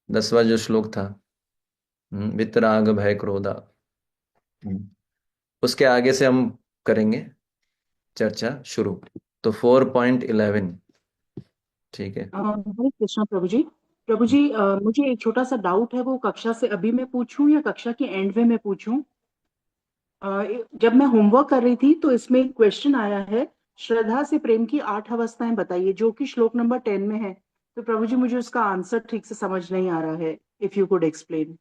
10वां जो श्लोक था, वितराग भय क्रोधा। हम्म, उसके आगे से हम करेंगे चर्चा शुरू। तो 4.11। ठीक है। हरे कृष्णा प्रभु जी। प्रभु जी, मुझे एक छोटा सा डाउट है, वो कक्षा से अभी मैं पूछूं या कक्षा के एंड में मैं पूछूं? जब मैं होमवर्क कर रही थी तो इसमें एक क्वेश्चन आया है, श्रद्धा से प्रेम की 8 अवस्थाएं बताइए, जो कि श्लोक नंबर 10 में है। तो प्रभु जी, मुझे उसका आंसर ठीक से समझ नहीं आ रहा है। If you could explain.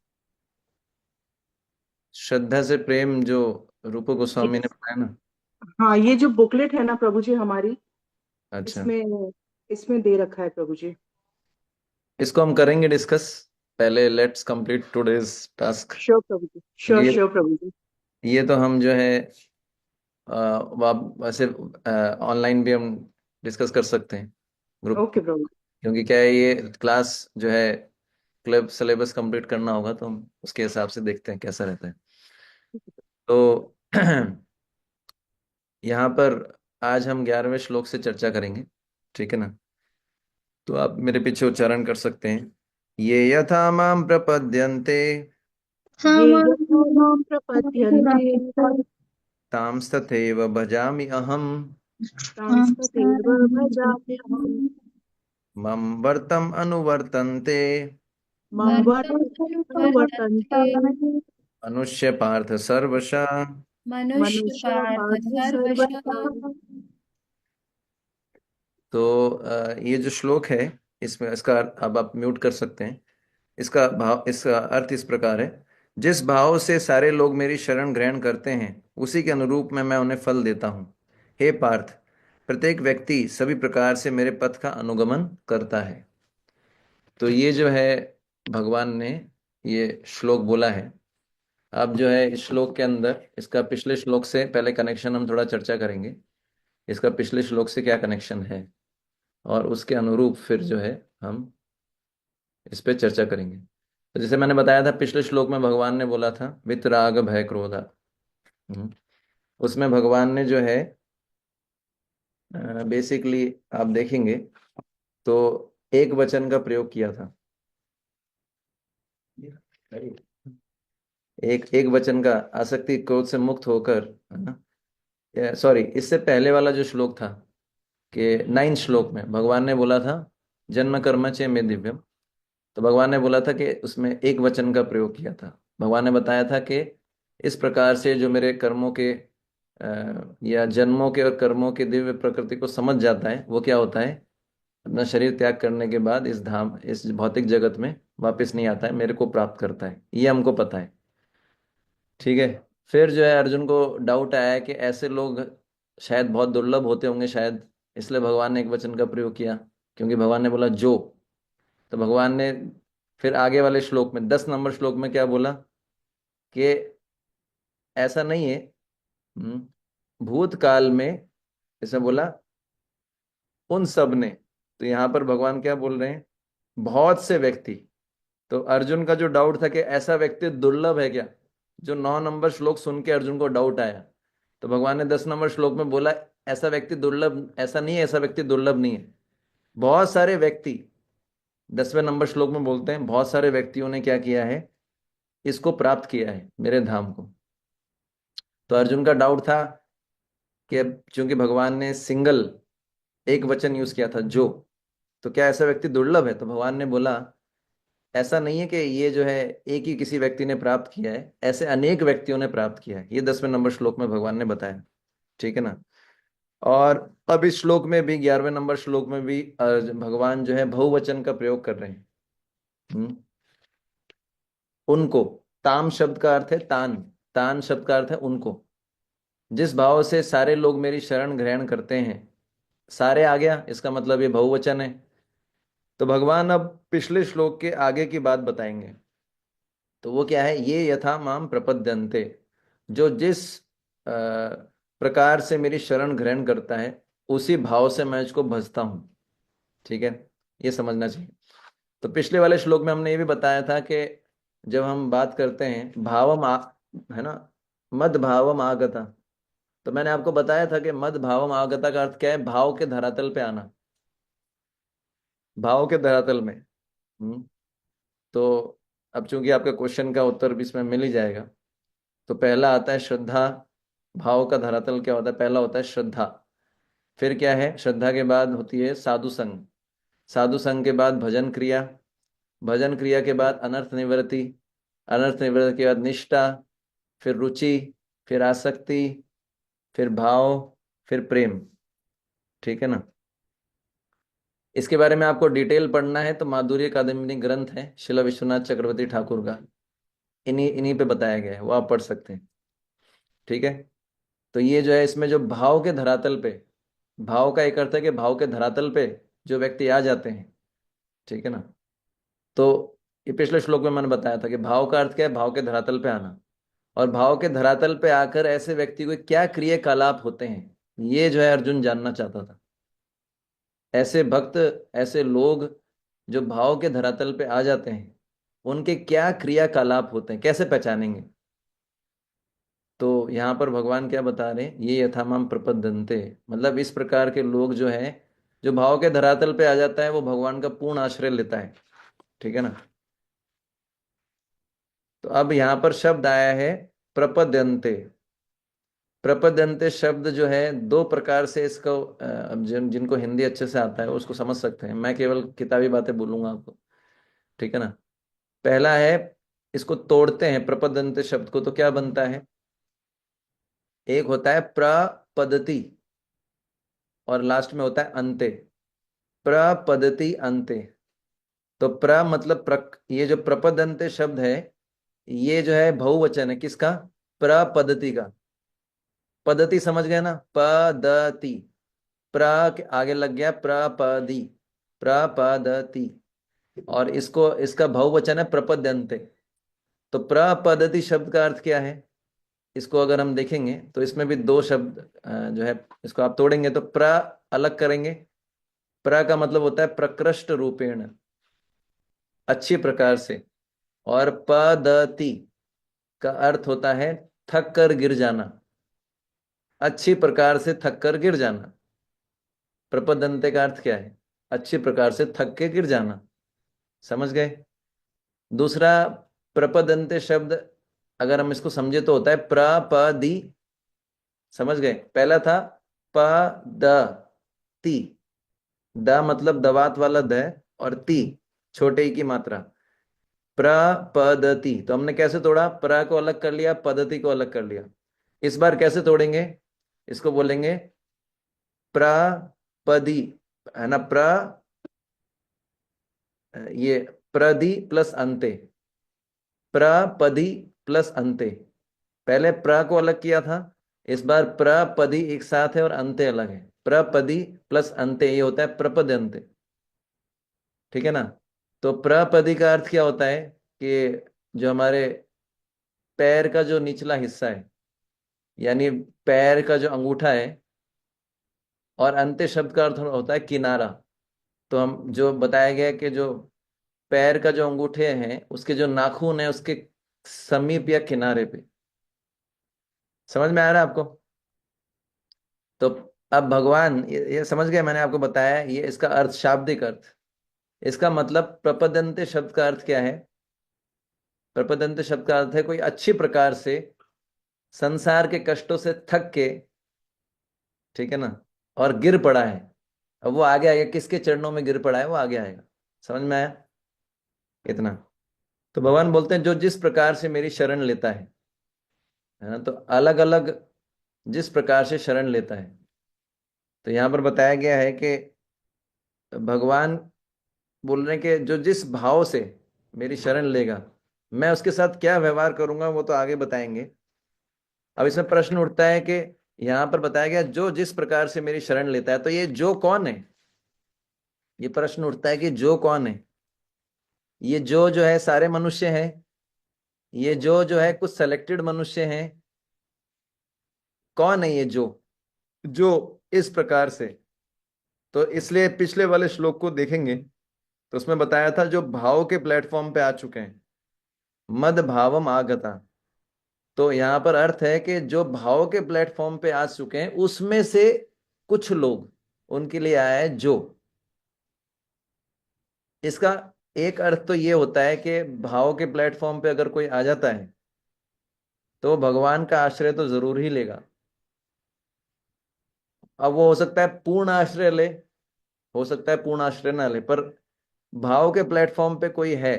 श्रद्धा से प्रेम जो रूप गोस्वामी ने बताया ना। हाँ, ये जो बुकलेट है ना प्रभु जी हमारी, अच्छा, इसमें इसमें दे रखा है प्रभु जी। इसको हम करेंगे डिस्कस। पहले let's complete today's task. Sure Prabhu ji, sure ये श्योर प्रभु जी। ये तो हम जो है वैसे ऑनलाइन भी हम डिस्कस कर सकते हैं ग्रुप। ओके प्रभु क्योंकि क्या है, ये क्लास जो है क्लब सिलेबस कंप्लीट करना होगा, तो हम उसके हिसाब से देखते हैं कैसा रहता है। तो यहाँ पर आज हम 11वें श्लोक से चर्चा करेंगे। ठीक है ना? तो आप मेरे पीछे उच्चारण कर सकते हैं। ये यथा माम प्रपद्यन्ते जी। ये यथा मां प्रपद्यन्ते तांस्तथैव भजामि अहम्। तांस्तथैव भजाम्यहम्। मम वर्तम अनुवर्तन्ते मम वर्तन्ते मनुष्य पार्थ सर्वशः। मनुष्य पार्थ सर्वशः। तो ये जो श्लोक है, इसमें इसका अब आप म्यूट कर सकते हैं। इसका भाव, इसका अर्थ इस प्रकार है। जिस भाव से सारे लोग मेरी शरण ग्रहण करते हैं, उसी के अनुरूप में मैं उन्हें फल देता हूँ। हे पार्थ, प्रत्येक व्यक्ति सभी प्रकार से मेरे पथ का अनुगमन करता है। तो ये जो है भगवान ने ये श्लोक बोला है। अब जो है इस श्लोक के अंदर इसका पिछले श्लोक से पहले कनेक्शन हम थोड़ा चर्चा करेंगे। इसका पिछले श्लोक से क्या कनेक्शन है, और उसके अनुरूप फिर जो है हम इस पे चर्चा करेंगे। तो जैसे मैंने बताया था, पिछले श्लोक में भगवान ने बोला था वितराग भय क्रोधा। हम्म, उसमें भगवान ने जो है बेसिकली आप देखेंगे तो एक वचन का प्रयोग किया था। एक एक वचन का, आसक्ति क्रोध से मुक्त होकर, है ना? सॉरी, इससे पहले वाला जो श्लोक था कि 9 श्लोक में भगवान ने बोला था जन्म कर्म चे में दिव्यम। तो भगवान ने बोला था कि उसमें एक वचन का प्रयोग किया था। भगवान ने बताया था कि इस प्रकार से जो मेरे कर्मों के या जन्मों के और कर्मों के दिव्य प्रकृति को समझ जाता है, वो क्या होता है, अपना शरीर त्याग करने के बाद इस धाम, इस भौतिक जगत में वापस नहीं आता है, मेरे को प्राप्त करता है, ये हमको पता है। ठीक है। फिर जो है अर्जुन को डाउट आया है कि ऐसे लोग शायद बहुत दुर्लभ होते होंगे शायद, इसलिए भगवान ने एक वचन का प्रयोग किया। क्योंकि भगवान ने बोला जो, तो भगवान ने फिर आगे वाले श्लोक में 10 नंबर श्लोक में क्या बोला कि ऐसा नहीं है। भूतकाल में इसने बोला उन सब ने। तो यहाँ पर भगवान क्या बोल रहे हैं, बहुत से व्यक्ति। तो अर्जुन का जो डाउट था कि ऐसा व्यक्ति दुर्लभ है क्या, जो 9 नंबर श्लोक सुन के अर्जुन को डाउट आया, तो भगवान ने 10 नंबर श्लोक में बोला ऐसा व्यक्ति दुर्लभ, ऐसा नहीं है, ऐसा व्यक्ति दुर्लभ नहीं है। बहुत सारे व्यक्ति 10वें नंबर श्लोक में बोलते हैं बहुत सारे व्यक्तियों ने क्या किया है, इसको प्राप्त किया है, मेरे धाम को। तो अर्जुन का डाउट था कि चूंकि भगवान ने सिंगल एक वचन यूज किया था जो, तो क्या ऐसा व्यक्ति दुर्लभ है? तो भगवान ने बोला ऐसा नहीं है कि ये जो है एक ही किसी व्यक्ति ने प्राप्त किया है, ऐसे अनेक व्यक्तियों ने प्राप्त किया है। ये 10वें नंबर श्लोक में भगवान ने बताया। ठीक है ना? और अब इस श्लोक में भी 11वें नंबर श्लोक में भी भगवान जो है बहुवचन का प्रयोग कर रहे हैं। हम्म, उनको, ताम शब्द का अर्थ है तान, तान शब्द का अर्थ है उनको। जिस भाव से सारे लोग मेरी शरण ग्रहण करते हैं, सारे आ गया, इसका मतलब ये बहुवचन है। तो भगवान अब पिछले श्लोक के आगे की बात बताएंगे। तो वो क्या है, ये यथा माम प्रपद्यन्ते, जो जिस प्रकार से मेरी शरण ग्रहण करता है, उसी भाव से मैं इसको भजता हूं। ठीक है, ये समझना चाहिए। तो पिछले वाले श्लोक में हमने ये भी बताया था कि जब हम बात करते हैं भावम है ना, मद भावम आगता। तो मैंने आपको बताया था कि मद भावम आगता का अर्थ क्या है, भाव के धरातल पे आना, भाव के धरातल में। हम्म तो अब चूंकि आपका क्वेश्चन का उत्तर भी इसमें मिल ही जाएगा। तो पहला आता है श्रद्धा। भाव का धरातल क्या होता है? पहला होता है श्रद्धा। फिर क्या है? श्रद्धा के बाद होती है साधु संग। साधु संग के बाद भजन क्रिया। भजन क्रिया के बाद अनर्थ निवृत्ति। अनर्थ निवृत्ति के बाद निष्ठा। फिर रुचि। फिर आसक्ति। फिर भाव। फिर प्रेम। ठीक है ना? इसके बारे में आपको डिटेल पढ़ना है तो माधुर्य कादम्बिनी ग्रंथ है शिला विश्वनाथ चक्रवर्ती ठाकुर का। इन्हीं इन्हीं पे बताया गया है, वो आप पढ़ सकते हैं। ठीक है। तो ये जो है इसमें जो भाव के धरातल पे, भाव का एक अर्थ है कि भाव के धरातल पे जो व्यक्ति आ जाते हैं। ठीक है ना? तो ये पिछले श्लोक में मैंने बताया था कि भाव का अर्थ क्या है? भाव के धरातल पे आना। और भाव के धरातल पे आकर ऐसे व्यक्ति को क्या क्रियाकलाप होते हैं, ये जो है अर्जुन जानना चाहता था। ऐसे भक्त, ऐसे लोग जो भाव के धरातल पे आ जाते हैं, उनके क्या क्रियाकलाप होते हैं, कैसे पहचानेंगे? तो यहाँ पर भगवान क्या बता रहे हैं? ये यथामाम प्रपद्यन्ते, मतलब इस प्रकार के लोग जो है, जो भाव के धरातल पे आ जाता है वो भगवान का पूर्ण आश्रय लेता है। ठीक है ना? तो अब यहाँ पर शब्द आया है प्रपद्यन्ते। प्रपद्यन्ते शब्द जो है दो प्रकार से इसको अब जिनको हिंदी अच्छे से आता है उसको समझ सकते हैं, मैं केवल किताबी बातें बोलूंगा आपको। ठीक है ना? पहला है, इसको तोड़ते हैं प्रपद्यन्ते शब्द को तो क्या बनता है? एक होता है प्रपदति और लास्ट में होता है अंते। प्रपदति अंते। तो प्र मतलब ये जो प्रपदन्ते शब्द है, ये जो है बहुवचन है किसका? प्रपदति का। पद्धति समझ गए ना? पदति। प्र के आगे लग गया प्रपदी। प्रपदति। और इसको, इसका बहुवचन है प्रपद्यन्ते। तो प्रपदति शब्द का अर्थ क्या है? इसको अगर हम देखेंगे तो इसमें भी दो शब्द जो है, इसको आप तोड़ेंगे तो प्र अलग करेंगे। प्र का मतलब होता है प्रकृष्ट रूपेण, अच्छी प्रकार से। और पदति का अर्थ होता है थक कर गिर जाना, अच्छी प्रकार से थक कर गिर जाना। प्रपदंते का अर्थ क्या है? अच्छी प्रकार से थक के गिर जाना। समझ गए? दूसरा प्रपदंते शब्द अगर हम इसको समझे तो होता है प्रपदी। समझ गए? पहला था प द ती। द मतलब दवात वाला द, और ती छोटे ई की मात्रा। प्रपदति। तो हमने कैसे तोड़ा? प्र को अलग कर लिया, पद्धति को अलग कर लिया। इस बार कैसे तोड़ेंगे? इसको बोलेंगे प्रपदी, है ना? ये प्रदि प्लस अंते। प्रपदी प्लस अंते। पहले प्र को अलग किया था, इस बार प्रपदी एक साथ है और अंते अलग है। प्रपदी प्लस अंते ये होता है प्रपद्यन्ते। ठीक है ना? तो प्रपदी का अर्थ क्या होता है कि जो हमारे पैर का जो निचला हिस्सा है, यानी पैर का जो अंगूठा है। और अंत्य शब्द का अर्थ होता है किनारा। तो हम जो बताया गया कि जो पैर का जो अंगूठे हैं उसके जो नाखून है उसके समीप या किनारे पे। समझ में आ रहा है आपको? तो अब भगवान ये समझ गए, मैंने आपको बताया ये इसका अर्थ, शाब्दिक अर्थ। इसका मतलब प्रपदंते शब्द का अर्थ क्या है? प्रपदंते शब्द का अर्थ है कोई अच्छी प्रकार से संसार के कष्टों से थक के, ठीक है ना, और गिर पड़ा है। अब वो आगे आएगा, किसके चरणों में गिर पड़ा है वो आगे आएगा। समझ में आया? इतना। तो भगवान बोलते हैं जो जिस प्रकार से मेरी शरण लेता है ना, तो अलग अलग जिस प्रकार से शरण लेता है। तो यहां पर बताया गया है कि भगवान बोल रहे हैं कि जो जिस भाव से मेरी शरण लेगा, मैं उसके साथ क्या व्यवहार करूंगा वो तो आगे बताएंगे। अब इसमें प्रश्न उठता है कि यहां पर बताया गया जो जिस प्रकार से मेरी शरण लेता है, तो ये जो कौन है? ये प्रश्न उठता है कि जो कौन है? ये जो है सारे मनुष्य हैं? ये जो है कुछ सेलेक्टेड मनुष्य हैं? कौन है ये जो इस प्रकार से? तो इसलिए पिछले वाले श्लोक को देखेंगे तो उसमें बताया था जो भाव के प्लेटफॉर्म पे आ चुके हैं, मद भावम आगता। तो यहां पर अर्थ है कि जो भाव के प्लेटफॉर्म पे आ चुके हैं उसमें से कुछ लोग, उनके लिए आया है जो। इसका एक अर्थ तो ये होता है कि भाव के प्लेटफॉर्म पे अगर कोई आ जाता है तो भगवान का आश्रय तो जरूर ही लेगा। अब वो हो सकता है पूर्ण आश्रय ले, हो सकता है पूर्ण आश्रय ना ले, पर भाव के प्लेटफॉर्म पे कोई है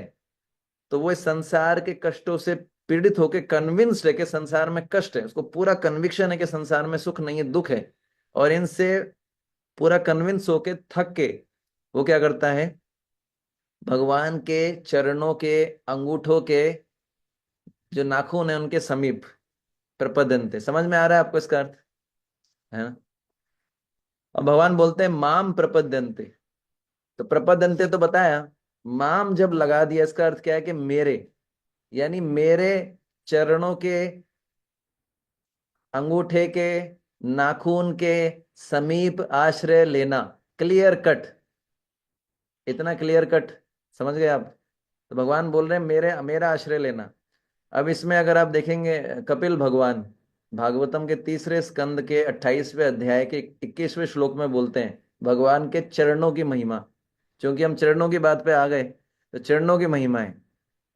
तो वो इस संसार के कष्टों से पीड़ित होकर कन्विंस्ड है कि संसार में कष्ट है, उसको पूरा कन्विक्शन है कि संसार में सुख नहीं है, दुख है, और इनसे पूरा कन्विंस होके थक के वो क्या करता है, भगवान के चरणों के अंगूठों के जो नाखून है उनके समीप प्रपद्यन्ते। समझ में आ रहा है आपको इसका अर्थ, है ना? अब भगवान बोलते हैं माम प्रपद्यन्ते, तो प्रपद्यन्ते तो बताया, माम जब लगा दिया इसका अर्थ क्या है कि मेरे, यानी मेरे चरणों के अंगूठे के नाखून के समीप आश्रय लेना। क्लियर कट, इतना क्लियर कट समझ गए आप? तो भगवान बोल रहे हैं मेरे मेरा आश्रय लेना। अब इसमें अगर आप देखेंगे कपिल भगवान भागवतम के तीसरे स्कंद के 28वें अध्याय के 21वें श्लोक में बोलते हैं भगवान के चरणों की महिमा। क्योंकि हम चरणों की बात पे आ गए तो चरणों की महिमा है,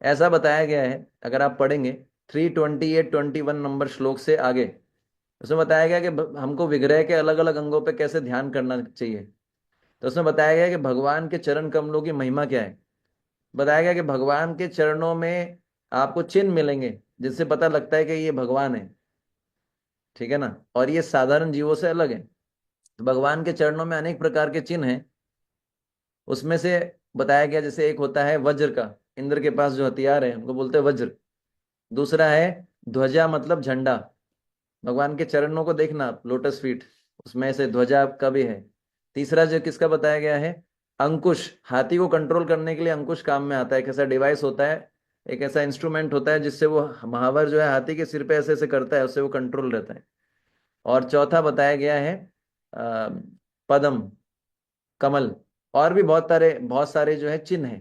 ऐसा बताया गया है। अगर आप पढ़ेंगे 328-21 नंबर श्लोक से आगे, उसमें बताया गया कि हमको विग्रह के अलग अलग अंगों पे कैसे ध्यान करना चाहिए। तो उसमें बताया गया कि भगवान के चरण कमलों की महिमा क्या है। बताया गया कि भगवान के चरणों में आपको चिन्ह मिलेंगे जिससे पता लगता है कि ये भगवान है, ठीक है ना, और ये साधारण जीवों से अलग है। तो भगवान के चरणों में अनेक प्रकार के चिन्ह हैं। उसमें से बताया गया जैसे एक होता है वज्र का, इंद्र के पास जो हथियार है उनको बोलते हैं वज्र। दूसरा है ध्वजा, मतलब झंडा। भगवान के चरणों को देखना आप, लोटस फीट, उसमें से ध्वजा का भी है। तीसरा जो किसका बताया गया है, अंकुश, हाथी को कंट्रोल करने के लिए अंकुश काम में आता है। एक ऐसा डिवाइस होता है, एक ऐसा इंस्ट्रूमेंट होता है जिससे वो महावर जो है हाथी के सिर पे ऐसे ऐसे करता है, उससे वो कंट्रोल रहता है। और चौथा बताया गया है अ, पद्म, कमल, और भी बहुत सारे जो है चिन्ह है।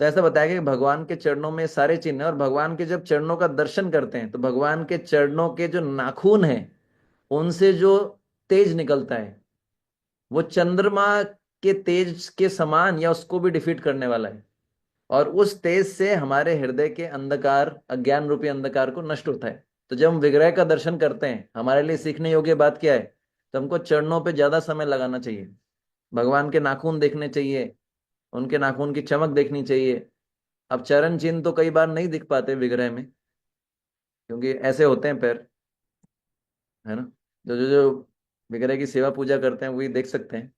तो ऐसा बताया गया कि भगवान के चरणों में सारे चिन्ह है, और भगवान के जब चरणों का दर्शन करते हैं तो भगवान के चरणों के जो नाखून है उनसे जो तेज निकलता है वो चंद्रमा के तेज के समान या उसको भी डिफीट करने वाला है। और उस तेज से हमारे हृदय के अंधकार, अज्ञान रूपी अंधकार को नष्ट होता है। तो जब हम विग्रह का दर्शन करते हैं, हमारे लिए सीखने योग्य बात क्या है, तो हमको चरणों पे ज्यादा समय लगाना चाहिए, भगवान के नाखून देखने चाहिए, उनके नाखून की चमक देखनी चाहिए। अब चरण चिन्ह तो कई बार नहीं दिख पाते विग्रह में, क्योंकि ऐसे होते हैं पैर, है ना। जो विग्रह की सेवा पूजा करते हैं वही देख सकते हैं।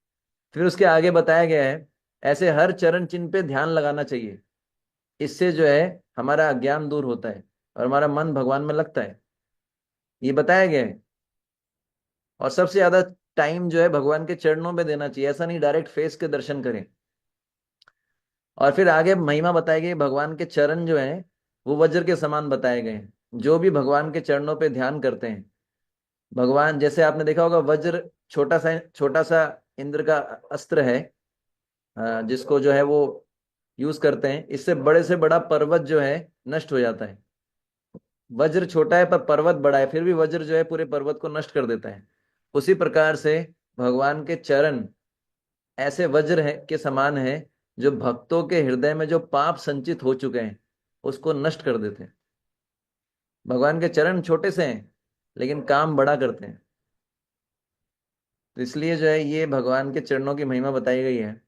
फिर उसके आगे बताया गया है ऐसे हर चरण चिन्ह पे ध्यान लगाना चाहिए। इससे जो है हमारा अज्ञान दूर होता है और हमारा मन भगवान में लगता है, ये बताया गया है। और सबसे ज्यादा टाइम जो है भगवान के चरणों में देना चाहिए, ऐसा नहीं डायरेक्ट फेस के दर्शन करें। और फिर आगे महिमा बताई गई, भगवान के चरण जो है वो वज्र के समान बताए गए हैं। जो भी भगवान के चरणों पे ध्यान करते हैं, भगवान, जैसे आपने देखा होगा वज्र छोटा सा इंद्र का अस्त्र है, जिसको जो है वो यूज करते हैं, इससे बड़े से बड़ा पर्वत जो है नष्ट हो जाता है। वज्र छोटा है पर पर्वत बड़ा है, फिर भी वज्र जो है पूरे पर्वत को नष्ट कर देता है। उसी प्रकार से भगवान के चरण ऐसे वज्र है के समान है, जो भक्तों के हृदय में जो पाप संचित हो चुके हैं उसको नष्ट कर देते हैं। भगवान के चरण छोटे से हैं लेकिन काम बड़ा करते हैं। तो इसलिए जो है ये भगवान के चरणों की महिमा बताई गई है।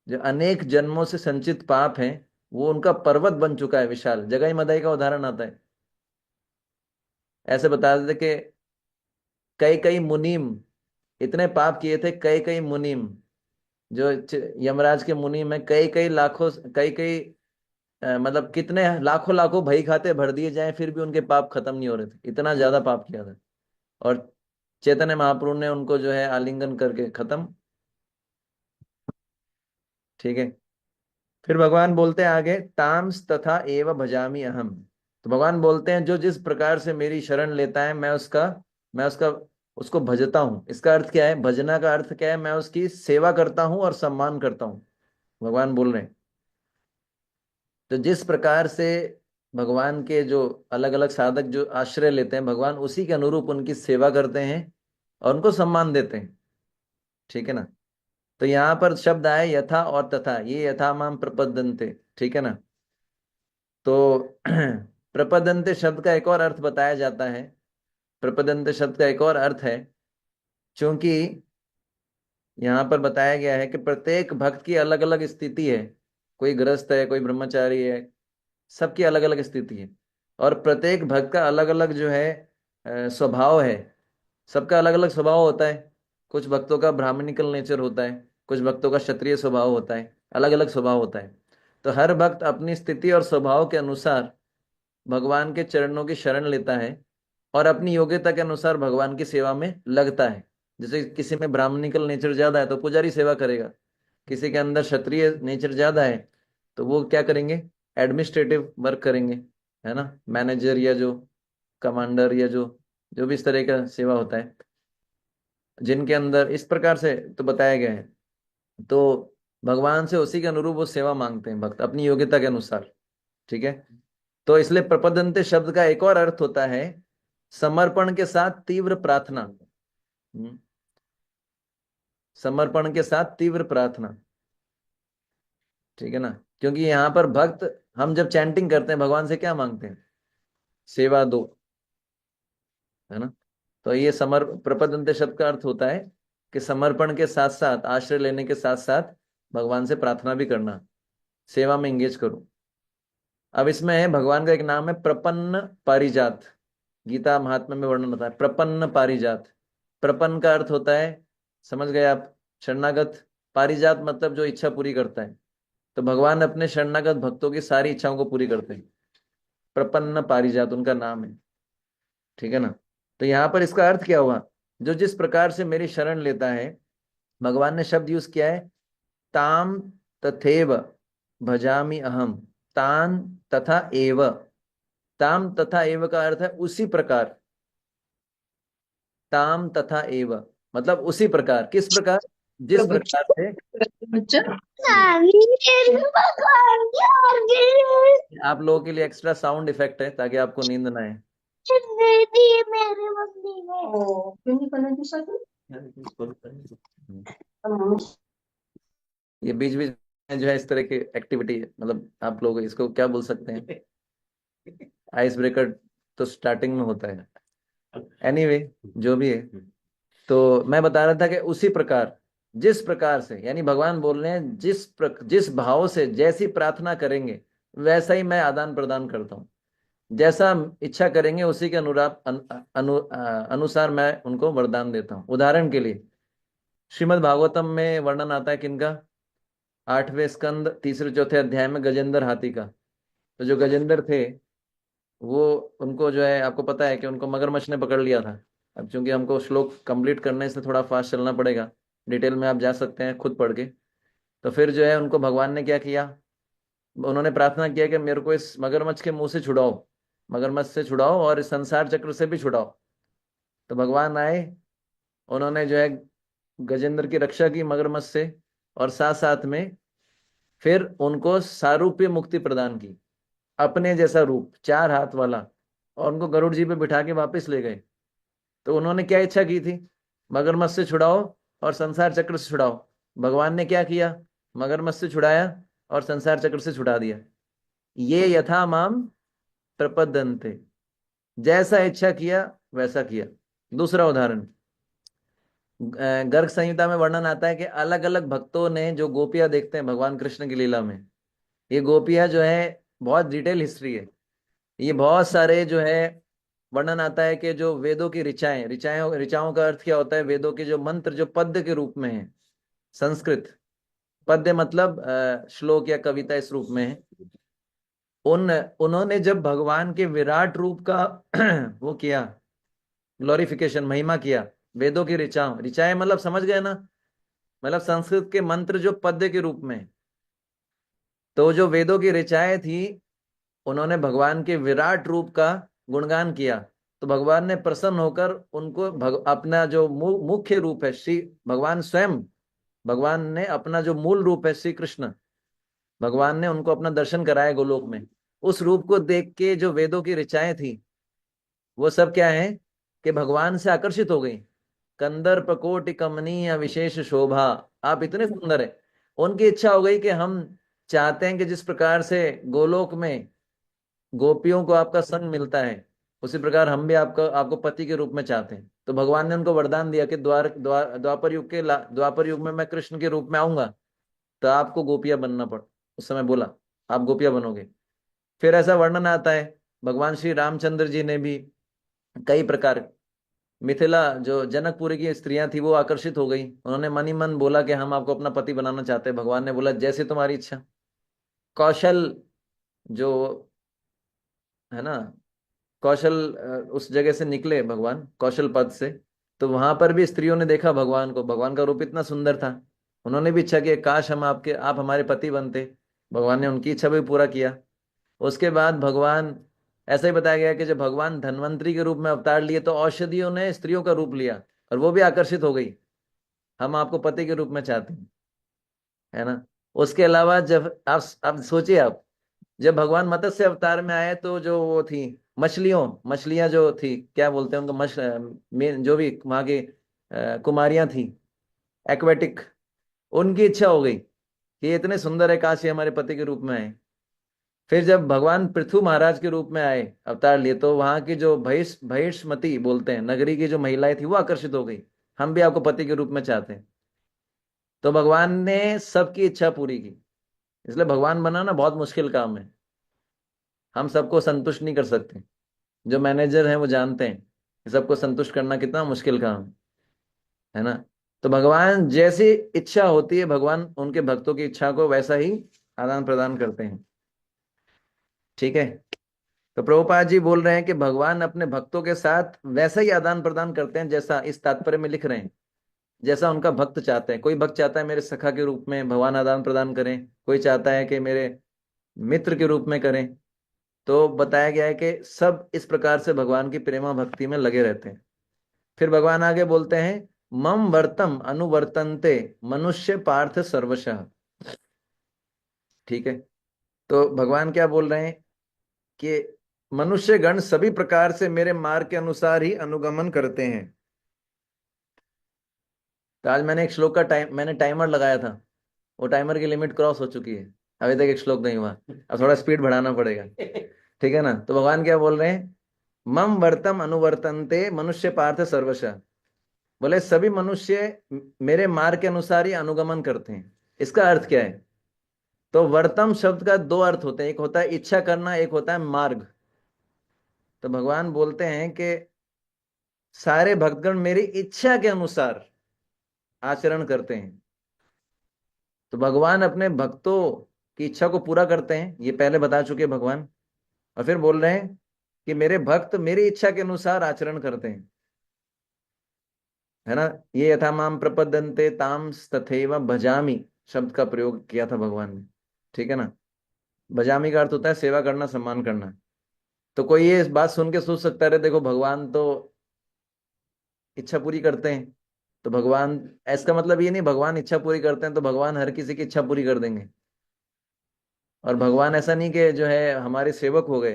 जो अनेक जन्मों से संचित पाप है वो उनका पर्वत बन चुका है विशाल। जगाई मदाई का उदाहरण आता है, ऐसे बता देते कि कई कई मुनीम, इतने पाप किए थे कई कई मुनीम, जो यमराज के मुनीम है, कई कई लाखों, कई कई मतलब कितने लाखों लाखों भई खाते भर दिए जाएं फिर भी उनके पाप खत्म नहीं हो रहे थे, इतना ज्यादा पाप किया था। और चैतन्य महाप्रभु ने उनको जो है आलिंगन करके खत्म, ठीक है। फिर भगवान बोलते हैं आगे, ताम्स तथा एव भजामी अहम। तो भगवान बोलते हैं जो जिस प्रकार से मेरी शरण लेता है मैं उसका उसको भजता हूँ। इसका अर्थ क्या है, भजना का अर्थ क्या है, मैं उसकी सेवा करता हूँ और सम्मान करता हूँ। भगवान बोल रहे हैं तो जिस प्रकार से भगवान के जो अलग अलग साधक जो आश्रय लेते हैं, भगवान उसी के अनुरूप उनकी सेवा करते हैं और उनको सम्मान देते हैं, ठीक है ना। तो यहाँ पर शब्द आए यथा और तथा, ये यथा माम प्रपद्यन्ते, ठीक है ना। तो प्रपद्यन्ते शब्द का एक और अर्थ बताया जाता है। प्रपद्यन्ते शब्द का एक और अर्थ है, क्योंकि यहाँ पर बताया गया है कि प्रत्येक भक्त की अलग अलग स्थिति है। कोई गृहस्थ है, कोई ब्रह्मचारी है, सबकी अलग अलग स्थिति है। और प्रत्येक भक्त का अलग अलग जो है स्वभाव है। सबका अलग अलग स्वभाव होता है। कुछ भक्तों का ब्राह्मणिकल नेचर होता है, कुछ भक्तों का क्षत्रिय स्वभाव होता है, अलग अलग स्वभाव होता है। तो हर भक्त अपनी स्थिति और स्वभाव के अनुसार भगवान के चरणों की शरण लेता है और अपनी योग्यता के अनुसार भगवान की सेवा में लगता है। जैसे किसी में ब्राह्मणिकल नेचर ज्यादा है तो पुजारी सेवा करेगा, किसी के अंदर क्षत्रिय नेचर ज्यादा है तो वो क्या करेंगे, एडमिनिस्ट्रेटिव वर्क करेंगे, है ना, मैनेजर या जो कमांडर या जो जो भी इस तरह का सेवा होता है। जिनके अंदर इस प्रकार से तो बताया गया है, तो भगवान से उसी के अनुरूप वो सेवा मांगते हैं भक्त अपनी योग्यता के अनुसार, ठीक है। तो इसलिए प्रपदंते शब्द का एक और अर्थ होता है समर्पण के साथ तीव्र प्रार्थना। समर्पण के साथ तीव्र प्रार्थना, ठीक है ना। क्योंकि यहाँ पर भक्त, हम जब चैंटिंग करते हैं भगवान से क्या मांगते हैं, सेवा दो, है ना। तो ये प्रपदंते शब्द का अर्थ होता है कि समर्पण के साथ साथ, आश्रय लेने के साथ साथ भगवान से प्रार्थना भी करना, सेवा में एंगेज करो। अब इसमें है भगवान का एक नाम है प्रपन्न पारिजात। गीता महात्म्य में वर्णन होता है प्रपन्न पारिजात। प्रपन्न का अर्थ होता है, समझ गए आप, शरणागत। पारिजात मतलब जो इच्छा पूरी करता है। तो भगवान अपने शरणागत भक्तों की सारी इच्छाओं को पूरी करते हैं। प्रपन्न पारिजात उनका नाम है, ठीक है ना। तो यहाँ पर इसका अर्थ क्या हुआ, जो जिस प्रकार से मेरी शरण लेता है, भगवान ने शब्द यूज किया है ताम तथेव भजामि अहम। तान तथा एव, ताम तथा एव का अर्थ है उसी प्रकार। ताम तथा एव मतलब उसी प्रकार, किस प्रकार, जिस प्रभु प्रकार से। बच्चा आप लोगों के लिए एक्स्ट्रा साउंड इफेक्ट है ताकि आपको नींद ना आए। क्यों नहीं करना दूसरा? ये बीच बीच में जो है इस तरह की एक्टिविटी, मतलब आप लोग इसको क्या बोल सकते हैं, आइस ब्रेकर तो स्टार्टिंग में होता है। एनीवे जो भी है, तो मैं बता रहा था कि उसी प्रकार, जिस प्रकार से, यानी भगवान बोल रहे हैं जिस भाव से जैसी प्रार्थना करेंगे वैसा ही मैं आदान प्रदान करता हूँ। जैसा इच्छा करेंगे उसी के अनुसार मैं उनको वरदान देता हूँ। उदाहरण के लिए श्रीमद् भागवतम में वर्णन आता है किनका, 8वें स्कंद 3-4 अध्याय में गजेंद्र हाथी का। तो जो गजेंद्र थे वो, उनको जो है आपको पता है कि उनको मगरमच्छ ने पकड़ लिया था। अब चूंकि हमको श्लोक कंप्लीट करने से थोड़ा फास्ट चलना पड़ेगा, डिटेल में आप जा सकते हैं खुद पढ़ के। तो फिर जो है उनको भगवान ने क्या किया, उन्होंने प्रार्थना किया कि मेरे को इस मगरमच्छ के मुंह से छुड़ाओ, मगरमच्छ से छुड़ाओ और इस संसार चक्र से भी छुड़ाओ। तो भगवान आए, उन्होंने जो है गजेंद्र की रक्षा की मगरमच्छ से, और साथ साथ में फिर उनको सारूप्य मुक्ति प्रदान की, अपने जैसा रूप 4 हाथ वाला, और उनको गरुड़ जी पे बिठा के वापस ले गए। तो उन्होंने क्या इच्छा की थी, मगरमच्छ से छुड़ाओ और संसार चक्र से छुड़ाओ। भगवान ने क्या किया, मगरमच्छ से छुड़ाया और संसार चक्र से छुड़ा दिया। ये यथा माम प्रपद्यन्ते, जैसा इच्छा किया वैसा किया। दूसरा उदाहरण, गर्ग संहिता में वर्णन आता है कि अलग अलग भक्तों ने जो गोपियां देखते हैं भगवान कृष्ण की लीला में, ये गोपियां जो है बहुत डिटेल हिस्ट्री है। ये बहुत सारे जो है वर्णन आता है कि जो वेदों की ऋचाएं, ऋचाओं का अर्थ क्या होता है, वेदों के जो मंत्र जो पद्य के रूप में है, संस्कृत पद्य मतलब श्लोक या कविता इस रूप में है। उन्होंने जब भगवान के विराट रूप का वो किया, ग्लोरिफिकेशन, महिमा किया, वेदों की ऋचाओं, ऋचाएं मतलब समझ गए ना, मतलब संस्कृत के मंत्र जो पद्य के रूप में है। तो जो वेदों की ऋचाएं थी, उन्होंने भगवान के विराट रूप का गुणगान किया। तो भगवान ने प्रसन्न होकर उनको अपना जो मुख्य रूप है, श्री भगवान स्वयं, भगवान ने अपना जो मूल रूप है श्री कृष्ण, भगवान ने उनको अपना दर्शन कराया गोलोक में। उस रूप को देख के जो वेदों की ऋचाएं थी वो सब क्या है कि भगवान से आकर्षित हो गई। कंदर्प कोटि कमनीय विशेष शोभा, आप इतने सुंदर है। उनकी इच्छा हो गई कि हम चाहते हैं कि जिस प्रकार से गोलोक में गोपियों को आपका संग मिलता है, उसी प्रकार हम भी आपका आपको पति के रूप में चाहते हैं। तो भगवान ने उनको वरदान दिया कि द्वापर युग के द्वापर युग में मैं कृष्ण के रूप में आऊंगा, तो आपको गोपियां बनना पड़। उस समय बोला आप गोपियां बनोगे। फिर ऐसा वर्णन आता है, भगवान श्री रामचंद्र जी ने भी कई प्रकार, मिथिला जो जनकपुरी की स्त्रियां थी वो आकर्षित हो गई, उन्होंने मन ही मन बोला कि हम आपको अपना पति बनाना चाहते हैं। भगवान ने बोला जैसे तुम्हारी इच्छा। कौशल जो है ना, कौशल उस जगह से निकले भगवान कौशल पद से, तो वहां पर भी स्त्रियों ने देखा भगवान को, भगवान का रूप इतना सुंदर था, उन्होंने भी इच्छा की काश हम आपके आप हमारे पति बनते। भगवान ने उनकी इच्छा भी पूरा किया। उसके बाद भगवान, ऐसा ही बताया गया कि जब भगवान धन्वंतरी के रूप में अवतार लिए तो औषधियों ने स्त्रियों का रूप लिया और वो भी आकर्षित हो गई, हम आपको पति के रूप में चाहते हैं, है ना। उसके अलावा जब आप सोचिए, आप जब भगवान मत्स्य अवतार में आए तो जो वो थी मछलियां जो थी, क्या बोलते हैं उनको, मेन जो भी वहां की कुमारियां थी, एक्वेटिक, उनकी इच्छा हो गई कि ये इतने सुंदर है, काश ये हमारे पति के रूप में आए। फिर जब भगवान पृथु महाराज के रूप में आए अवतार लिए, तो वहां की जो भहिष्मती बोलते हैं नगरी की जो महिलाएं थी वो आकर्षित हो गई, हम भी आपको पति के रूप में चाहते हैं। तो भगवान ने सबकी इच्छा पूरी की। इसलिए भगवान बनाना बहुत मुश्किल काम है, हम सबको संतुष्ट नहीं कर सकते। जो मैनेजर हैं वो जानते हैं कि सबको संतुष्ट करना कितना मुश्किल काम है ना। तो भगवान जैसी इच्छा होती है, भगवान उनके भक्तों की इच्छा को वैसा ही आदान प्रदान करते हैं। ठीक है। तो प्रभुपाद जी बोल रहे हैं कि भगवान अपने भक्तों के साथ वैसा ही आदान प्रदान करते हैं जैसा इस तात्पर्य में लिख रहे हैं, जैसा उनका भक्त चाहते हैं। कोई भक्त चाहता है मेरे सखा के रूप में भगवान आदान प्रदान करें, कोई चाहता है कि मेरे मित्र के रूप में करें। तो बताया गया है कि सब इस प्रकार से भगवान की प्रेमा भक्ति में लगे रहते हैं। फिर भगवान आगे बोलते हैं, मम वर्तम अनुवर्तन्ते मनुष्य पार्थ सर्वशः। ठीक है। तो भगवान क्या बोल रहे हैं कि मनुष्य गण सभी प्रकार से मेरे मार्ग के अनुसार ही अनुगमन करते हैं। तो आज मैंने एक श्लोक का मैंने टाइमर लगाया था, वो टाइमर की लिमिट क्रॉस हो चुकी है, अभी तक एक श्लोक नहीं हुआ, अब थोड़ा स्पीड बढ़ाना पड़ेगा। ठीक है ना। तो भगवान क्या बोल रहे हैं, मम वर्तम अनुवर्तन्ते मनुष्य पार्थ सर्वशः, बोले सभी मनुष्य मेरे मार्ग के अनुसार ही अनुगमन करते हैं। इसका अर्थ क्या है? तो वर्तम शब्द का दो अर्थ होते हैं, एक होता है इच्छा करना, एक होता है मार्ग। तो भगवान बोलते हैं कि सारे भक्तगण मेरी इच्छा के अनुसार आचरण करते हैं। तो भगवान अपने भक्तों की इच्छा को पूरा करते हैं, ये पहले बता चुके भगवान। और फिर बोल रहे हैं कि मेरे भक्त मेरी इच्छा के अनुसार आचरण करते हैं, है ना। ये यथा माम प्रपद्यन्ते ताम तथैव भजामि शब्द का प्रयोग किया था भगवान ने। ठीक है ना। भजामि का अर्थ होता है सेवा करना, सम्मान करना। तो कोई ये इस बात सुन के सोच सकता है, देखो भगवान तो इच्छा पूरी करते हैं, तो भगवान, इसका मतलब ये नहीं भगवान इच्छा पूरी करते हैं तो भगवान हर किसी की इच्छा पूरी कर देंगे। और भगवान ऐसा नहीं कि जो है हमारे सेवक हो गए।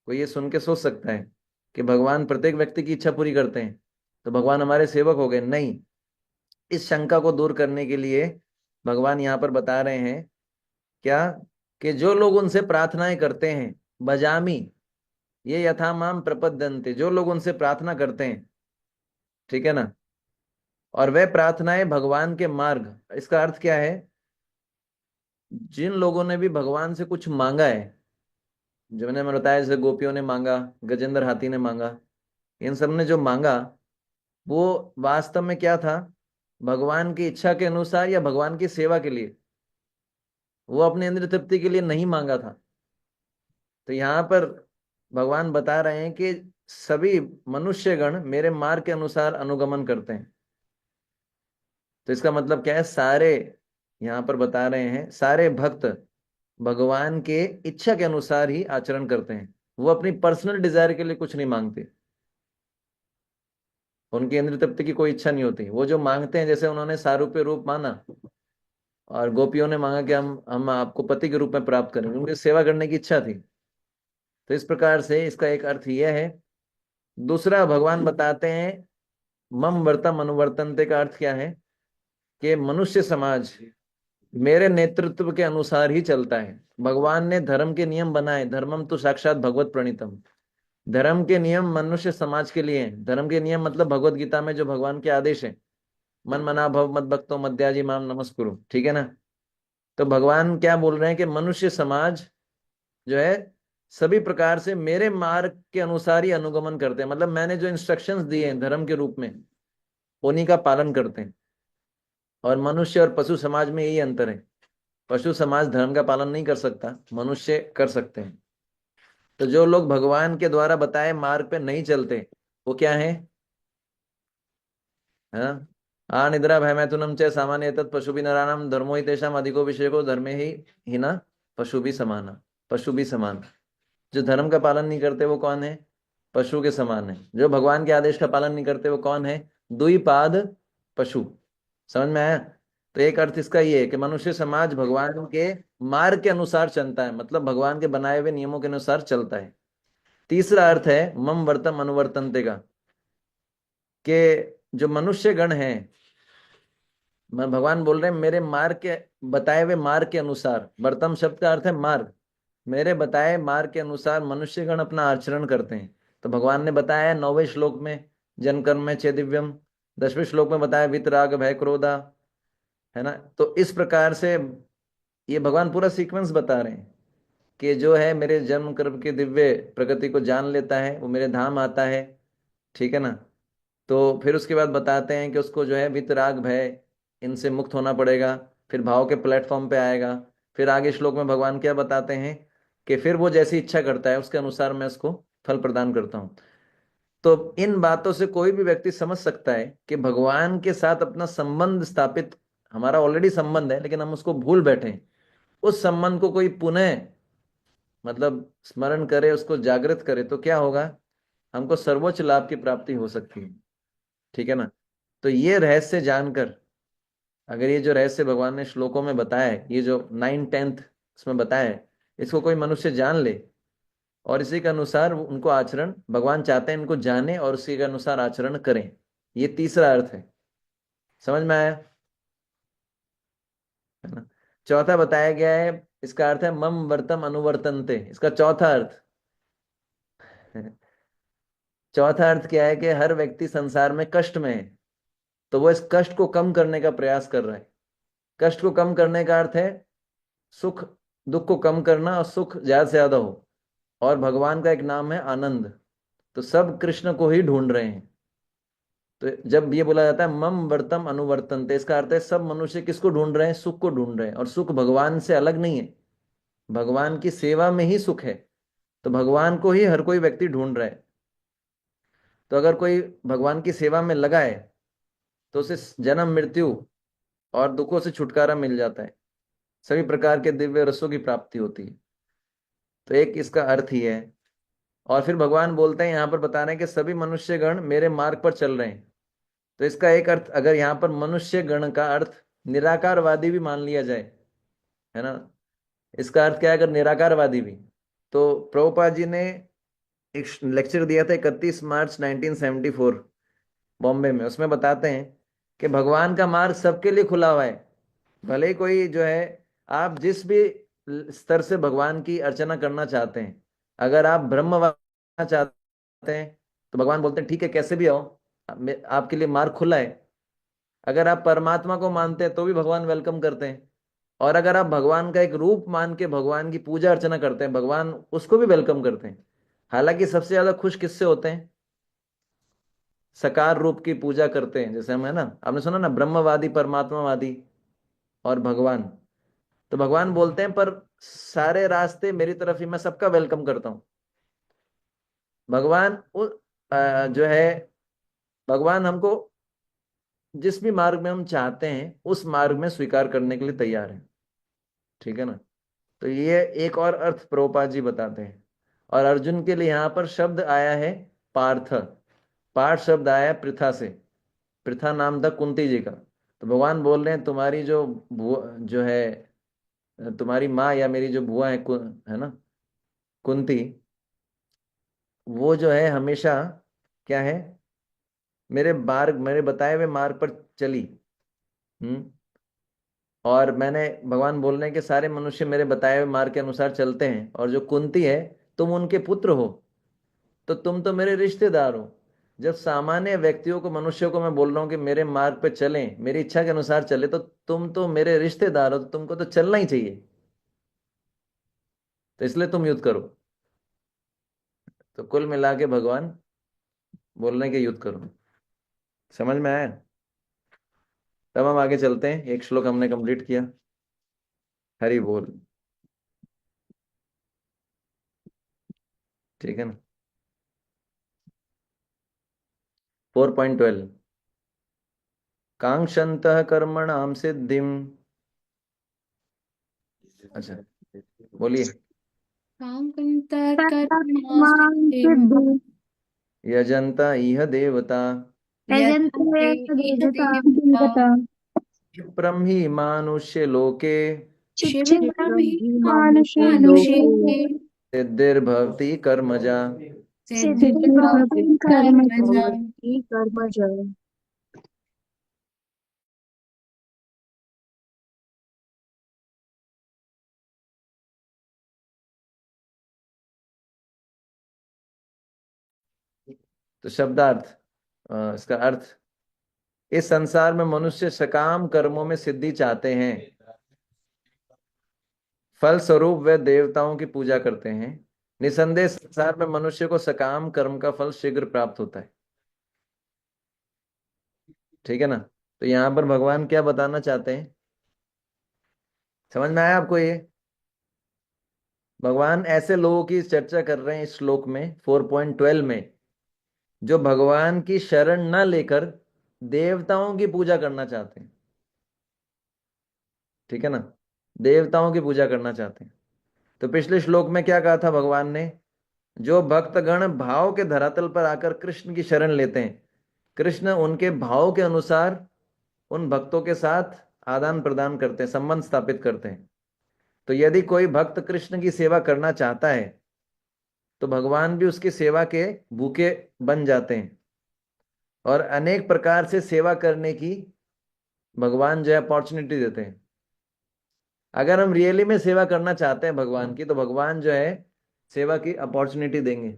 कोई ये सुन के सोच सकता है कि भगवान प्रत्येक व्यक्ति की इच्छा पूरी करते हैं तो भगवान हमारे सेवक हो गए, नहीं। इस शंका को दूर करने के लिए भगवान यहाँ पर बता रहे हैं क्या, कि जो लोग उनसे प्रार्थनाएं करते हैं, बजामी, ये यथा माम प्रपद्यन्ते, जो लोग उनसे प्रार्थना करते हैं, ठीक है ना, और वे प्रार्थनाएं भगवान के मार्ग, इसका अर्थ क्या है, जिन लोगों ने भी भगवान से कुछ मांगा है, जो मैंने बताया जैसे गोपियों ने मांगा, गजेंद्र हाथी ने मांगा, इन सब ने जो मांगा वो वास्तव में क्या था, भगवान की इच्छा के अनुसार या भगवान की सेवा के लिए, वो अपने इंद्रिय तृप्ति के लिए नहीं मांगा था। तो यहाँ पर भगवान बता रहे हैं कि सभी मनुष्यगण मेरे मार्ग के अनुसार अनुगमन करते हैं। तो इसका मतलब क्या है, सारे, यहाँ पर बता रहे हैं सारे भक्त भगवान के इच्छा के अनुसार ही आचरण करते हैं, वो अपनी पर्सनल डिजायर के लिए कुछ नहीं मांगते, उनकी इंद्रिय तृप्ति की कोई इच्छा नहीं होती। वो जो मांगते हैं, जैसे उन्होंने सारूप्य रूप माना और गोपियों ने मांगा कि हम आपको पति के रूप में प्राप्त करें, उनकी सेवा करने की इच्छा थी। तो इस प्रकार से इसका एक अर्थ यह है। दूसरा भगवान बताते हैं मम वर्तम अनुवर्तन्ते का अर्थ क्या है कि मनुष्य समाज मेरे नेतृत्व के अनुसार ही चलता है। भगवान ने धर्म के नियम बनाए, धर्मम तो साक्षात भगवत प्रणीतम। धर्म के नियम मनुष्य समाज के लिए हैं। धर्म के नियम मतलब भगवत गीता में जो भगवान के आदेश हैं, मन मना भव मत भक्तो मध्याजी माम नमस्कुरु, ठीक है ना। तो भगवान क्या बोल रहे हैं कि मनुष्य समाज जो है सभी प्रकार से मेरे मार्ग के अनुसार ही अनुगमन करते हैं, मतलब मैंने जो इंस्ट्रक्शंस दिए हैं धर्म के रूप में उन्हीं का पालन करते हैं। और मनुष्य और पशु समाज में यही अंतर है। पशु समाज धर्म का पालन नहीं कर सकता, मनुष्य कर सकते हैं। तो जो लोग भगवान के द्वारा बताए मार्ग पे नहीं चलते वो क्या है? हाँ, आ निद्रा भयमैथुनम च सामान्य तत् पशु भी नराणाम धर्मो ही तेषाम अधिको विषयको धर्मे ही ना पशु भी समाना। पशु भी समान। जो धर्म का पालन नहीं करते वो कौन है? पशु के समान है। जो भगवान के आदेश का पालन नहीं करते वो कौन है? द्विपाद पशु। समझ में आया? तो एक अर्थ इसका ये है कि मनुष्य समाज भगवान के मार्ग के अनुसार चलता है, मतलब भगवान के बनाए हुए नियमों के अनुसार चलता है। तीसरा अर्थ है मम वर्तम अनुवर्तनते का, कि जो मनुष्य गण है, मैं भगवान बोल रहे हैं मेरे मार्ग के बताए हुए मार्ग के अनुसार। वर्तम शब्द का अर्थ है मार्ग। मेरे बताए मार्ग के अनुसार मनुष्यगण अपना आचरण करते हैं। तो भगवान ने बताया है 9वें श्लोक में, जन कर्म में चे दिव्यम। 10वें श्लोक में बताया वितराग भय क्रोधा, है ना। तो इस प्रकार से ये भगवान पूरा सीक्वेंस बता रहे हैं कि जो है मेरे जन्म कर्म के दिव्य प्रकृति को जान लेता है वो मेरे धाम आता है, ठीक है ना। तो फिर उसके बाद बताते हैं कि उसको जो है वितराग भय इनसे मुक्त होना पड़ेगा, फिर भाव के प्लेटफॉर्म पे आएगा। फिर आगे श्लोक में भगवान क्या बताते हैं कि फिर वो जैसी इच्छा करता है उसके अनुसार मैं उसको फल प्रदान करता हूँ। तो इन बातों से कोई भी व्यक्ति समझ सकता है कि भगवान के साथ अपना संबंध स्थापित, हमारा ऑलरेडी संबंध है लेकिन हम उसको भूल बैठे हैं। उस संबंध को कोई पुनः मतलब स्मरण करे, उसको जागृत करे तो क्या होगा? हमको सर्वोच्च लाभ की प्राप्ति हो सकती है, ठीक है ना। तो ये रहस्य जानकर, अगर ये जो रहस्य भगवान ने श्लोकों में बताया है, ये जो 9-10 इसमें बताया है, इसको कोई मनुष्य जान ले और इसी के अनुसार उनको आचरण, भगवान चाहते हैं इनको जाने और उसी के अनुसार आचरण करें। ये तीसरा अर्थ है। समझ में आया? है ना। चौथा बताया गया है, इसका अर्थ है मम वर्तम अनुवर्तनते। इसका चौथा अर्थ चौथा अर्थ क्या है कि हर व्यक्ति संसार में कष्ट में है, तो वो इस कष्ट को कम करने का प्रयास कर रहा है। कष्ट को कम करने का अर्थ है सुख, दुख को कम करना और सुख ज्यादा से ज्यादा हो। और भगवान का एक नाम है आनंद। तो सब कृष्ण को ही ढूंढ रहे हैं। तो जब ये बोला जाता है मम वर्तम अनुवर्तनते, इसका अर्थ है सब मनुष्य किसको ढूंढ रहे हैं? सुख को ढूंढ रहे हैं। और सुख भगवान से अलग नहीं है, भगवान की सेवा में ही सुख है। तो भगवान को ही हर कोई व्यक्ति ढूंढ रहा है। तो अगर कोई भगवान की सेवा में लगा है तो उसे जन्म मृत्यु और दुखों से छुटकारा मिल जाता है, सभी प्रकार के दिव्य रसों की प्राप्ति होती है। तो एक इसका अर्थ ही है। और फिर भगवान बोलते हैं, यहाँ पर बता रहे हैं कि सभी मनुष्यगण मेरे मार्ग पर चल रहे हैं। तो इसका एक अर्थ, अगर यहाँ पर मनुष्य गण का अर्थ निराकारवादी भी मान लिया जाए, है ना, इसका अर्थ क्या है अगर निराकारवादी भी, तो प्रभुपाद जी ने एक लेक्चर दिया था 31 मार्च 1974 बॉम्बे में। उसमें बताते हैं कि भगवान का मार्ग सबके लिए खुला हुआ है। भले ही कोई जो है, आप जिस भी स्तर से भगवान की अर्चना करना चाहते हैं, अगर आप ब्रह्म बनना चाहते हैं तो भगवान बोलते हैं ठीक है कैसे भी आओ, आपके लिए मार्ग खुला है। अगर आप परमात्मा को मानते हैं तो भी भगवान वेलकम करते हैं। और अगर आप भगवान का एक रूप मान के भगवान की पूजा अर्चना करते हैं, भगवान उसको भी वेलकम करते हैं। हालांकि सबसे ज्यादा खुश किससे होते हैं? सकार रूप की पूजा करते हैं, जैसे हम, है ना, आपने सुना ना ब्रह्मवादी परमात्मावादी और भगवान। तो भगवान बोलते हैं पर सारे रास्ते मेरी तरफ ही, मैं सबका वेलकम करता हूं। भगवान जो है, भगवान हमको जिस भी मार्ग में हम चाहते हैं उस मार्ग में स्वीकार करने के लिए तैयार है, ठीक है ना। तो ये एक और अर्थ प्रभुपाद जी बताते हैं। और अर्जुन के लिए यहाँ पर शब्द आया है पार्थ। पार्थ शब्द आया है पृथा से। पृथा नाम था कुंती जी का। तो भगवान बोल रहे हैं तुम्हारी जो बुआ जो है, तुम्हारी माँ या मेरी जो बुआ है है ना, कुंती, वो जो है हमेशा क्या है, मेरे बताए हुए मार्ग पर चली। हम्म। और मैंने, भगवान बोल रहे हैं कि सारे मनुष्य मेरे बताए हुए मार्ग के अनुसार चलते हैं, और जो कुंती है, तुम उनके पुत्र हो, तो तुम तो मेरे रिश्तेदार हो। जब सामान्य व्यक्तियों को, मनुष्यों को मैं बोल रहा हूँ कि मेरे मार्ग पे चलें, मेरी इच्छा के अनुसार चले, तो तुम तो मेरे रिश्तेदार हो, तो तुमको तो चलना ही चाहिए। तो इसलिए तुम युद्ध करो। तो कुल मिला के भगवान बोल रहे हैं कि युद्ध करो। समझ में आया? तब हम आगे चलते हैं, एक श्लोक हमने कंप्लीट किया। हरि बोल। ठीक है ना? 4.12। कांक्षन्तः कर्मणाम सिद्धिम। अच्छा, बोलिए। काङ्क्षन्तः कर्मणा कर्मणां सिद्धिं सिद्धिं यजन्ता इह देवता यजन्ते यजन्ते इह देवता देवता ब्रह्मी मानुष्य लोके क्षिप्रं क्षिप्रं हि हि मानुषे मानुषे लोके सिद्धिर्भवति कर्मजा। सिद्धिर्भवति सिद्धिर्भवति कर्मजा। कर्मजा। कर्मज। तो शब्दार्थ, इसका अर्थ, इस संसार में मनुष्य सकाम कर्मों में सिद्धि चाहते हैं, फल स्वरूप वे देवताओं की पूजा करते हैं। निसंदेह संसार में मनुष्य को सकाम कर्म का फल शीघ्र प्राप्त होता है। ठीक है ना? तो यहाँ पर भगवान क्या बताना चाहते हैं? समझ में आया आपको ये? भगवान ऐसे लोगों की चर्चा कर रहे हैं इस श्लोक में 4.12 में, जो भगवान की शरण न लेकर देवताओं की पूजा करना चाहते हैं। ठीक है ना? देवताओं की पूजा करना चाहते हैं। तो पिछले श्लोक में क्या कहा था भगवान ने? जो भक्तगण भाव के धरातल पर आकर कृष्ण की शरण लेते हैं, कृष्ण उनके भाव के अनुसार उन भक्तों के साथ आदान प्रदान करते हैं, संबंध स्थापित करते हैं। तो यदि कोई भक्त कृष्ण की सेवा करना चाहता है, तो भगवान भी उसकी सेवा के भूखे बन जाते हैं, और अनेक प्रकार से सेवा करने की भगवान जो है अपॉर्चुनिटी देते हैं। अगर हम रियली में सेवा करना चाहते हैं भगवान की, तो भगवान जो है सेवा की अपॉर्चुनिटी देंगे।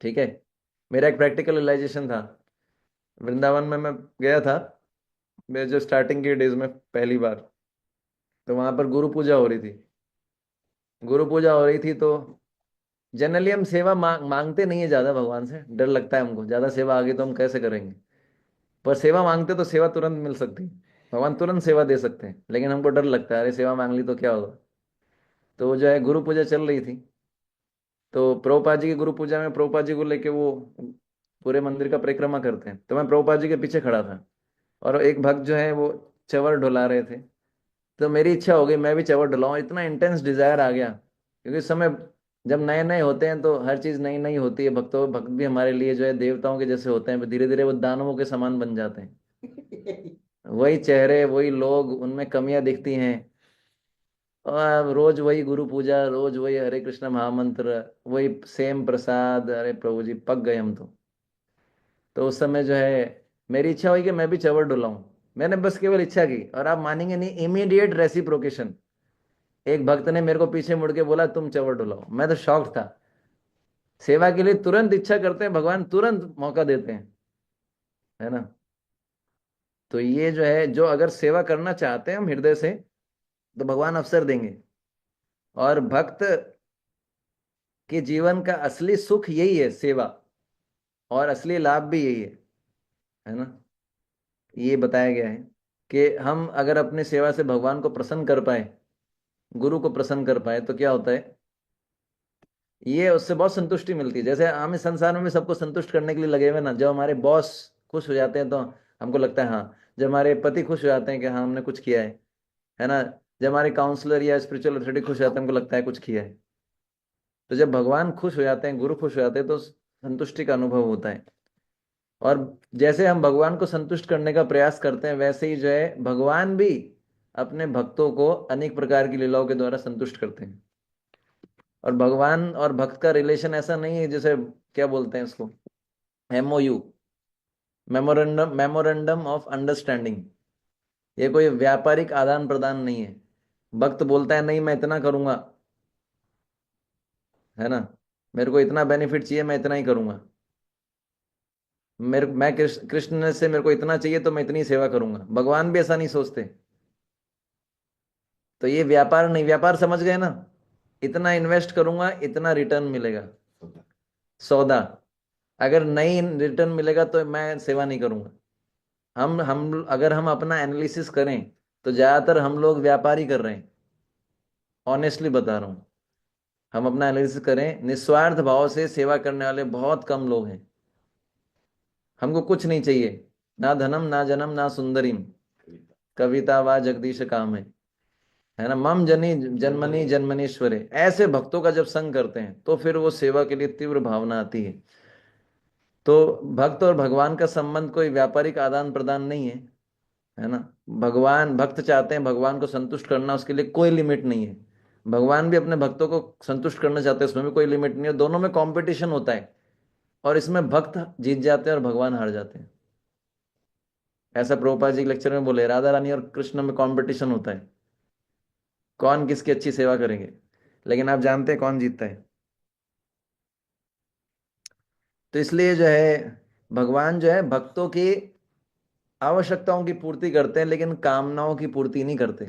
ठीक है? मेरा एक प्रैक्टिकल रियलाइजेशन था। वृंदावन में मैं गया था, मेरे जो स्टार्टिंग के डेज में पहली बार। तो वहां पर गुरु पूजा हो रही थी। गुरु पूजा हो रही थी तो जनरली हम सेवा मांगते नहीं है ज्यादा भगवान से, डर लगता है हमको, ज्यादा सेवा आगे तो हम कैसे करेंगे। पर सेवा मांगते तो सेवा तुरंत मिल सकती है, भगवान तुरंत सेवा दे सकते हैं, लेकिन हमको डर लगता है, अरे सेवा मांग ली तो क्या होगा। तो वो जो है गुरु पूजा चल रही थी। तो प्रभुपाद जी की गुरु पूजा में प्रभुपाद जी को लेके वो पूरे मंदिर का परिक्रमा करते हैं, तो मैं प्रभुपाद जी के पीछे खड़ा था, और एक भक्त जो है वो चवर ढुला रहे थे। तो मेरी इच्छा हो गई मैं भी चवर ढुलाऊं, इतना इंटेंस डिजायर आ गया, क्योंकि इस समय जब नए नए होते हैं तो हर चीज नई नई होती है। भक्त भी हमारे लिए जो है देवताओं के जैसे होते हैं, धीरे धीरे वो दानवों के समान बन जाते हैं। वही चेहरे, वही लोग, उनमें कमियां दिखती हैं। और रोज वही गुरु पूजा, रोज वही हरे कृष्ण महामंत्र, वही सेम प्रसाद, अरे प्रभु जी पक गए हम तो उस समय जो है मेरी इच्छा हुई कि मैं भी चवर डुलाऊं। मैंने बस केवल इच्छा की, और आप मानेंगे नहीं, इमीडिएट रेसिप्रोकेशन। एक भक्त ने मेरे को पीछे मुड़ के बोला तुम चवर डुलाओ। मैं तो शॉक्ड था। सेवा के लिए तुरंत इच्छा करते हैं भगवान, तुरंत मौका देते हैं, है ना? तो ये जो है, जो अगर सेवा करना चाहते हैं हम हृदय से, तो भगवान अवसर देंगे। और भक्त के जीवन का असली सुख यही है, सेवा, और असली लाभ भी यही है ना? ये बताया गया है कि हम अगर अपनी सेवा से भगवान को प्रसन्न कर पाए, गुरु को प्रसन्न कर पाए, तो क्या होता है, ये उससे बहुत संतुष्टि मिलती है। जैसे हम इस संसार में भी सबको संतुष्ट करने के लिए लगे हुए ना, जब हमारे बॉस खुश हो जाते हैं तो हमको लगता है हाँ, जब हमारे पति खुश हो जाते हैं कि हाँ हमने कुछ किया है ना, जब हमारे काउंसलर या स्पिरिचुअल अथॉरिटी खुश हो जाते हैं, हमको लगता है कुछ किया है। तो जब भगवान खुश हो जाते हैं, गुरु खुश हो जाते हैं, तो संतुष्टि का अनुभव होता है। और जैसे हम भगवान को संतुष्ट करने का प्रयास करते हैं, वैसे ही जो है भगवान भी अपने भक्तों को अनेक प्रकार की लीलाओं के द्वारा संतुष्ट करते हैं। और भगवान और भक्त का रिलेशन ऐसा नहीं है जैसे, क्या बोलते हैं इसको, MOU, मेमोरेंडम ऑफ अंडरस्टैंडिंग। ये कोई व्यापारिक आदान प्रदान नहीं है। भक्त बोलता है नहीं मैं इतना करूंगा, है ना, मेरे को इतना बेनिफिट चाहिए, मैं इतना ही करूंगा। मैं कृष्ण से मेरे को इतना चाहिए तो मैं इतनी सेवा करूंगा। भगवान भी ऐसा नहीं सोचते। तो ये व्यापार नहीं, व्यापार समझ गए ना, इतना इन्वेस्ट करूंगा इतना रिटर्न मिलेगा, सौदा। अगर नहीं रिटर्न मिलेगा तो मैं सेवा नहीं करूंगा। हम अगर हम अपना एनालिसिस करें तो ज्यादातर हम लोग व्यापार ही कर रहे हैं। ऑनेस्टली बता रहा हूं, हम अपना एनालिसिस करें, निस्वार्थ भाव से सेवा करने वाले बहुत कम लोग हैं। हमको कुछ नहीं चाहिए, ना धनम ना जनम ना सुंदरीम, कविता व जगदीश काम है ना, मम जनी जन्मनी जन्मनीश्वरे। ऐसे भक्तों का जब संग करते हैं तो फिर वो सेवा के लिए तीव्र भावना आती है। तो भक्त और भगवान का संबंध कोई व्यापारिक आदान प्रदान नहीं है ना। भगवान, भक्त चाहते हैं भगवान को संतुष्ट करना, उसके लिए कोई लिमिट नहीं है। भगवान भी अपने भक्तों को संतुष्ट करना चाहते हैं, उसमें भी कोई लिमिट नहीं है। दोनों में कंपटीशन होता है और इसमें भक्त जीत जाते हैं और भगवान हार जाते हैं। ऐसा प्रभुपाद जी के लेक्चर में बोले, राधा रानी और कृष्ण में कंपटीशन होता है, कौन किसकी अच्छी सेवा करेंगे। लेकिन आप जानते हैं कौन जीतता है। तो इसलिए जो है, भगवान जो है भक्तों की आवश्यकताओं की पूर्ति करते हैं लेकिन कामनाओं की पूर्ति नहीं करते,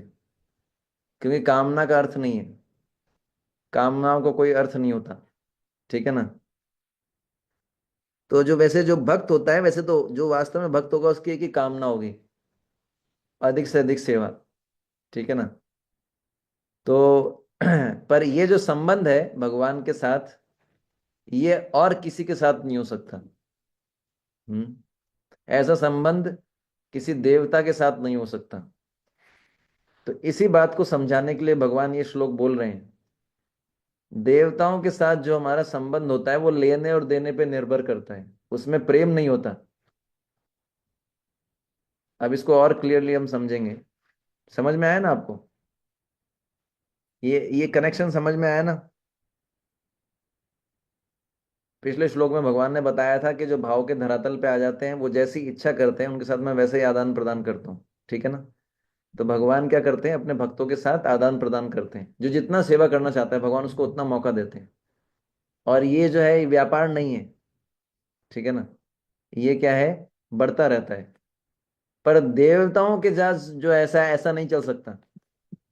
क्योंकि कामना का अर्थ नहीं है, कामनाओं को कोई अर्थ नहीं होता। ठीक है ना। तो जो वैसे जो भक्त होता है, वैसे तो जो वास्तव में भक्त होगा उसकी एक ही कामना होगी, अधिक से अधिक सेवा। ठीक है ना। तो पर ये जो संबंध है भगवान के साथ, ये और किसी के साथ नहीं हो सकता। हम्म ऐसा संबंध किसी देवता के साथ नहीं हो सकता। तो इसी बात को समझाने के लिए भगवान ये श्लोक बोल रहे हैं। देवताओं के साथ जो हमारा संबंध होता है वो लेने और देने पे निर्भर करता है, उसमें प्रेम नहीं होता। अब इसको और क्लियरली हम समझेंगे। समझ में आया ना आपको? ये कनेक्शन समझ में आया ना? पिछले श्लोक में भगवान ने बताया था कि जो भाव के धरातल पे आ जाते हैं वो जैसी इच्छा करते हैं उनके साथ मैं वैसे ही आदान प्रदान करता हूँ। ठीक है ना। तो भगवान क्या करते हैं, अपने भक्तों के साथ आदान प्रदान करते हैं। जो जितना सेवा करना चाहता है भगवान उसको उतना मौका देते हैं। और ये जो है ये व्यापार नहीं है। ठीक है ना। ये क्या है, बढ़ता रहता है। पर देवताओं के साथ जो ऐसा ऐसा नहीं चल सकता।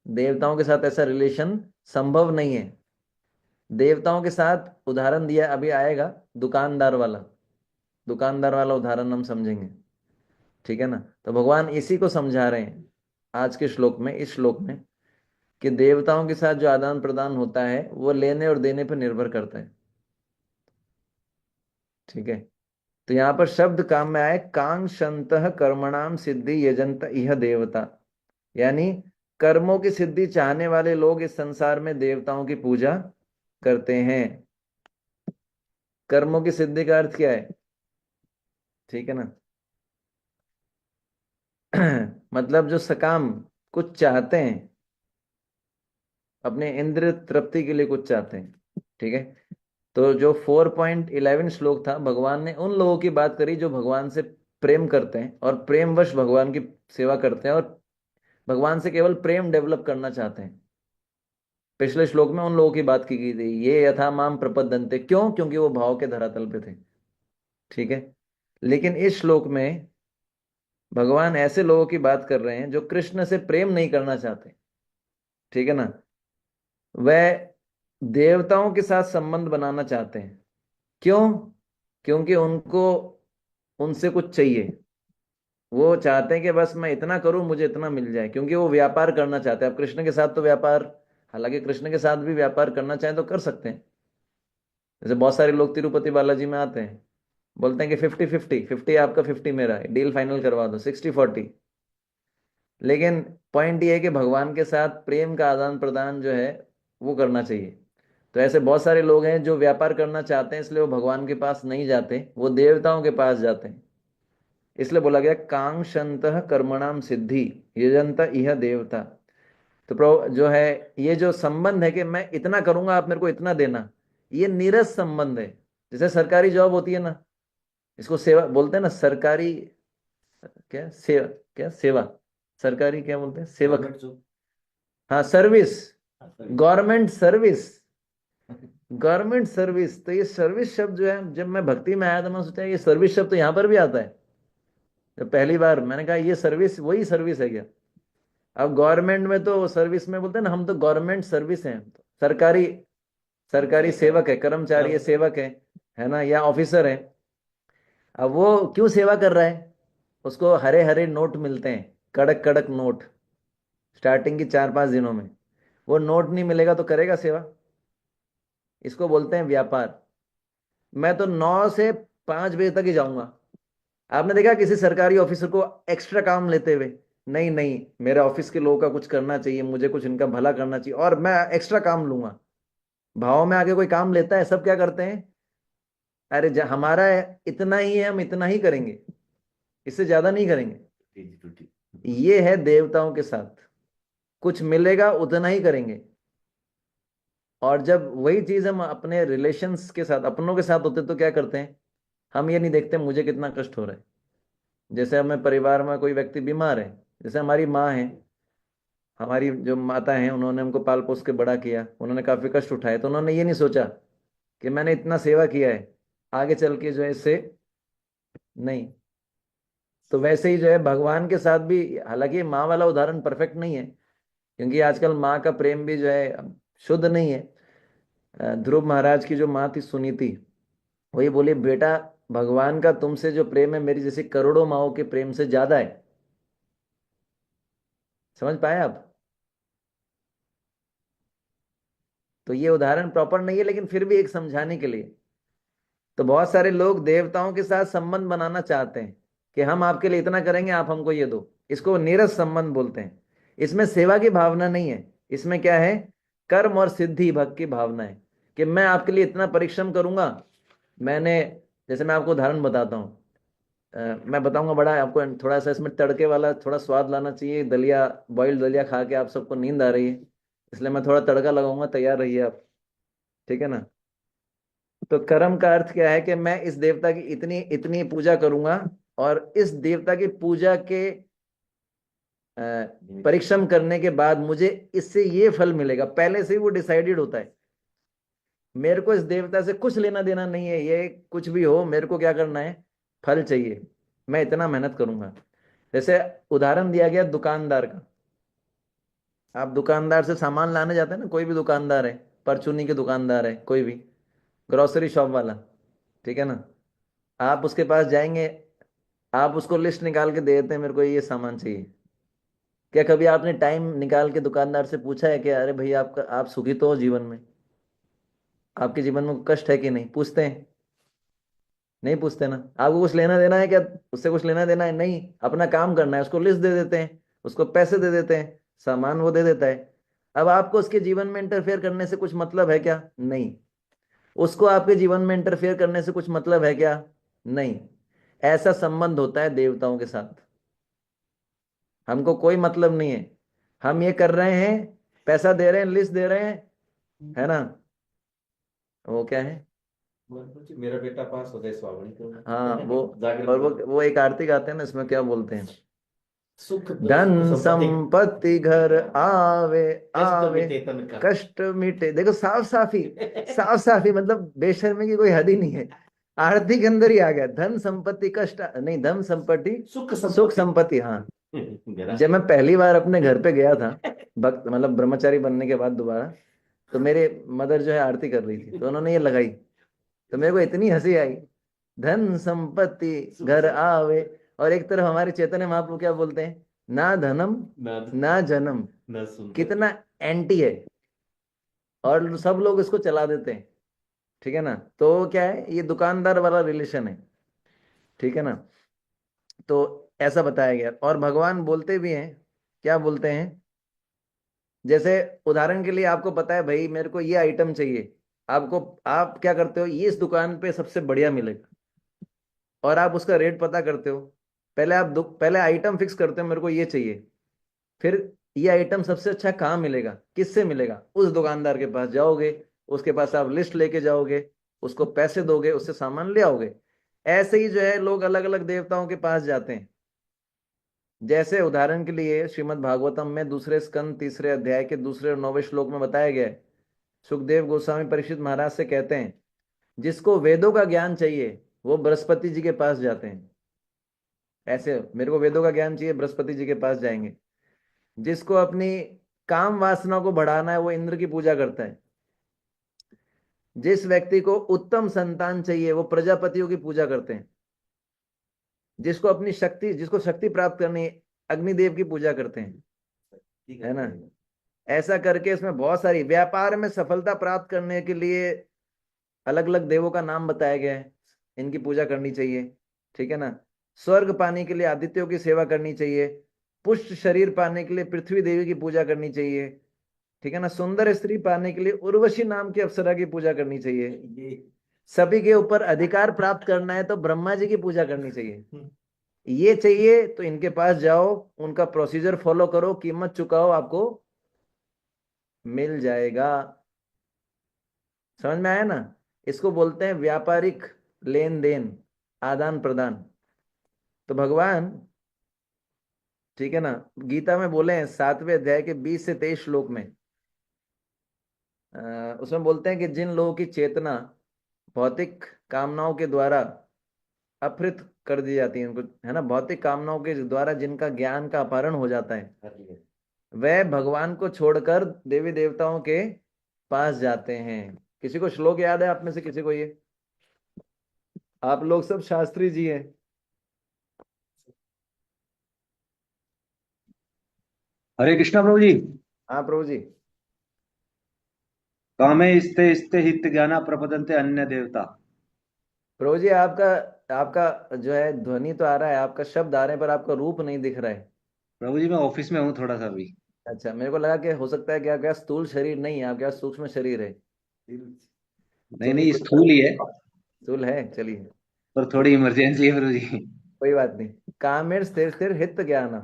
देवताओं के साथ ऐसा रिलेशन संभव नहीं है। देवताओं के साथ उदाहरण दिया अभी आएगा, दुकानदार वाला, दुकानदार वाला उदाहरण हम समझेंगे। ठीक है ना। तो भगवान इसी को समझा रहे हैं आज के श्लोक में, इस श्लोक में, कि देवताओं के साथ जो आदान प्रदान होता है वो लेने और देने पर निर्भर करता है। ठीक है। तो यहां पर शब्द काम में आए, कांक्षंत कर्मणाम सिद्धि यजंत इह देवता, यानी कर्मों की सिद्धि चाहने वाले लोग इस संसार में देवताओं की पूजा करते हैं। कर्मों की सिद्धि का अर्थ क्या है? ठीक है ना। मतलब जो सकाम कुछ चाहते हैं, अपने इंद्रिय तृप्ति के लिए कुछ चाहते हैं। ठीक है। तो जो 4.11 श्लोक था, भगवान ने उन लोगों की बात करी जो भगवान से प्रेम करते हैं और प्रेमवश भगवान की सेवा करते हैं और भगवान से केवल प्रेम डेवलप करना चाहते हैं। पिछले श्लोक में उन लोगों की बात की गई थी, ये यथा माम प्रपद्यन्ते, क्यों? क्योंकि वो भाव के धरातल पे थे। ठीक है। लेकिन इस श्लोक में भगवान ऐसे लोगों की बात कर रहे हैं जो कृष्ण से प्रेम नहीं करना चाहते। ठीक है ना। वह देवताओं के साथ संबंध बनाना चाहते हैं। क्यों? क्योंकि उनको उनसे कुछ चाहिए। वो चाहते हैं कि बस मैं इतना करूं मुझे इतना मिल जाए, क्योंकि वो व्यापार करना चाहते हैं। अब कृष्ण के साथ तो व्यापार, हालांकि कृष्ण के साथ भी व्यापार करना चाहें तो कर सकते हैं। जैसे बहुत सारे लोग तिरुपति बालाजी में आते हैं, बोलते हैं कि 50-50, 50 आपका 50 मेरा है, डील फाइनल करवा दो, 60-40। लेकिन पॉइंट ये है कि भगवान के साथ प्रेम का आदान प्रदान जो है वो करना चाहिए। तो ऐसे बहुत सारे लोग हैं जो व्यापार करना चाहते हैं, इसलिए वो भगवान के पास नहीं जाते, वो देवताओं के पास जाते हैं। इसलिए बोला गया कांक्षंत कर्मणाम सिद्धि यजंत इह देवता। तो प्रभु जो है, ये जो संबंध है कि मैं इतना करूंगा आप मेरे को इतना देना, ये नीरस संबंध है। जैसे सरकारी जॉब होती है ना, इसको सेवा बोलते हैं ना, सरकारी क्या सेवा, क्या सेवा, सरकारी क्या बोलते हैं, सेवक, हाँ service, government service, government service. तो ये सर्विस शब्द जो है, जब मैं भक्ति में आया तो मैं सोचा ये सर्विस शब्द तो यहाँ पर भी आता है। जब पहली बार मैंने कहा ये सर्विस, वही सर्विस है क्या? अब गवर्नमेंट में तो सर्विस में बोलते हैं ना, हम तो गवर्नमेंट सर्विस हैं, सरकारी, सरकारी सेवक है, कर्मचारी है, सेवक है ना, या ऑफिसर है। अब वो क्यों सेवा कर रहा है? उसको हरे हरे नोट मिलते हैं, कड़क कड़क नोट, स्टार्टिंग की 4-5 दिनों में। वो नोट नहीं मिलेगा तो करेगा सेवा? इसको बोलते हैं व्यापार। मैं तो 9 से 5 बजे तक ही जाऊंगा। आपने देखा किसी सरकारी ऑफिसर को एक्स्ट्रा काम लेते हुए? नहीं नहीं, मेरे ऑफिस के लोगों का कुछ करना चाहिए, मुझे कुछ इनका भला करना चाहिए और मैं एक्स्ट्रा काम लूंगा। भाव में आके कोई काम लेता है? सब क्या करते हैं, अरे हमारा इतना ही है, हम इतना ही करेंगे, इससे ज्यादा नहीं करेंगे। ये है देवताओं के साथ, कुछ मिलेगा उतना ही करेंगे। और जब वही चीज हम अपने रिलेशंस के साथ, अपनों के साथ होते तो क्या करते हैं, हम ये नहीं देखते मुझे कितना कष्ट हो रहा है। जैसे हमें परिवार में कोई व्यक्ति बीमार है, जैसे हमारी माँ है, हमारी जो माता हैं, उन्होंने हमको पाल पोस के बड़ा किया, उन्होंने काफी कष्ट उठाए, तो उन्होंने ये नहीं सोचा कि मैंने इतना सेवा किया है, आगे चल के जो है इससे नहीं। तो वैसे ही जो है भगवान के साथ भी, हालांकि माँ वाला उदाहरण परफेक्ट नहीं है, क्योंकि आजकल माँ का प्रेम भी जो है शुद्ध नहीं है। ध्रुव महाराज की जो माँ थी सुनीति, वही बोली, बेटा भगवान का तुमसे जो प्रेम है मेरी जैसी करोड़ों माओं के प्रेम से ज्यादा है। समझ पाए आप? तो ये उदाहरण प्रॉपर नहीं है, लेकिन फिर भी एक समझाने के लिए। तो बहुत सारे लोग देवताओं के साथ संबंध बनाना चाहते हैं कि हम आपके लिए इतना करेंगे, आप हमको ये दो। इसको नीरस संबंध बोलते हैं। इसमें सेवा की भावना नहीं है, इसमें क्या है, कर्म और सिद्धि भक्त की भावना है कि मैं आपके लिए इतना परिश्रम करूंगा। मैंने, जैसे मैं आपको उदाहरण बताता हूँ, मैं बताऊंगा बड़ा आपको, थोड़ा सा इसमें तड़के वाला थोड़ा स्वाद लाना चाहिए। दलिया, बॉइल्ड दलिया खा के आप सबको नींद आ रही है, इसलिए मैं थोड़ा तड़का लगाऊंगा, तैयार रहिए आप, ठीक है ना। तो कर्म का अर्थ क्या है कि मैं इस देवता की इतनी इतनी पूजा करूंगा, और इस देवता की पूजा के परिश्रम करने के बाद मुझे इससे ये फल मिलेगा, पहले से ही वो डिसाइडेड होता है। मेरे को इस देवता से कुछ लेना देना नहीं है, ये कुछ भी हो, मेरे को क्या करना है, फल चाहिए, मैं इतना मेहनत करूंगा। जैसे उदाहरण दिया गया दुकानदार का। आप दुकानदार से सामान लाने जाते हैं ना, कोई भी दुकानदार है, परचूनी के दुकानदार है, कोई भी ग्रोसरी शॉप वाला, ठीक है ना, आप उसके पास जाएंगे, आप उसको लिस्ट निकाल के दे देते हैं, मेरे को ये सामान चाहिए। क्या कभी आपने टाइम निकाल के दुकानदार से पूछा है कि अरे भैया आपका, आप सुखी तो हो जीवन में, आपके जीवन में कष्ट है कि नहीं? पूछते हैं? नहीं पूछते ना। आपको कुछ लेना देना है क्या, उससे कुछ लेना देना है नहीं, अपना काम करना है, उसको लिस्ट दे देते हैं, उसको पैसे दे देते हैं, सामान वो दे देता है। अब आपको उसके जीवन में इंटरफेयर करने से कुछ मतलब है क्या? नहीं। उसको आपके जीवन में इंटरफेयर करने से कुछ मतलब है क्या? नहीं। ऐसा संबंध होता है देवताओं के साथ। हमको कोई मतलब नहीं है, हम ये कर रहे हैं, पैसा दे रहे हैं, लिस्ट दे रहे हैं, है ना। वो क्या है, मेरा बेटा पास हो जाए स्वावनी तो हाँ वो, जागृत और वो एक आरती गाते हैं ना, इसमें क्या बोलते हैं, सुख धन संपत्ति घर आवे कष्ट आवे, मिटे तन का। कष्ट मिटे। देखो साफ साफ ही, साफ साफ ही, मतलब बेशर्मी की कोई हद ही नहीं है। आरती के अंदर ही आ गया, धन संपत्ति कष्ट नहीं, धन संपत्ति सुख संपत्ति। हाँ, जब मैं पहली बार अपने घर पे गया था, भक्त मतलब ब्रह्मचारी बनने के बाद दोबारा, तो मेरे मदर जो है आरती कर रही थी, तो उन्होंने ये लगाई, तो मेरे को इतनी हंसी आई, धन संपत्ति घर आवे, और एक तरफ हमारे चैतन्य महाप्रभु क्या बोलते हैं, ना धनम ना जन्म। कितना एंटी है, और सब लोग इसको चला देते हैं, ठीक है ना। तो क्या है, ये दुकानदार वाला रिलेशन है, ठीक है ना। तो ऐसा बताया गया, और भगवान बोलते भी हैं, क्या बोलते हैं, जैसे उदाहरण के लिए आपको पता है भाई मेरे को ये आइटम चाहिए, आपको, आप क्या करते हो, ये इस दुकान पे सबसे बढ़िया मिलेगा, और आप उसका रेट पता करते हो, पहले आप पहले आइटम फिक्स करते हो, मेरे को ये चाहिए, फिर ये आइटम सबसे अच्छा कहाँ मिलेगा, किससे मिलेगा, उस दुकानदार के पास जाओगे, उसके पास आप लिस्ट लेके जाओगे, उसको पैसे दोगे, उससे सामान ले आओगे। ऐसे ही जो है लोग अलग अलग देवताओं के पास जाते हैं। जैसे उदाहरण के लिए श्रीमद् भागवतम में दूसरे स्कंद तीसरे अध्याय के दूसरे और 9वें श्लोक में बताया गया है, सुखदेव गोस्वामी परीक्षित महाराज से कहते हैं, जिसको वेदों का ज्ञान चाहिए वो बृहस्पति जी के पास जाते हैं। ऐसे मेरे को वेदों का ज्ञान चाहिए, बृहस्पति जी के पास जाएंगे। जिसको अपनी काम वासना को बढ़ाना है वो इंद्र की पूजा करता है। जिस व्यक्ति को उत्तम संतान चाहिए वो प्रजापतियों की पूजा करते हैं। जिसको अपनी शक्ति, जिसको शक्ति प्राप्त करनी है, अग्निदेव की पूजा करते हैं, है ना। ऐसा करके इसमें बहुत सारी, व्यापार में सफलता प्राप्त करने के लिए अलग अलग देवों का नाम बताया गया है, इनकी पूजा करनी चाहिए, ठीक है ना। स्वर्ग पाने के लिए आदित्यों की सेवा करनी चाहिए, पुष्ट शरीर पाने के लिए पृथ्वी देवी की पूजा करनी चाहिए, ठीक है ना। सुंदर स्त्री पाने के लिए उर्वशी नाम की अप्सरा की पूजा करनी चाहिए। सभी के ऊपर अधिकार प्राप्त करना है तो ब्रह्मा जी की पूजा करनी चाहिए। ये चाहिए तो इनके पास जाओ, उनका प्रोसीजर फॉलो करो, कीमत चुकाओ, आपको मिल जाएगा। समझ में आया ना। इसको बोलते हैं व्यापारिक लेन देन, आदान प्रदान। तो भगवान, ठीक है ना, गीता में बोले हैं 7वें अध्याय के 20 से 23 श्लोक में, उसमें बोलते हैं कि जिन लोगों की चेतना भौतिक कामनाओं के द्वारा अपहृत कर दी जाती है, उनको, है ना, भौतिक कामनाओं के द्वारा जिनका ज्ञान का अपहरण हो जाता है, वह भगवान को छोड़कर देवी देवताओं के पास जाते हैं। किसी को श्लोक याद है आप में से किसी को? ये आप लोग सब शास्त्री जी हैं। हरे कृष्णा प्रभु जी। हाँ प्रभु जी। कामे स्ते स्ते हित ज्ञाना प्रपदन्ते अन्य देवता। प्रभु जी आपका आपका जो है ध्वनि तो आ रहा है, आपका शब्द आ रहे हैं, पर आपका रूप नहीं दिख रहा है। प्रभु जी मैं ऑफिस में हूँ थोड़ा सा अभी। अच्छा, मेरे को लगा कि हो सकता है कि आपके पास स्थूल शरीर नहीं है, आपके पास सूक्ष्म शरीर है। नहीं नहीं, स्थूल ही है, स्थूल है, चलिए पर थोड़ी इमरजेंसी है प्रभु जी। कोई बात नहीं। कामेर स्थिर स्थिर हित ज्ञान।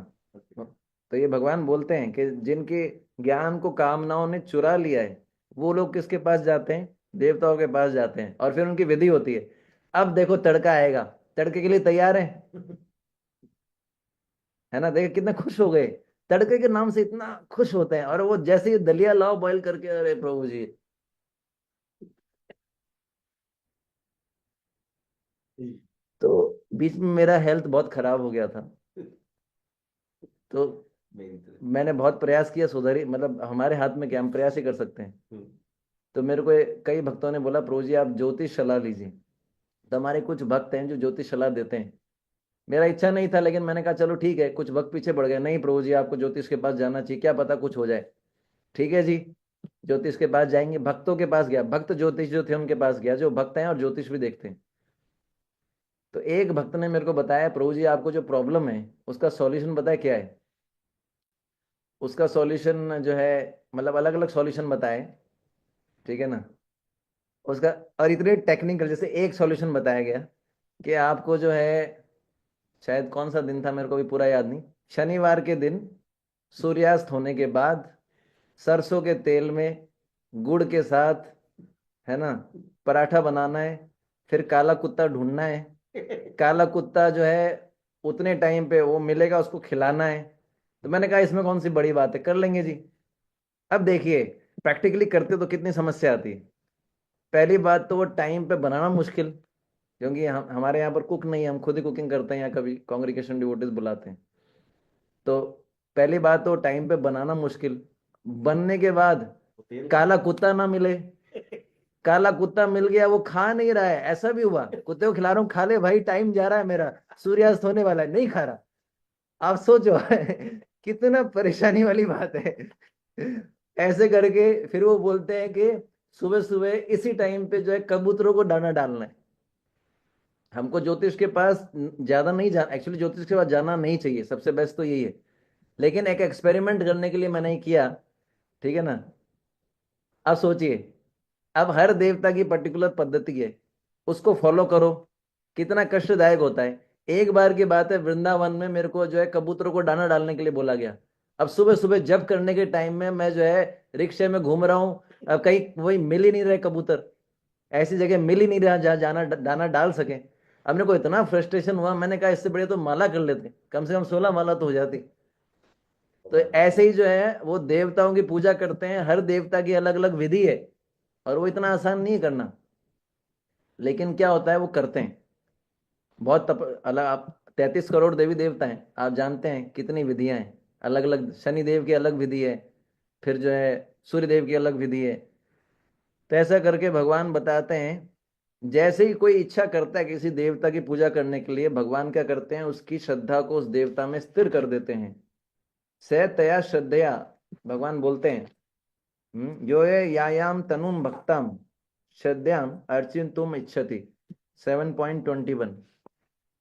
तो ये भगवान बोलते हैं कि जिनके ज्ञान को कामनाओं ने चुरा लिया है वो लोग किसके पास जाते हैं? देवताओं के पास जाते हैं, और फिर उनकी विधि होती है। अब देखो तड़का आएगा, तड़के के लिए तैयार है? है ना, देखो कितने खुश हो गए, तड़के के नाम से इतना खुश होते हैं। और वो जैसे ही दलिया लाओ बॉईल करके, अरे प्रभु जी। तो बीच में मेरा हेल्थ बहुत खराब हो गया था, तो मैंने बहुत प्रयास किया सुधारी, मतलब हमारे हाथ में क्या, हम प्रयास ही कर सकते हैं। तो मेरे को कई भक्तों ने बोला प्रभु जी आप ज्योतिष सलाह लीजिए। तो हमारे कुछ भक्त हैं जो ज्योतिष सलाह देते हैं। मेरा इच्छा नहीं था, लेकिन मैंने कहा चलो ठीक है, कुछ वक्त पीछे बढ़ गए। नहीं प्रभु जी आपको ज्योतिष के पास जाना चाहिए, क्या पता कुछ हो जाए। ठीक है जी, ज्योतिष के पास जाएंगे। भक्तों के पास गया, भक्त ज्योतिष जो थे उनके पास गया, जो भक्त हैं और ज्योतिष भी देखते हैं। तो एक भक्त ने मेरे को बताया प्रभु जी आपको जो प्रॉब्लम है उसका सॉल्यूशन बताया क्या है। उसका सॉल्यूशन जो है, मतलब अलग अलग सॉल्यूशन बताए, ठीक है ना उसका। और इतने टेक्निकल, जैसे एक सॉल्यूशन बताया गया कि आपको जो है, शायद कौन सा दिन था मेरे को भी पूरा याद नहीं, शनिवार के दिन सूर्यास्त होने के बाद सरसों के तेल में गुड़ के साथ, है ना, पराठा बनाना है। फिर काला कुत्ता ढूंढना है, काला कुत्ता जो है उतने टाइम पे वो मिलेगा, उसको खिलाना है। तो मैंने कहा इसमें कौन सी बड़ी बात है, कर लेंगे जी। अब देखिए प्रैक्टिकली करते तो कितनी समस्या आती है। पहली बात तो वो टाइम पे बनाना मुश्किल, क्योंकि हमारे यहाँ पर कुक नहीं है, हम खुद ही कुकिंग करते हैं, या कभी कांग्रीगेशन डिवोटीज बुलाते हैं। तो पहली बात तो टाइम पे बनाना मुश्किल, बनने के बाद काला कुत्ता ना मिले। काला कुत्ता मिल गया, वो खा नहीं रहा है, ऐसा भी हुआ, कुत्ते को खिला रहा हूँ, खा ले भाई टाइम जा रहा है मेरा, सूर्यास्त होने वाला है, नहीं खा रहा। आप सोचो कितना परेशानी वाली बात है। ऐसे करके फिर वो बोलते हैं कि सुबह सुबह इसी टाइम पे जो है कबूतरों को दाना डालना है। हमको ज्योतिष के पास ज्यादा नहीं जाना, एक्चुअली ज्योतिष के पास जाना नहीं चाहिए, सबसे बेस्ट तो यही है। लेकिन एक एक्सपेरिमेंट करने के लिए मैंने किया, ठीक है ना। अब सोचिए, अब हर देवता की पर्टिकुलर पद्धति है, उसको फॉलो करो, कितना कष्टदायक होता है। एक बार की बात है, वृंदावन में मेरे को जो है कबूतरों को दाना डालने के लिए बोला गया। अब सुबह सुबह जब करने के टाइम में मैं जो है रिक्शे में घूम रहा हूँ, अब कहीं वही मिल ही नहीं रहे कबूतर, ऐसी जगह मिल ही नहीं रहा जहाँ जाना दाना डाल सके। अब मेरे को इतना फ्रस्ट्रेशन हुआ, मैंने कहा इससे बढ़िया तो माला कर लेते, कम से कम 16 माला तो हो जाती। तो ऐसे ही जो है वो देवताओं की पूजा करते हैं, हर देवता की अलग अलग विधि है, और वो इतना आसान नहीं है करना, लेकिन क्या होता है वो करते हैं। बहुत तप अलग, आप 33 करोड़ देवी देवता हैं, आप जानते हैं कितनी विधियां हैं अलग अलग। शनि देव की अलग विधि है, फिर जो है सूर्य देव की अलग विधि है। तो ऐसा करके भगवान बताते हैं, जैसे ही कोई इच्छा करता है किसी देवता की पूजा करने के लिए, भगवान क्या करते हैं, उसकी श्रद्धा को उस देवता में स्थिर कर देते हैं। स तया श्रद्धया, भगवान बोलते हैं, यो ये यायाम तनुम भक्तम श्रद्धाम अर्चिन तुम इच्छति, 7.21,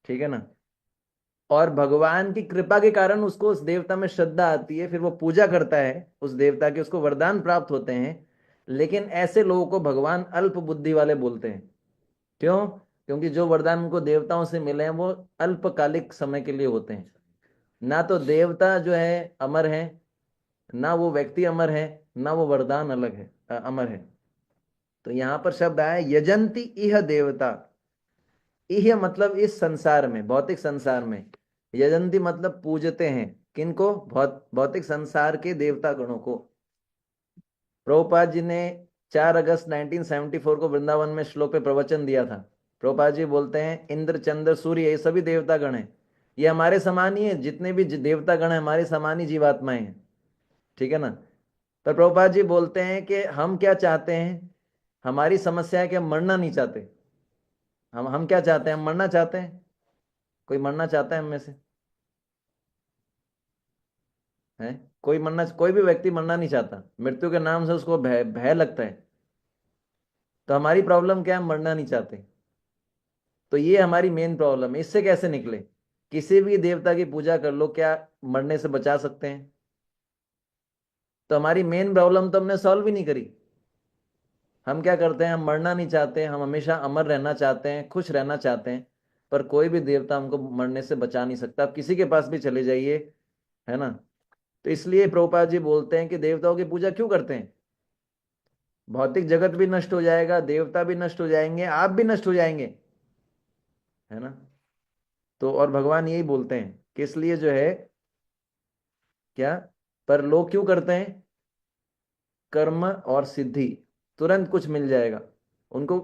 ठीक है ना। और भगवान की कृपा के कारण उसको उस देवता में श्रद्धा आती है, फिर वो पूजा करता है उस देवता के, उसको वरदान प्राप्त होते हैं। लेकिन ऐसे लोगों को भगवान अल्प बुद्धि वाले बोलते हैं। क्यों? क्योंकि जो वरदान उनको देवताओं से मिले हैं वो अल्पकालिक समय के लिए होते हैं। ना तो देवता जो है अमर है, ना वो व्यक्ति अमर है, ना वो वरदान अलग है अमर है। तो यहां पर शब्द आया यजंती इह देवता। इह मतलब इस संसार में, भौतिक संसार में। यजंती मतलब पूजते हैं, किनको? भौतिक संसार के देवता गणों को। प्रभुपाद जी ने 4 अगस्त 1974 को वृंदावन में श्लोक पे प्रवचन दिया था। प्रभुपाद जी बोलते हैं इंद्र चंद्र सूर्य ये सभी देवता गण हैं, ये हमारे समान ही है, जितने भी देवता गण हैं हमारे समान ही जीवात्माएं हैं, ठीक है ना। पर प्रभुपाद जी बोलते हैं कि हम क्या चाहते हैं, हमारी समस्या है कि हम मरना नहीं चाहते। हम क्या चाहते हैं? हम मरना चाहते हैं। कोई मरना चाहता है हम में से? है कोई मरना? कोई भी व्यक्ति मरना नहीं चाहता, मृत्यु के नाम से उसको भय भय लगता है। तो हमारी प्रॉब्लम क्या है? हम मरना नहीं चाहते। तो ये हमारी मेन प्रॉब्लम है। इससे कैसे निकले? किसी भी देवता की पूजा कर लो, क्या मरने से बचा सकते हैं? तो हमारी मेन प्रॉब्लम तो हमने सॉल्व ही नहीं करी। हम क्या करते हैं? हम मरना नहीं चाहते, हम हमेशा अमर रहना चाहते हैं, खुश रहना चाहते हैं। पर कोई भी देवता हमको मरने से बचा नहीं सकता। आप किसी के पास भी चले जाइए, है ना। तो इसलिए प्रभुपाद जी बोलते हैं कि देवताओं की पूजा क्यों करते हैं? भौतिक जगत भी नष्ट हो जाएगा, देवता भी नष्ट हो जाएंगे, आप भी नष्ट हो जाएंगे, है ना। तो और भगवान यही बोलते हैं कि इसलिए जो है क्या, पर लोग क्यों करते हैं? कर्म और सिद्धि, तुरंत कुछ मिल जाएगा उनको।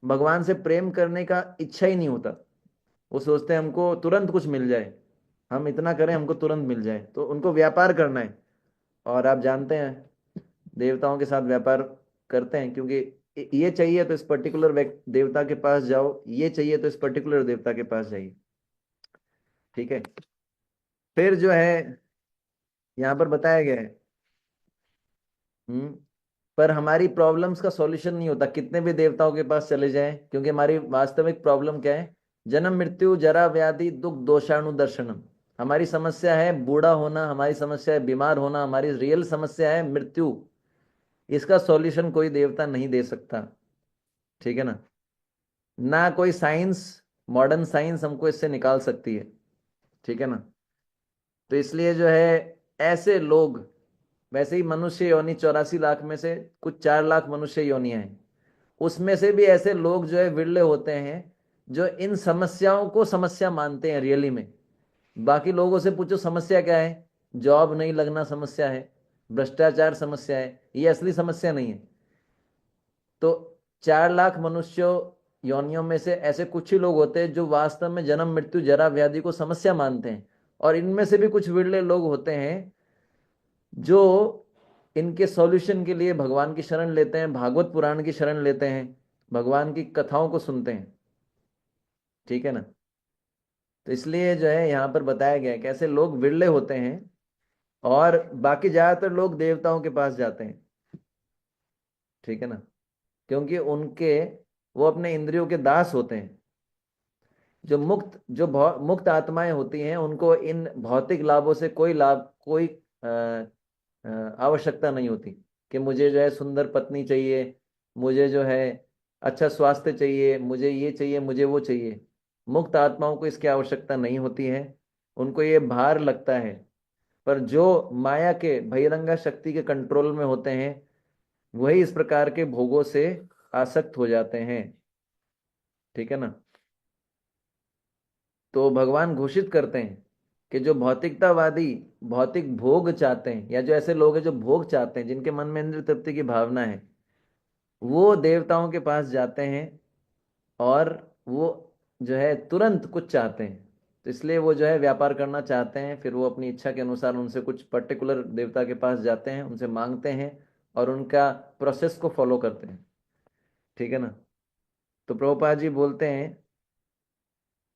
भगवान से प्रेम करने का इच्छा ही नहीं होता। वो सोचते हैं हमको तुरंत कुछ मिल जाए, हम इतना करें हमको तुरंत मिल जाए, तो उनको व्यापार करना है। और आप जानते हैं देवताओं के साथ व्यापार करते हैं, क्योंकि ये चाहिए तो इस पर्टिकुलर देवता के पास जाओ, ये चाहिए तो इस पर्टिकुलर देवता के पास जाइए, ठीक है। फिर जो है यहाँ पर बताया गया है, पर हमारी प्रॉब्लम्स का सॉल्यूशन नहीं होता कितने भी देवताओं के पास चले जाएं, क्योंकि हमारी वास्तविक प्रॉब्लम क्या है? जन्म मृत्यु जरा व्याधि दुख दोषाणु दर्शनम। हमारी समस्या है बूढ़ा होना, हमारी समस्या है बीमार होना, हमारी रियल समस्या है मृत्यु। इसका सॉल्यूशन कोई देवता नहीं दे सकता, ठीक है ना। ना कोई साइंस, मॉडर्न साइंस हमको इससे निकाल सकती है, ठीक है ना। तो इसलिए जो है ऐसे लोग, वैसे ही मनुष्य योनि 84 लाख में से कुछ 4 लाख मनुष्य योनियां हैं, उसमें से भी ऐसे लोग जो है विरले होते हैं जो इन समस्याओं को समस्या मानते हैं रियली में। बाकी लोगों से पूछो समस्या क्या है, जॉब नहीं लगना समस्या है, भ्रष्टाचार समस्या है, ये असली समस्या नहीं है। तो 4 लाख मनुष्यों योनियों में से ऐसे कुछ ही लोग होते हैं जो वास्तव में जन्म मृत्यु जरा व्याधि को समस्या मानते हैं। और इनमें से भी कुछ विरले लोग होते हैं जो इनके सॉल्यूशन के लिए भगवान की शरण लेते हैं, भागवत पुराण की शरण लेते हैं, भगवान की कथाओं को सुनते हैं, ठीक है ना। तो इसलिए जो है यहाँ पर बताया गया है कैसे लोग विरले होते हैं, और बाकी ज्यादातर लोग देवताओं के पास जाते हैं, ठीक है ना। क्योंकि उनके वो अपने इंद्रियों के दास होते हैं। जो मुक्त आत्माएं होती हैं उनको इन भौतिक लाभों से कोई लाभ, कोई आवश्यकता नहीं होती कि मुझे जो है सुंदर पत्नी चाहिए, मुझे जो है अच्छा स्वास्थ्य चाहिए, मुझे ये चाहिए, मुझे वो चाहिए। मुक्त आत्माओं को इसकी आवश्यकता नहीं होती है, उनको ये भार लगता है। पर जो माया के बहिरंगा शक्ति के कंट्रोल में होते हैं वही इस प्रकार के भोगों से आसक्त हो जाते हैं, ठीक है ना। तो भगवान घोषित करते हैं कि जो भौतिकतावादी भौतिक भोग चाहते हैं, या जो ऐसे लोग हैं जो भोग चाहते हैं, जिनके मन में इंद्रिय तृप्ति की भावना है, वो देवताओं के पास जाते हैं और वो जो है तुरंत कुछ चाहते हैं। तो इसलिए वो जो है व्यापार करना चाहते हैं, फिर वो अपनी इच्छा के अनुसार उनसे कुछ पर्टिकुलर देवता के पास जाते हैं, उनसे मांगते हैं और उनका प्रोसेस को फॉलो करते हैं। ठीक है ना। तो प्रभुपाद जी बोलते हैं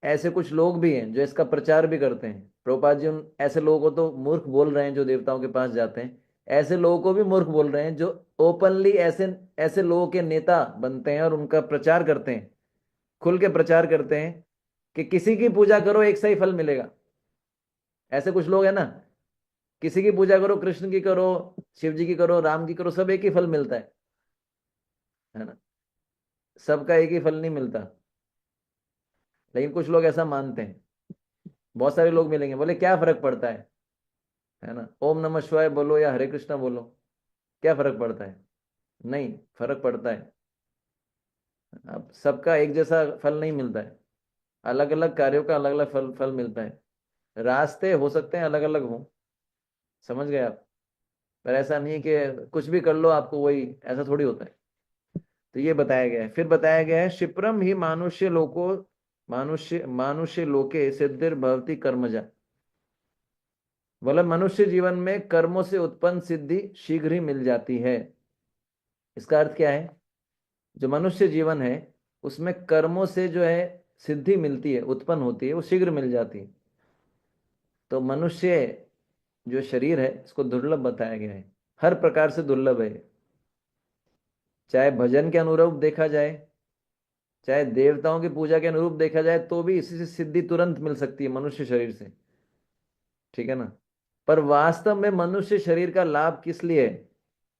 ऐसे कुछ लोग भी हैं जो इसका प्रचार भी करते हैं। प्रभुपाद जी उन ऐसे लोगों को तो मूर्ख बोल रहे हैं जो देवताओं के पास जाते हैं, ऐसे लोगों को भी मूर्ख बोल रहे हैं जो ओपनली ऐसे ऐसे लोगों के नेता बनते हैं और उनका प्रचार करते हैं, खुल के प्रचार करते हैं कि किसी की पूजा करो एक सही फल मिलेगा। ऐसे कुछ लोग हैं ना, किसी की पूजा करो, कृष्ण की करो, शिव जी की करो, राम की करो, सब एक ही फल मिलता है ना। सबका एक ही फल नहीं मिलता, लेकिन कुछ लोग ऐसा मानते हैं। बहुत सारे लोग मिलेंगे बोले क्या फर्क पड़ता है ना, ओम नमः शिवाय बोलो या हरे कृष्णा बोलो, क्या फर्क पड़ता है। नहीं, फर्क पड़ता है। अब सबका एक जैसा फल नहीं मिलता है, अलग अलग कार्यों का अलग अलग फल फल मिलता है। रास्ते हो सकते हैं अलग अलग हो, समझ गए आप। पर ऐसा नहीं है कि कुछ भी कर लो आपको वही, ऐसा थोड़ी होता है। तो ये बताया गया है। फिर बताया गया है क्षिप्रम ही मानुष्य लोको मानुष्य लोके सिद्धिर भवति कर्मजा। मतलब मनुष्य जीवन में कर्मों से उत्पन्न सिद्धि शीघ्र ही मिल जाती है। इसका अर्थ क्या है, जो मनुष्य जीवन है उसमें कर्मों से जो है सिद्धि मिलती है, उत्पन्न होती है, वो शीघ्र मिल जाती है। तो मनुष्य जो शरीर है इसको दुर्लभ बताया गया है, हर प्रकार से दुर्लभ है। चाहे भजन के अनुरूप देखा जाए, चाहे देवताओं की पूजा के अनुरूप देखा जाए, तो भी इसी से सिद्धि तुरंत मिल सकती है मनुष्य शरीर से। ठीक है ना। पर वास्तव में मनुष्य शरीर का लाभ किस लिए है,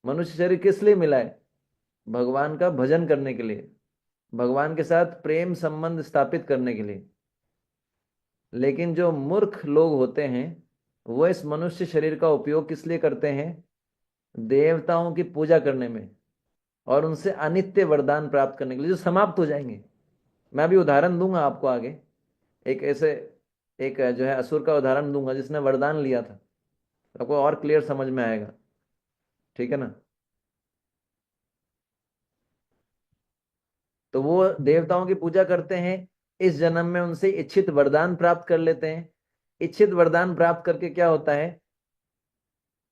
मनुष्य शरीर किस लिए मिला है? भगवान का भजन करने के लिए, भगवान के साथ प्रेम संबंध स्थापित करने के लिए। लेकिन जो मूर्ख लोग होते हैं वो इस मनुष्य शरीर का उपयोग किस लिए करते हैं? देवताओं की पूजा करने में और उनसे अनित्य वरदान प्राप्त करने के लिए, जो समाप्त हो जाएंगे। मैं अभी उदाहरण दूंगा आपको आगे, एक ऐसे एक जो है असुर का उदाहरण दूंगा जिसने वरदान लिया था, तो आपको और क्लियर समझ में आएगा। ठीक है ना। तो वो देवताओं की पूजा करते हैं, इस जन्म में उनसे इच्छित वरदान प्राप्त कर लेते हैं। इच्छित वरदान प्राप्त करके क्या होता है,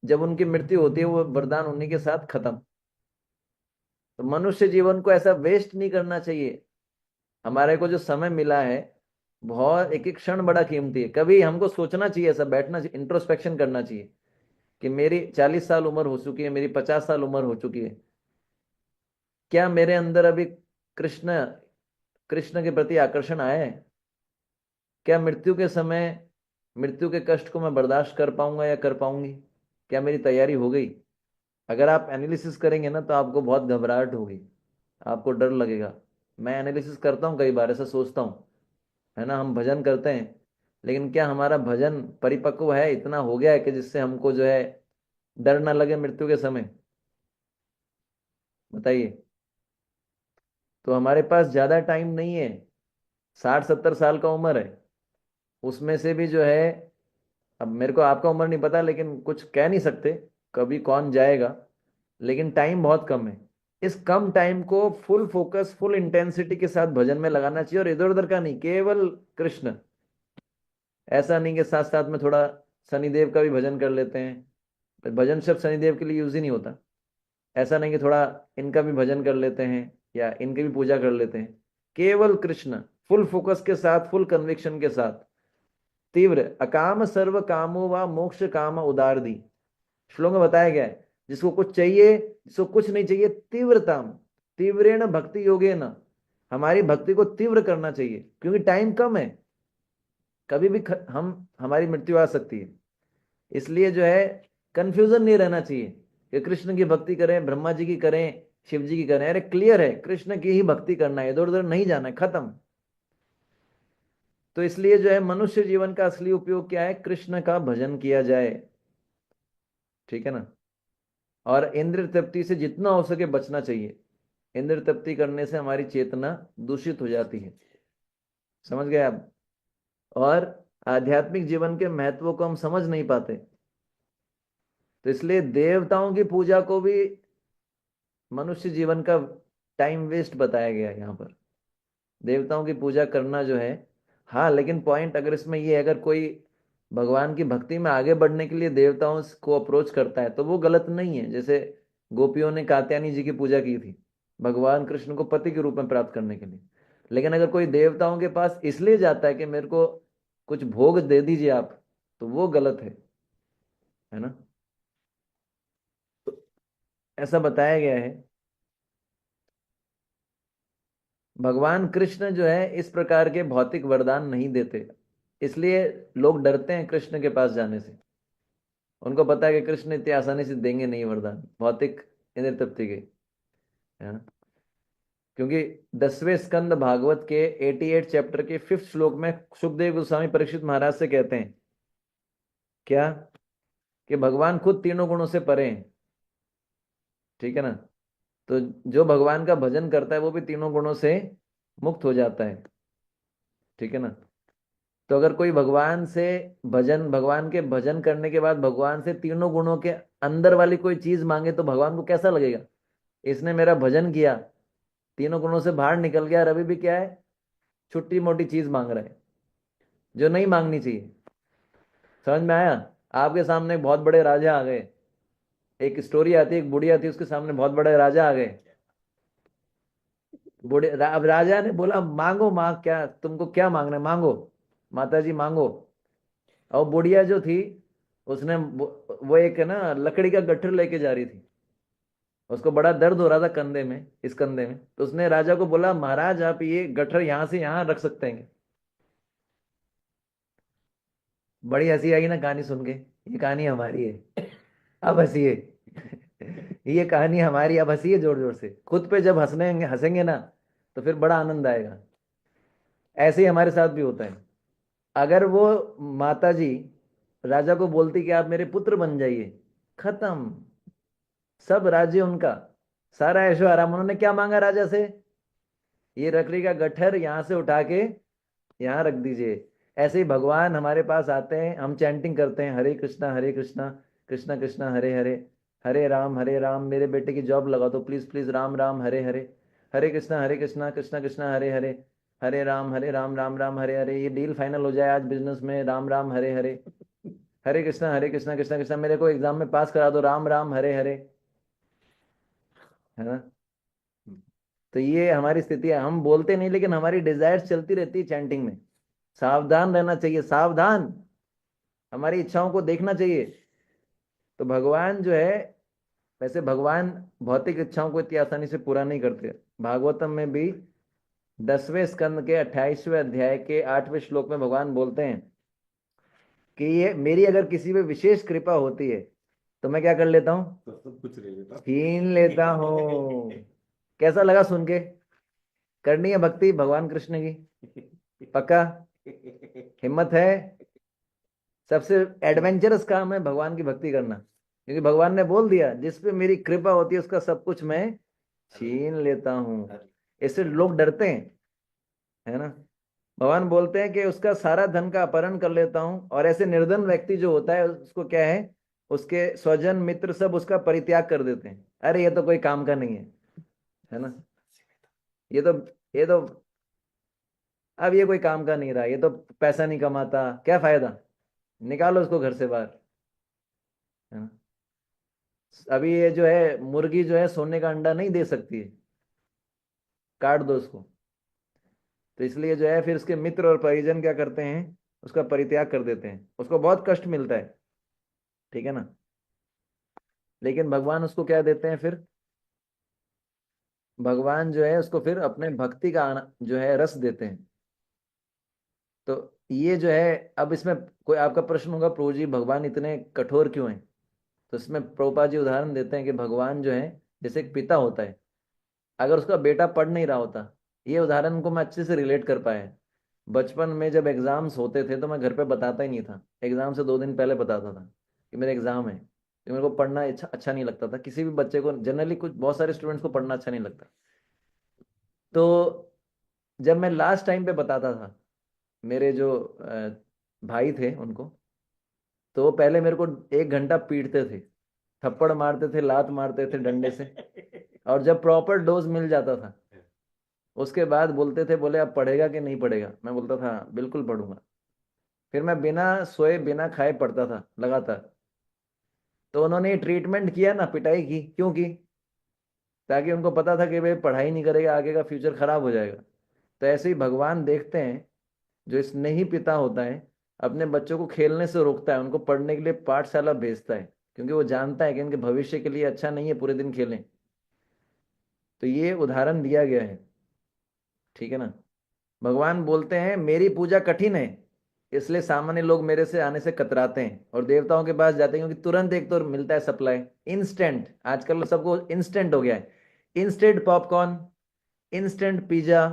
जब उनकी मृत्यु होती है वो वरदान उन्हीं के साथ खत्म। तो मनुष्य जीवन को ऐसा वेस्ट नहीं करना चाहिए। हमारे को जो समय मिला है, बहुत एक एक क्षण बड़ा कीमती है। कभी हमको सोचना चाहिए, ऐसा बैठना चाहिए, इंट्रोस्पेक्शन करना चाहिए कि मेरी 40 साल उम्र हो चुकी है, मेरी 50 साल उम्र हो चुकी है, क्या मेरे अंदर अभी कृष्ण कृष्ण के प्रति आकर्षण आया है? क्या मृत्यु के समय मृत्यु के कष्ट को मैं बर्दाश्त कर पाऊंगा या कर पाऊंगी? क्या मेरी तैयारी हो गई? अगर आप एनालिसिस करेंगे ना तो आपको बहुत घबराहट होगी, आपको डर लगेगा। मैं एनालिसिस करता हूँ, कई बार ऐसा सोचता हूँ, है ना। हम भजन करते हैं, लेकिन क्या हमारा भजन परिपक्व है, इतना हो गया है कि जिससे हमको जो है डर ना लगे मृत्यु के समय? बताइए। तो हमारे पास ज्यादा टाइम नहीं है, 60-70 साल का उम्र है। उसमें से भी जो है, अब मेरे को आपका उम्र नहीं पता, लेकिन कुछ कह नहीं सकते कभी कौन जाएगा, लेकिन टाइम बहुत कम है। इस कम टाइम को फुल फोकस फुल इंटेंसिटी के साथ भजन में लगाना चाहिए, और इधर उधर का नहीं, केवल कृष्ण। ऐसा नहीं कि साथ साथ में थोड़ा शनिदेव का भी भजन कर लेते हैं। भजन शब्द शनिदेव के लिए यूज ही नहीं होता। ऐसा नहीं कि थोड़ा इनका भी भजन कर लेते हैं या इनकी भी पूजा कर लेते हैं। केवल कृष्ण, फुल फोकस के साथ, फुल कन्विक्शन के साथ। तीव्र अकाम सर्व कामो व मोक्ष काम उदार दी, श्लोक में बताया गया है। जिसको कुछ चाहिए, जिसको कुछ नहीं चाहिए, तीव्रताम तीव्रेण भक्ति योगे न, हमारी भक्ति को तीव्र करना चाहिए, क्योंकि टाइम कम है। कभी भी हमारी मृत्यु आ सकती है। इसलिए जो है कंफ्यूजन नहीं रहना चाहिए कि कृष्ण की भक्ति करें, ब्रह्मा जी की करें, शिव जी की करें। अरे क्लियर है, कृष्ण की ही भक्ति करना है, इधर उधर नहीं जाना है, खत्म। तो इसलिए जो है मनुष्य जीवन का असली उपयोग क्या है, कृष्ण का भजन किया जाए। ठीक है ना। और इंद्रिय तृप्ति से जितना हो सके बचना चाहिए। इंद्रिय तृप्ति करने से हमारी चेतना दूषित हो जाती है, समझ गए आप। और आध्यात्मिक जीवन के महत्व को हम समझ नहीं पाते। तो इसलिए देवताओं की पूजा को भी मनुष्य जीवन का टाइम वेस्ट बताया गया है यहाँ पर। देवताओं की पूजा करना जो है, हाँ, लेकिन पॉइंट अगर इसमें ये है, अगर कोई भगवान की भक्ति में आगे बढ़ने के लिए देवताओं को अप्रोच करता है तो वो गलत नहीं है। जैसे गोपियों ने कात्यायनी जी की पूजा की थी भगवान कृष्ण को पति के रूप में प्राप्त करने के लिए। लेकिन अगर कोई देवताओं के पास इसलिए जाता है कि मेरे को कुछ भोग दे दीजिए आप, तो वो गलत है ना। तो ऐसा बताया गया है। भगवान कृष्ण जो है इस प्रकार के भौतिक वरदान नहीं देते, इसलिए लोग डरते हैं कृष्ण के पास जाने से। उनको पता है कि कृष्ण इतनी आसानी से देंगे नहीं वरदान भौतिक इंद्रिय तृप्ति के, है ना। क्योंकि 10वें स्कंद भागवत के 88 चैप्टर के 5th श्लोक में सुखदेव गोस्वामी परीक्षित महाराज से कहते हैं क्या, कि भगवान खुद तीनों गुणों से परे हैं, ठीक है ना। तो जो भगवान का भजन करता है वो भी तीनों गुणों से मुक्त हो जाता है, ठीक है ना। तो अगर कोई भगवान के भजन करने के बाद भगवान से तीनों गुणों के अंदर वाली कोई चीज मांगे तो भगवान को कैसा लगेगा, इसने मेरा भजन किया, तीनों गुणों से बाहर निकल गया और अभी भी क्या है, छोटी मोटी चीज मांग रहा है जो नहीं मांगनी चाहिए। समझ में आया। आपके सामने बहुत बड़े राजा आ गए, एक स्टोरी आती है, एक बुढ़िया थी, उसके सामने बहुत बड़े राजा आ गए। अब राजा ने बोला मांगो, मांग, क्या तुमको क्या मांगना है, मांगो माता जी मांगो। और बुढ़िया जो थी उसने वो एक है ना लकड़ी का गट्ठर लेके जा रही थी, उसको बड़ा दर्द हो रहा था कंधे में, इस कंधे में। तो उसने राजा को बोला महाराज आप ये गट्ठर यहां से यहां रख सकते हैं। बड़ी हंसी आई ना कहानी सुन के, ये कहानी हमारी है, अब हंसिए। ये कहानी हमारी, अब हंसिए जोर जोर से, खुद पे जब हंसने हंसेंगे ना तो फिर बड़ा आनंद आएगा। ऐसे ही हमारे साथ भी होता है। अगर वो माता जी राजा को बोलती कि आप मेरे पुत्र बन जाइए, खत्म, सब राज्य उनका, सारा ऐशो आराम। उन्होंने क्या मांगा राजा से, ये लकड़ी का गट्ठर यहां से उठा के यहाँ रख दीजिए। ऐसे ही भगवान हमारे पास आते हैं, हम चैंटिंग करते हैं हरे कृष्णा कृष्णा कृष्णा हरे हरे, हरे राम, मेरे बेटे की जॉब लगा दो प्लीज प्लीज, राम राम हरे हरे, हरे कृष्णा कृष्णा कृष्णा हरे हरे, हरे राम राम राम हरे हरे, ये डील फाइनल हो जाए आज बिजनेस में, राम राम हरे हरे, हरे कृष्णा कृष्णा कृष्णा, मेरे को एग्जाम में पास करा दो, राम राम हरे हरे, है ना। तो ये हमारी स्थिति है, हम बोलते नहीं लेकिन हमारी डिजायर्स चलती रहती है चैंटिंग में। सावधान रहना चाहिए, सावधान, हमारी इच्छाओं को देखना चाहिए। तो भगवान जो है, वैसे भगवान भौतिक इच्छाओं को इतनी आसानी से पूरा नहीं करते। भागवतम में भी 10वें स्कंद के 28वें अध्याय के 8वें श्लोक में भगवान बोलते हैं कि ये मेरी अगर किसी पे विशेष कृपा होती है तो मैं क्या कर लेता हूँ, तो सब कुछ ले लेता। छीन लेता हूँ। कैसा लगा सुन के। करनी है भक्ति भगवान कृष्ण की, पक्का, हिम्मत है। सबसे एडवेंचरस काम है भगवान की भक्ति करना, क्योंकि भगवान ने बोल दिया जिस पे मेरी कृपा होती है उसका सब कुछ मैं छीन लेता हूँ। इससे लोग डरते हैं, है ना। भगवान बोलते हैं कि उसका सारा धन का अपहरण कर लेता हूँ। और ऐसे निर्धन व्यक्ति जो होता है उसको क्या है, उसके स्वजन मित्र सब उसका परित्याग कर देते हैं, अरे ये तो कोई काम का नहीं है ना। ये तो अब ये कोई काम का नहीं रहा, ये तो पैसा नहीं कमाता, क्या फायदा, निकालो उसको घर से बाहर, है ना। अभी ये जो है मुर्गी जो है सोने का अंडा नहीं दे सकती है, काट दो उसको। तो इसलिए जो है फिर उसके मित्र और परिजन क्या करते हैं, उसका परित्याग कर देते हैं, उसको बहुत कष्ट मिलता है, ठीक है ना। लेकिन भगवान उसको क्या देते हैं फिर, भगवान जो है उसको फिर अपने भक्ति का जो है रस देते हैं। तो ये जो है, अब इसमें कोई आपका प्रश्न होगा प्रभु जी भगवान इतने कठोर क्यों हैं। तो इसमें प्रभुपाद जी उदाहरण देते हैं कि भगवान जो है जैसे एक पिता होता है, अगर उसका बेटा पढ़ नहीं रहा होता, ये उदाहरण को मैं अच्छे से रिलेट कर पाया। बचपन में जब एग्जाम्स होते थे तो मैं घर पे बताता ही नहीं था, एग्जाम से 2 दिन पहले बताता था कि मेरे एग्जाम है, कि मेरे को पढ़ना अच्छा नहीं लगता था। किसी भी बच्चे को जनरली, कुछ बहुत सारे स्टूडेंट्स को पढ़ना अच्छा नहीं लगता। तो जब मैं लास्ट टाइम पे बताता था मेरे जो भाई थे उनको, तो वो पहले मेरे को 1 घंटा पीटते थे, थप्पड़ मारते थे, लात मारते थे डंडे से, और जब प्रॉपर डोज मिल जाता था उसके बाद बोलते थे, बोले अब पढ़ेगा कि नहीं पढ़ेगा। मैं बोलता था "हाँ, बिल्कुल पढ़ूंगा"। फिर मैं बिना सोए बिना खाए पढ़ता था लगातार। तो उन्होंने ये ट्रीटमेंट किया ना, पिटाई की, क्यों की? ताकि उनको पता था कि भाई पढ़ाई नहीं करेगा आगे का फ्यूचर खराब हो जाएगा। तो ऐसे ही भगवान देखते हैं, जो स्नेही पिता होता है अपने बच्चों को खेलने से रोकता है, उनको पढ़ने के लिए पाठशाला भेजता है, क्योंकि वो जानता है कि इनके भविष्य के लिए अच्छा नहीं है पूरे दिन खेलें। तो ये उदाहरण दिया गया है, ठीक है ना। भगवान बोलते हैं मेरी पूजा कठिन है, इसलिए सामान्य लोग मेरे से आने से कतराते हैं और देवताओं के पास जाते हैं, क्योंकि तुरंत एक तो मिलता है सप्लाई, इंस्टेंट। आजकल सबको इंस्टेंट हो गया है, instant popcorn, instant pizza,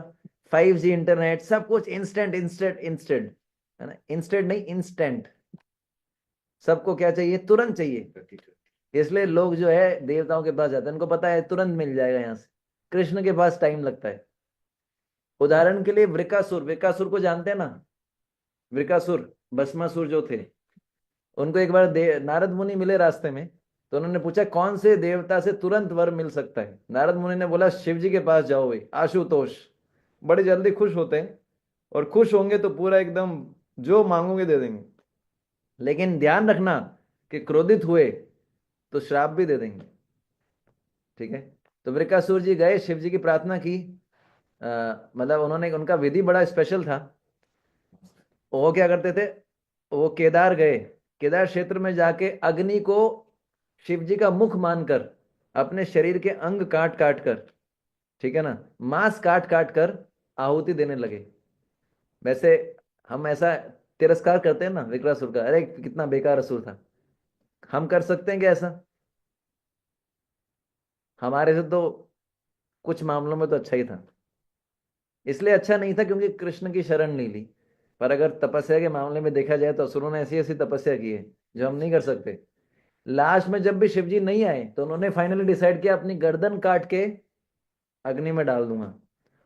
5G internet, सब कुछ इंस्टेंट इंस्टेंट इंस्टेंट, है ना। इंस्टेंट नहीं, इंस्टेंट। सबको क्या चाहिए? तुरंत चाहिए। इसलिए लोग जो है देवताओं के पास जाते हैं, उनको पता है तुरंत मिल जाएगा यहाँ से। कृष्ण के पास टाइम लगता है। उदाहरण के लिए वृकासुर, वृकासुर को जानते हैं ना? वृकासुर, भस्मासुर जो थे, उनको एक बार नारद मुनि मिले रास्ते में, तो उन्होंने पूछा कौन से देवता से तुरंत वर मिल सकता है। नारद मुनि ने बोला शिव जी के पास जाओ भाई, आशुतोष बड़े जल्दी खुश होते हैं, और खुश होंगे तो पूरा एकदम जो मांगोगे दे देंगे। लेकिन ध्यान रखना कि क्रोधित हुए तो श्राप भी दे देंगे, ठीक है। तो वृकासुर जी गए, शिव जी की प्रार्थना की, मतलब उन्होंने, उनका विधि बड़ा स्पेशल था। वो क्या करते थे, वो केदार गए, केदार क्षेत्र में जाके अग्नि को शिव जी का मुख मानकर अपने शरीर के अंग काट काट कर, ठीक है ना, मांस काट काट कर आहुति देने लगे। वैसे हम ऐसा तिरस्कार करते हैं ना विकरासुर का, अरे कितना बेकार असुर था। हम कर सकते हैं क्या ऐसा? हमारे से तो कुछ मामलों में तो अच्छा ही था। इसलिए अच्छा नहीं था क्योंकि कृष्ण की शरण नहीं ली। पर अगर तपस्या के मामले में देखा जाए तो असुरों ने ऐसी ऐसी तपस्या की है जो हम नहीं कर सकते। लास्ट में जब भी शिवजी नहीं आए तो उन्होंने फाइनली डिसाइड किया अपनी गर्दन काट के अग्नि में डाल दूंगा।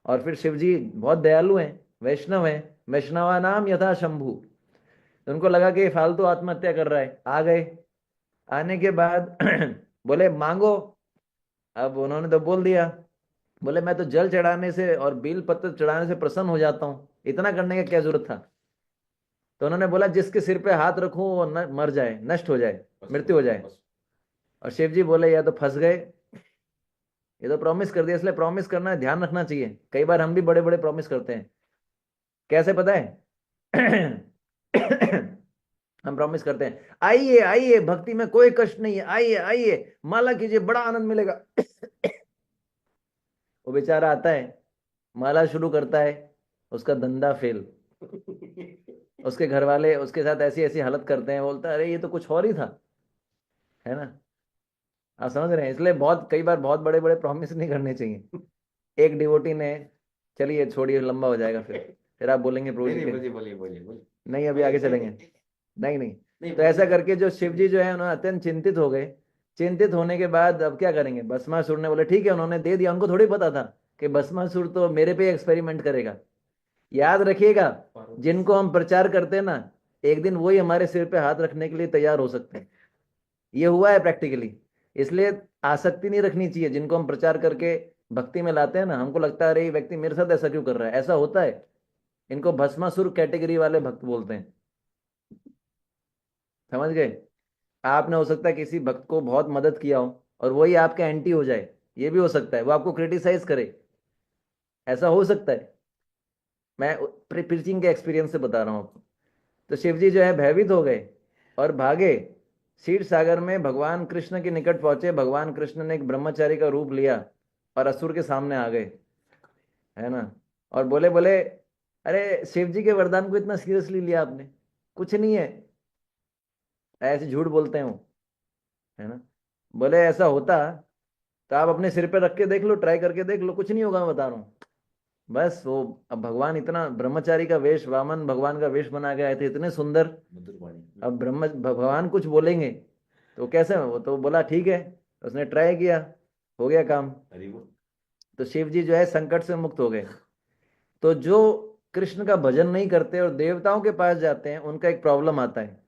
और फिर शिवजी बहुत दयालु हैं, वैष्णव हैं, वैष्णवा नाम यथा शंभु। तो उनको लगा कि ये फालतू आत्महत्या कर रहा है, आ गए। आने के बाद बोले मांगो। अब उन्होंने तो बोल दिया, बोले मैं तो जल चढ़ाने से और बेल पत्र चढ़ाने से प्रसन्न हो जाता हूँ, इतना करने का क्या जरूरत था। तो उन्होंने बोला जिसके सिर पे हाथ रखूं वो मर जाए, नष्ट हो जाए, मृत्यु हो जाए। और शिव जी बोले या तो फंस गए, ये तो प्रॉमिस कर दिया। इसलिए प्रॉमिस करना ध्यान रखना चाहिए। कई बार हम भी बड़े बड़े प्रॉमिस करते हैं। कैसे पता है? हम प्रॉमिस करते हैं आइए आइए, भक्ति में कोई कष्ट नहीं है, आइए आइए, माला कीजिए, बड़ा आनंद मिलेगा। वो बेचारा आता है, माला शुरू करता है, उसका धंधा फेल, उसके घर वाले उसके साथ ऐसी ऐसी हालत करते हैं, बोलता है अरे ये तो कुछ और ही था, है ना। आप समझ रहे हैं? इसलिए बहुत कई बार बहुत बड़े बड़े प्रॉमिस नहीं करने चाहिए। एक डिवोटी ने, चलिए छोड़िए लंबा हो जाएगा, फिर आप बोलेंगे प्रभु नहीं जी नहीं, के, बोलिए बोलिए बोलिए बोलिए। नहीं अभी आगे चलेंगे, नहीं नहीं। नहीं तो ऐसा बोलिए। करके जो शिव जी जो है उन्होंने अत्यंत चिंतित हो गए। चिंतित होने के बाद अब क्या करेंगे, भस्मासुर ने बोले ठीक है, उन्होंने दे दिया। उनको थोड़ी पता था कि भस्मासुर तो मेरे पे एक्सपेरिमेंट करेगा। याद रखिएगा, जिनको हम प्रचार करते हैं ना, एक दिन वही हमारे सिर पे हाथ रखने के लिए तैयार हो सकते हैं। ये हुआ है प्रैक्टिकली। इसलिए आसक्ति नहीं रखनी चाहिए। जिनको हम प्रचार करके भक्ति में लाते हैं ना, हमको लगता है अरे ये व्यक्ति मेरे साथ ऐसा क्यों कर रहा है, ऐसा होता है। इनको भस्मासुर कैटेगरी वाले भक्त बोलते हैं, समझ गए। आपने हो सकता है किसी भक्त को बहुत मदद किया हो और वही आपका एंटी हो जाए, ये भी हो सकता है। वो आपको क्रिटिसाइज करे, ऐसा हो सकता है। मैं प्रीचिंग के एक्सपीरियंस से बता रहा हूँ आपको। तो शिव जी जो है भयभीत हो गए और भागे। क्षीर सागर में भगवान कृष्ण के निकट पहुंचे। भगवान कृष्ण ने एक ब्रह्मचारी का रूप लिया और असुर के सामने आ गए, है ना। और बोले बोले अरे शिव जी के वरदान को इतना सीरियसली लिया आपने, कुछ नहीं है, ऐसे झूठ बोलते हैं वो, है ना। बोले ऐसा होता तो आप अपने सिर पे रख के देख लो, ट्राई करके देख लो, कुछ नहीं होगा, मैं बता रहा हूँ। बस वो, अब भगवान इतना ब्रह्मचारी का वेश, वामन भगवान का वेश बना के आए थे, इतने सुंदर। मधुर वाणी। अब भगवान कुछ बोलेंगे तो कैसे, वो तो बोला ठीक है, उसने ट्राई किया, हो गया काम। हरि बोल। तो शिव जी जो है संकट से मुक्त हो गए। तो जो कृष्ण का भजन नहीं करते और देवताओं के पास जाते हैं, उनका एक प्रॉब्लम आता है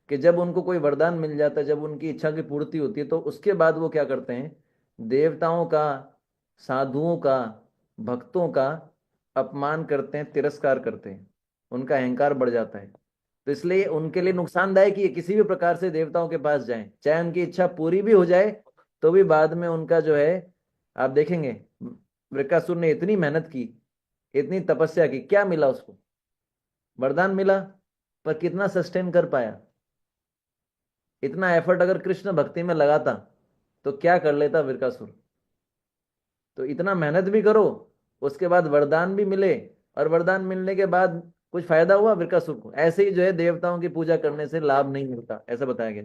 कि जब उनको कोई वरदान मिल जाता है, जब उनकी इच्छा की पूर्ति होती है, तो उसके बाद वो क्या करते हैं, देवताओं का, साधुओं का, भक्तों का अपमान करते हैं, तिरस्कार करते हैं, उनका अहंकार बढ़ जाता है। तो इसलिए उनके लिए नुकसानदायक ही है किसी भी प्रकार से देवताओं के पास जाएं, चाहे उनकी इच्छा पूरी भी हो जाए तो भी बाद में उनका जो है, आप देखेंगे वृकासुर ने इतनी मेहनत की, इतनी तपस्या की, क्या मिला उसको, वरदान मिला, पर कितना सस्टेन कर पाया। इतना एफर्ट अगर कृष्ण भक्ति में लगाता तो क्या कर लेता वृकासुर। तो इतना मेहनत भी करो, उसके बाद वरदान भी मिले, और वरदान मिलने के बाद कुछ फायदा हुआ वृकासुर को, ऐसे ही जो है देवताओं की पूजा करने से लाभ नहीं मिलता, ऐसा बताया गया।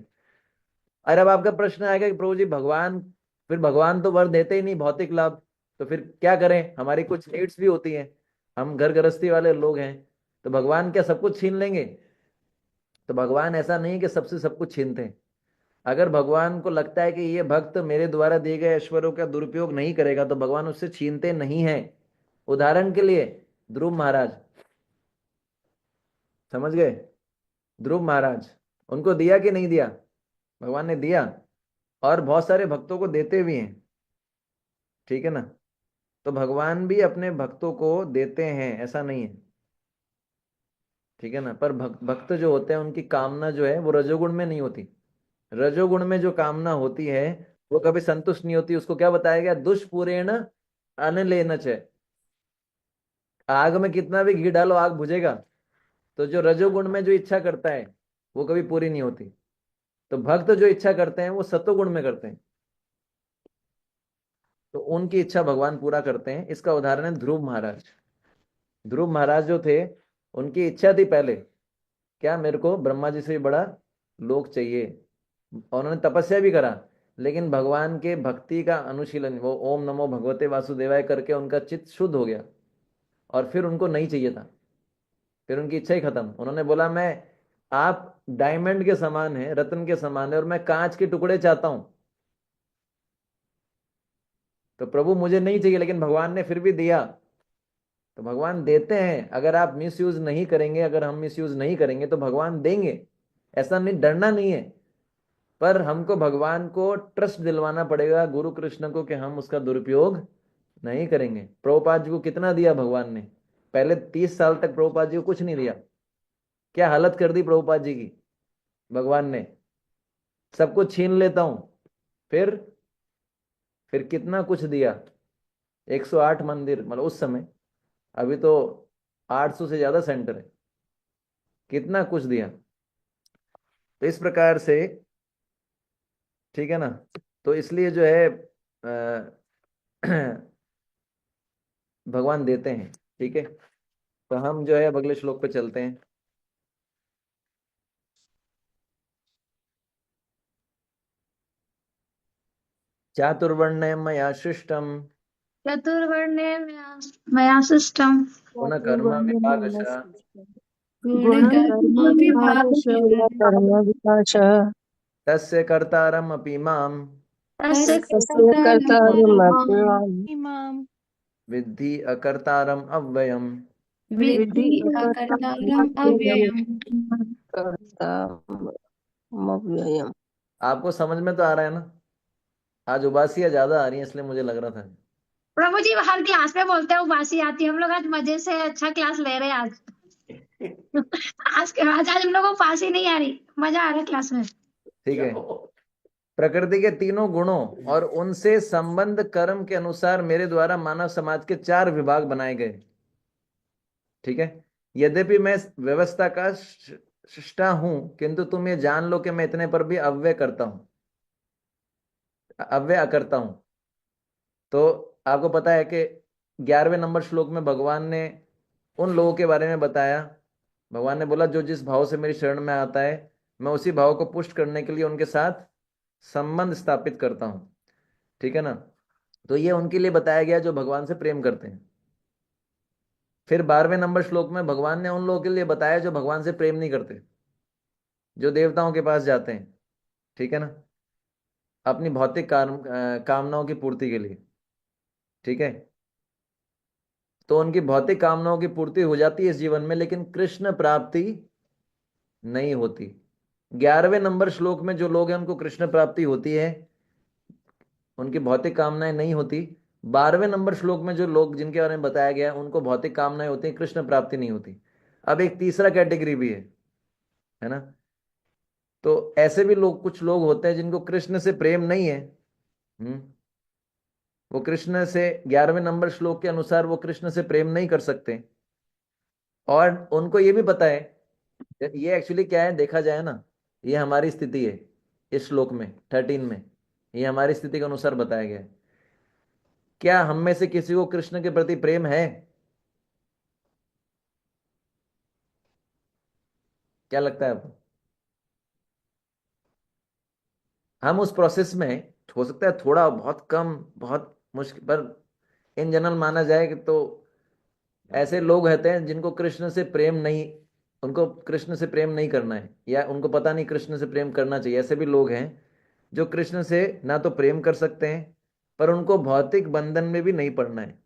अरे अब आपका प्रश्न आएगा कि प्रभु जी भगवान, फिर भगवान तो वर देते ही नहीं भौतिक लाभ, तो फिर क्या करें, हमारी कुछ नीड्स भी होती हैं, हम घर गृहस्थी वाले लोग हैं, तो भगवान क्या सब कुछ छीन लेंगे। तो भगवान ऐसा नहीं कि सबसे सब कुछ छीनते हैं। अगर भगवान को लगता है कि ये भक्त मेरे द्वारा दिए गए ऐश्वर्यों का दुरुपयोग नहीं करेगा तो भगवान उससे छीनते नहीं है। उदाहरण के लिए ध्रुव महाराज, समझ गए, ध्रुव महाराज, उनको दिया कि नहीं दिया, भगवान ने दिया, और बहुत सारे भक्तों को देते भी हैं, ठीक है ना। तो भगवान भी अपने भक्तों को देते हैं, ऐसा नहीं है, ठीक है ना। पर भक्त जो होते हैं उनकी कामना जो है वो रजोगुण में नहीं होती। रजोगुण में जो कामना होती है वो कभी संतुष्ट नहीं होती। उसको क्या बताया गया, दुष्पूरेण अनलेन च, आग में कितना भी घी डालो आग बुझेगा। तो जो रजोगुण में जो इच्छा करता है वो कभी पूरी नहीं होती। तो भक्त जो इच्छा करते हैं वो सत्वगुण में करते हैं, तो उनकी इच्छा भगवान पूरा करते हैं। इसका उदाहरण है ध्रुव महाराज। ध्रुव महाराज जो थे, उनकी इच्छा थी पहले, क्या मेरे को ब्रह्मा जी से भी बड़ा लोक चाहिए, और उन्होंने तपस्या भी करा, लेकिन भगवान के भक्ति का अनुशीलन, वो ओम नमो भगवते वासुदेवाय करके उनका चित्त शुद्ध हो गया, और फिर उनको नहीं चाहिए था, फिर उनकी इच्छा ही खत्म। उन्होंने बोला मैं, आप डायमंड के समान है, रत्न के समान है, और मैं कांच के टुकड़े चाहता हूं, तो प्रभु मुझे नहीं चाहिए, लेकिन भगवान ने फिर भी दिया। तो भगवान देते हैं, अगर आप मिस यूज नहीं करेंगे, अगर हम मिस यूज नहीं करेंगे तो भगवान देंगे, ऐसा नहीं, डरना नहीं है। पर हमको भगवान को ट्रस्ट दिलवाना पड़ेगा, गुरु कृष्ण को, कि हम उसका दुरुपयोग नहीं करेंगे। प्रभुपाद जी को कितना दिया भगवान ने, पहले 30 साल तक प्रभुपाद जी को कुछ नहीं दिया, क्या हालत कर दी प्रभुपाद जी की भगवान ने, सब कुछ छीन लेता हूं, फिर कितना कुछ दिया, 108 मंदिर, मतलब उस समय, अभी तो 800 से ज्यादा सेंटर है, कितना कुछ दिया। तो इस प्रकार से, ठीक है ना। तो इसलिए जो है भगवान देते हैं, ठीक है। तो हम जो है अब अगले श्लोक पे चलते हैं। चातुर्वर्ण्य मया सृष्टम चतुर्वर्णे मया सृष्टम गुण कर्म विभागशः गुणकर्म विभागशः कर्म विकास तस्य कर्तारम् अपि मां तस्य तस्य कर्तारमपि इमाम विद्धि अकर्तारम् अव्ययम्। विद्धि अकर्तारम् अव्ययम्। कर्तारमव्ययम्। आपको समझ में तो आ रहा है ना, आज उबासियां ज्यादा आ रही हैं इसलिए मुझे लग रहा था। प्रभु जी हर क्लास में बोलते हैं उबासी आती है, हम लोग आज मजे से अच्छा क्लास ले रहे हैं आज। आज हम लोग को उबासी नहीं आ रही, मजा आ रहा है क्लास में। ठीक है, प्रकृति के तीनों गुणों और उनसे संबंध कर्म के अनुसार मेरे द्वारा मानव समाज के 4 विभाग बनाए गए, ठीक है। यद्यपि मैं व्यवस्था का सृष्टा हूं, किंतु तुम ये जान लो कि मैं इतने पर भी अव्यय करता हूं, अव्यय अकर्ता हूं। तो आपको पता है कि 11वें नंबर श्लोक में भगवान ने उन लोगों के बारे में बताया। भगवान ने बोला जो जिस भाव से मेरी शरण में आता है, मैं उसी भाव को पुष्ट करने के लिए उनके साथ संबंध स्थापित करता हूं, ठीक है ना। तो ये उनके लिए बताया गया जो भगवान से प्रेम करते हैं। फिर 12वें नंबर श्लोक में भगवान ने उन लोगों के लिए बताया जो भगवान से प्रेम नहीं करते, जो देवताओं के पास जाते हैं, ठीक है ना, अपनी भौतिक कामनाओं की पूर्ति के लिए, ठीक है। तो उनकी भौतिक कामनाओं की पूर्ति हो जाती है इस जीवन में, लेकिन कृष्ण प्राप्ति नहीं होती। 11वें नंबर श्लोक में जो लोग हैं उनको कृष्ण प्राप्ति होती है, उनकी भौतिक कामनाएं नहीं होती। 12वें नंबर श्लोक में जो लोग जिनके बारे में बताया गया है उनको भौतिक कामनाएं होती हैं, कृष्ण प्राप्ति नहीं होती। अब एक तीसरा कैटेगरी भी है ना। तो ऐसे भी लोग, कुछ लोग होते हैं जिनको कृष्ण से प्रेम नहीं है। वो कृष्ण से 11वें नंबर श्लोक के अनुसार वो कृष्ण से प्रेम नहीं कर सकते, और उनको ये भी पता है, ये एक्चुअली क्या है देखा जाए ना, ये हमारी स्थिति है। इस श्लोक में 13 में ये हमारी स्थिति के अनुसार बताया गया है। क्या हम में से किसी को कृष्ण के प्रति प्रेम है? क्या लगता है आपको? हम उस प्रोसेस में, हो सकता है थोड़ा बहुत कम, बहुत मुश्किल, पर इन जनरल माना जाए कि तो ऐसे लोग रहते हैं जिनको कृष्ण से प्रेम नहीं, उनको कृष्ण से प्रेम नहीं करना है, या उनको पता नहीं कृष्ण से प्रेम करना चाहिए। ऐसे भी लोग हैं जो कृष्ण से ना तो प्रेम कर सकते हैं, पर उनको भौतिक बंधन में भी नहीं पड़ना है।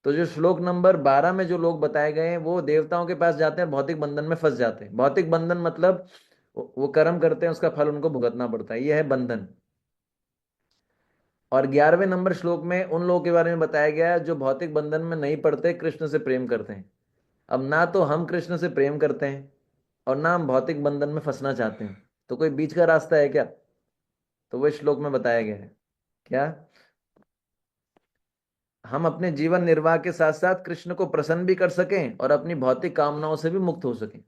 तो जो श्लोक नंबर 12 में जो लोग बताए गए हैं वो देवताओं के पास जाते हैं, भौतिक बंधन में फंस जाते हैं। भौतिक बंधन मतलब वो कर्म करते हैं, उसका फल उनको भुगतना पड़ता है, यह है बंधन। और 11वें नंबर श्लोक में उन लोगों के बारे में बताया गया है जो भौतिक बंधन में नहीं पड़ते, कृष्ण से प्रेम करते हैं। अब ना तो हम कृष्ण से प्रेम करते हैं और ना हम भौतिक बंधन में फंसना चाहते हैं, तो कोई बीच का रास्ता है क्या? तो वो श्लोक में बताया गया है क्या हम अपने जीवन निर्वाह के साथ साथ कृष्ण को प्रसन्न भी कर सकें और अपनी भौतिक कामनाओं से भी मुक्त हो सकें।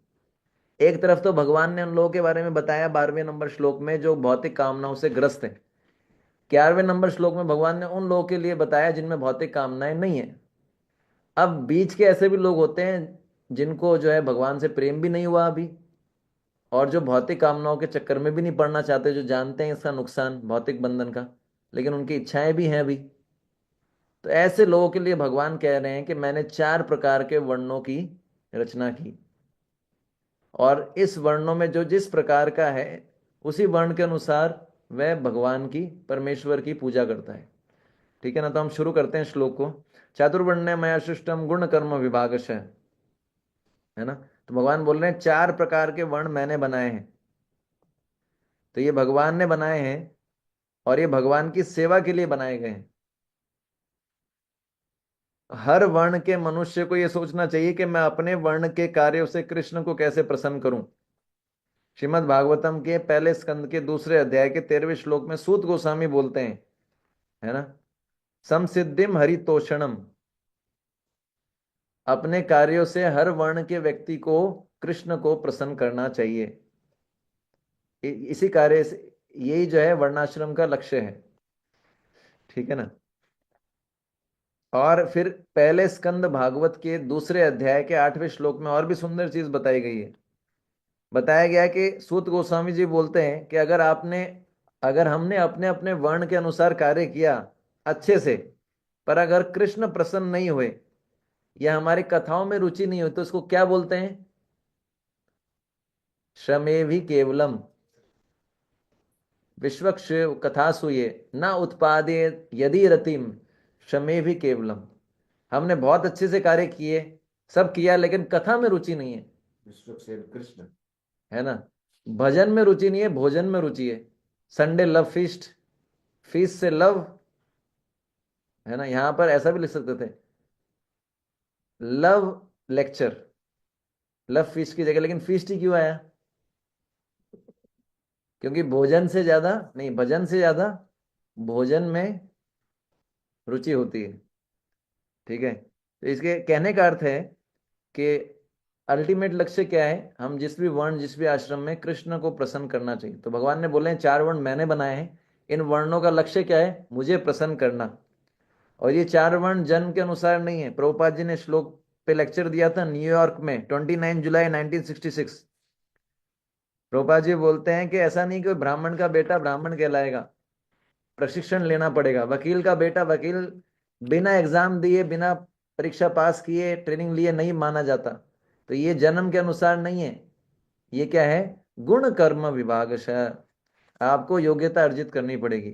एक तरफ तो भगवान ने उन लोगों के बारे में बताया 12वें नंबर श्लोक में जो भौतिक कामनाओं से ग्रस्त हैं। 11वें नंबर श्लोक में भगवान ने उन लोगों के लिए बताया जिनमें भौतिक कामनाएं नहीं है। अब बीच के ऐसे भी लोग होते हैं जिनको जो है भगवान से प्रेम भी नहीं हुआ अभी, और जो भौतिक कामनाओं के चक्कर में भी नहीं पड़ना चाहते, जो जानते हैं इसका नुकसान भौतिक बंधन का, लेकिन उनकी इच्छाएं भी हैं अभी। तो ऐसे लोगों के लिए भगवान कह रहे हैं कि मैंने 4 प्रकार के वर्णों की रचना की, और इस वर्णों में जो जिस प्रकार का है उसी वर्ण के अनुसार वह भगवान की, परमेश्वर की पूजा करता है। ठीक है ना। तो हम शुरू करते हैं श्लोक को। चातुर्वर्ण्य मया सृष्टम गुण कर्म विभागशः, है ना। तो भगवान बोल रहे हैं 4 प्रकार के वर्ण मैंने बनाए हैं। तो ये भगवान ने बनाए हैं और ये भगवान की सेवा के लिए बनाए गए हैं। हर वर्ण के मनुष्य को यह सोचना चाहिए कि मैं अपने वर्ण के कार्यों से कृष्ण को कैसे प्रसन्न करूं। श्रीमद् भागवतम के पहले स्कंद के दूसरे अध्याय के 13वें श्लोक में सूत गोस्वामी बोलते हैं, है ना, समसिद्धिम हरितोषणम, अपने कार्यों से हर वर्ण के व्यक्ति को कृष्ण को प्रसन्न करना चाहिए। इसी कार्य से, यही जो है वर्णाश्रम का लक्ष्य है। ठीक है ना। और फिर पहले स्कंद भागवत के दूसरे अध्याय के 8वें श्लोक में और भी सुंदर चीज बताई गई है। बताया गया है कि सूत गोस्वामी जी बोलते हैं कि अगर हमने अपने अपने वर्ण के अनुसार कार्य किया अच्छे से, पर अगर कृष्ण प्रसन्न नहीं हुए या हमारी कथाओं में रुचि नहीं हुई, तो इसको क्या बोलते हैं? श्रमेभि केवलम विश्वक्षेव कथासूये न उत्पादे यदि रतिम श्रमेभि केवलम। हमने बहुत अच्छे से कार्य किए, सब किया, लेकिन कथा में रुचि नहीं है, विश्वक्षेत्र कृष्ण, है ना। भजन में रुचि नहीं है, भोजन में रुचि है। संडे लव फीस्ट, फीस्ट से लव, है ना। यहां पर ऐसा भी लिख सकते थे, लव लेक्चर, लव फीस्ट की जगह, लेकिन फीस्ट ही क्यों आया? क्योंकि भोजन से ज्यादा नहीं, भजन से ज्यादा भोजन में रुचि होती है। ठीक है। तो इसके कहने का अर्थ है कि अल्टीमेट लक्ष्य क्या है? हम जिस भी वर्ण, जिस भी आश्रम में कृष्ण को प्रसन्न करना चाहिए। तो भगवान ने बोले 4 वर्ण मैंने बनाए हैं, इन वर्णों का लक्ष्य क्या है? मुझे प्रसन्न करना। और ये 4 वर्ण जन्म के अनुसार नहीं है। प्रभुपाद जी ने श्लोक पे लेक्चर दिया था न्यूयॉर्क में 29 जुलाई 1966। प्रभुपाद जी बोलते हैं कि ऐसा नहीं कि ब्राह्मण का बेटा ब्राह्मण कहलाएगा, प्रशिक्षण लेना पड़ेगा। वकील का बेटा वकील बिना एग्जाम दिए, बिना परीक्षा पास किए, ट्रेनिंग लिए नहीं माना जाता। तो ये जन्म के अनुसार नहीं है, ये क्या है? गुण कर्म विभागशः, आपको योग्यता अर्जित करनी पड़ेगी।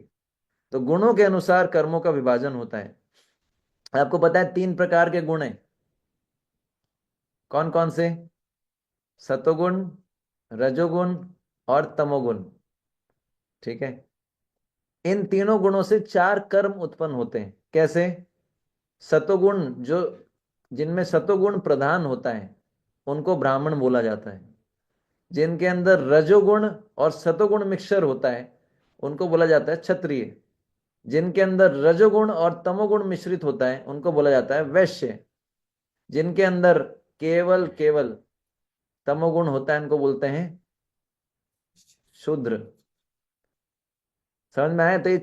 तो गुणों के अनुसार कर्मों का विभाजन होता है। आपको पता है 3 प्रकार के गुण हैं, कौन कौन से? सतोगुण, रजोगुण और तमोगुण। ठीक है, इन तीनों गुणों से 4 कर्म उत्पन्न होते हैं। कैसे? सतोगुण, जो जिनमें सतोगुण प्रधान होता है उनको ब्राह्मण बोला जाता है। जिनके अंदर रजोगुण और सतोगुण मिक्सचर होता है उनको बोला जाता है क्षत्रिय। जिनके अंदर रजोगुण और तमोगुण मिश्रित होता है उनको बोला जाता है वैश्य। जिनके अंदर केवल केवल तमोगुण होता है उनको बोलते हैं शूद्र। समझ में आया? तो ये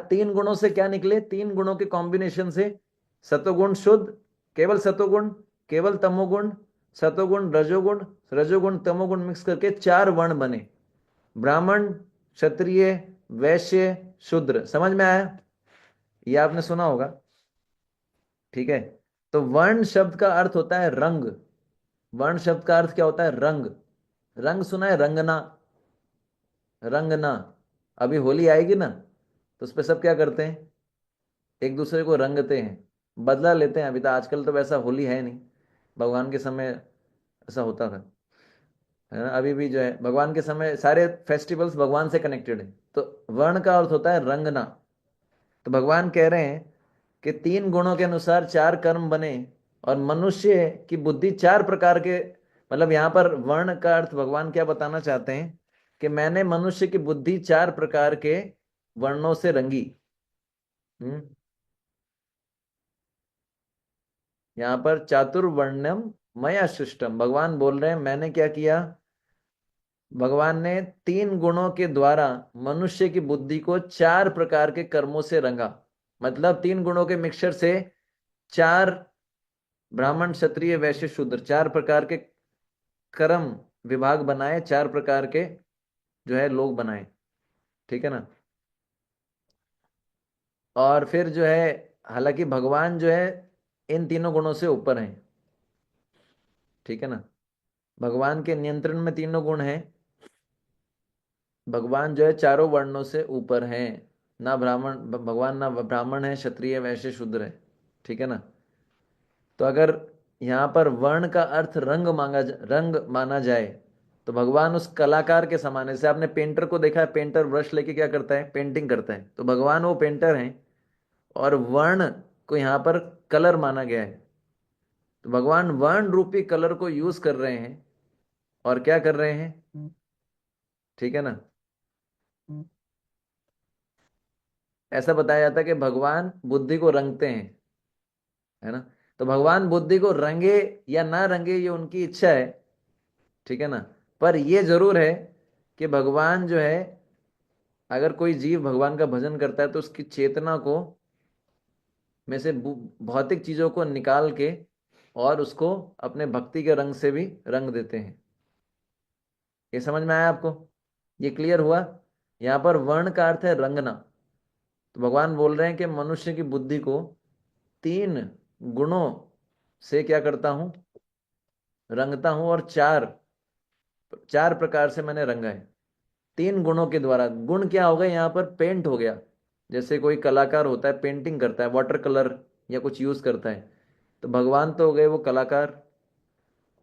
3 गुणों से क्या निकले? 3 गुणों के कॉम्बिनेशन से सतोगुण शुद्ध, केवल सतोगुण, केवल तमोगुण, सतोगुण रजोगुण, रजोगुण तमोगुण मिक्स करके 4 वर्ण बने, ब्राह्मण, क्षत्रिय, वैश्य, शूद्र। समझ में आया? ये आपने सुना होगा। ठीक है, तो वर्ण शब्द का अर्थ होता है रंग। वर्ण शब्द का अर्थ क्या होता है? रंग। रंग सुना है? रंगना, रंगना। अभी होली आएगी ना, तो उस पर सब क्या करते हैं? एक दूसरे को रंगते हैं, बदला लेते हैं। अभी तो आजकल तो वैसा होली है नहीं, भगवान के समय ऐसा होता था, है ना? अभी भी जो है भगवान के समय सारे फेस्टिवल्स भगवान से कनेक्टेड है। तो वर्ण का अर्थ होता है रंगना। तो भगवान कह रहे हैं कि 3 गुणों के अनुसार 4 कर्म बने, और मनुष्य की बुद्धि 4 प्रकार के, मतलब यहां पर वर्ण का अर्थ भगवान क्या बताना चाहते हैं कि मैंने मनुष्य की बुद्धि 4 प्रकार के वर्णों से रंगी। हम्म यहां पर चातुर्वर्ण्यम मया सृष्टम, भगवान बोल रहे हैं मैंने क्या किया? भगवान ने 3 गुणों के द्वारा मनुष्य की बुद्धि को 4 प्रकार के कर्मों से रंगा। मतलब 3 गुणों के मिक्सचर से 4 ब्राह्मण, क्षत्रिय, वैश्य, शूद्र, 4 प्रकार के कर्म विभाग बनाए, 4 प्रकार के जो है लोग बनाए। ठीक है ना? और फिर जो है, हालांकि भगवान जो है इन तीनों गुणों से ऊपर हैं। ठीक है ना? भगवान के नियंत्रण में तीनों गुण हैं। भगवान जो है चारों वर्णों से ऊपर हैं। ना ब्राह्मण, भगवान ना ब्राह्मण है, क्षत्रिय, वैश्य, शूद्र है। ठीक है ना? तो अगर यहाँ पर वर्ण का अर्थ रंग माना जाए, तो भगवान उस कलाकार के समान है। जैसे आपने पेंटर को देखा है, पेंटर ब्रश लेके क्या करता है? पेंटिंग करता है। तो भगवान वो पेंटर हैं, और वर्ण को यहाँ पर कलर माना गया है। तो भगवान वर्ण रूपी कलर को यूज कर रहे हैं, और क्या कर रहे हैं? ठीक है ना? ऐसा बताया जाता है कि भगवान बुद्धि को रंगते हैं, है ना? तो भगवान बुद्धि को रंगे या ना रंगे ये उनकी इच्छा है। ठीक है ना? पर ये जरूर है कि भगवान जो है, अगर कोई जीव भगवान का भजन करता है तो उसकी चेतना को में से भौतिक चीजों को निकाल के और उसको अपने भक्ति के रंग से भी रंग देते हैं। ये समझ में आया आपको? ये क्लियर हुआ? यहां पर वर्ण का अर्थ है रंगना। तो भगवान बोल रहे हैं कि मनुष्य की बुद्धि को 3 गुणों से क्या करता हूं? रंगता हूं, और 4 प्रकार से मैंने रंगा है। 3 गुणों के द्वारा। गुण क्या हो गए? यहाँ पर पेंट हो गया। जैसे कोई कलाकार होता है, पेंटिंग करता है, वाटर कलर या कुछ यूज करता है, तो भगवान तो हो गए वो कलाकार।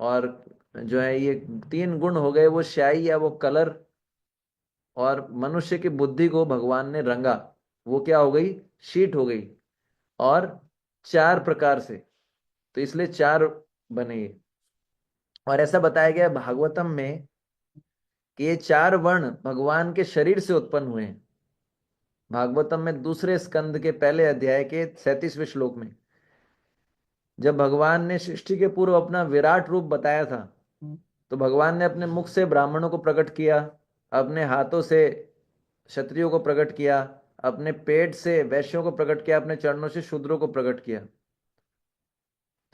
और जो है ये 3 गुण हो गए वो स्याही या वो कलर। और मनुष्य की बुद्धि को भगवान ने रंगा, वो क्या हो गई? शीट हो गई। और 4 प्रकार से, तो इसलिए 4 बने ये। और ऐसा बताया गया है भागवतम में कि ये 4 वर्ण भगवान के शरीर से उत्पन्न हुए हैं। भागवतम में दूसरे स्कंद के पहले अध्याय के 37वें श्लोक में, जब भगवान ने सृष्टि के पूर्व अपना विराट रूप बताया था, तो भगवान ने अपने मुख से ब्राह्मणों को प्रकट किया, अपने हाथों से क्षत्रियों को प्रकट किया, अपने पेट से वैश्यों को प्रकट किया, अपने चरणों से शूद्रों को प्रकट किया।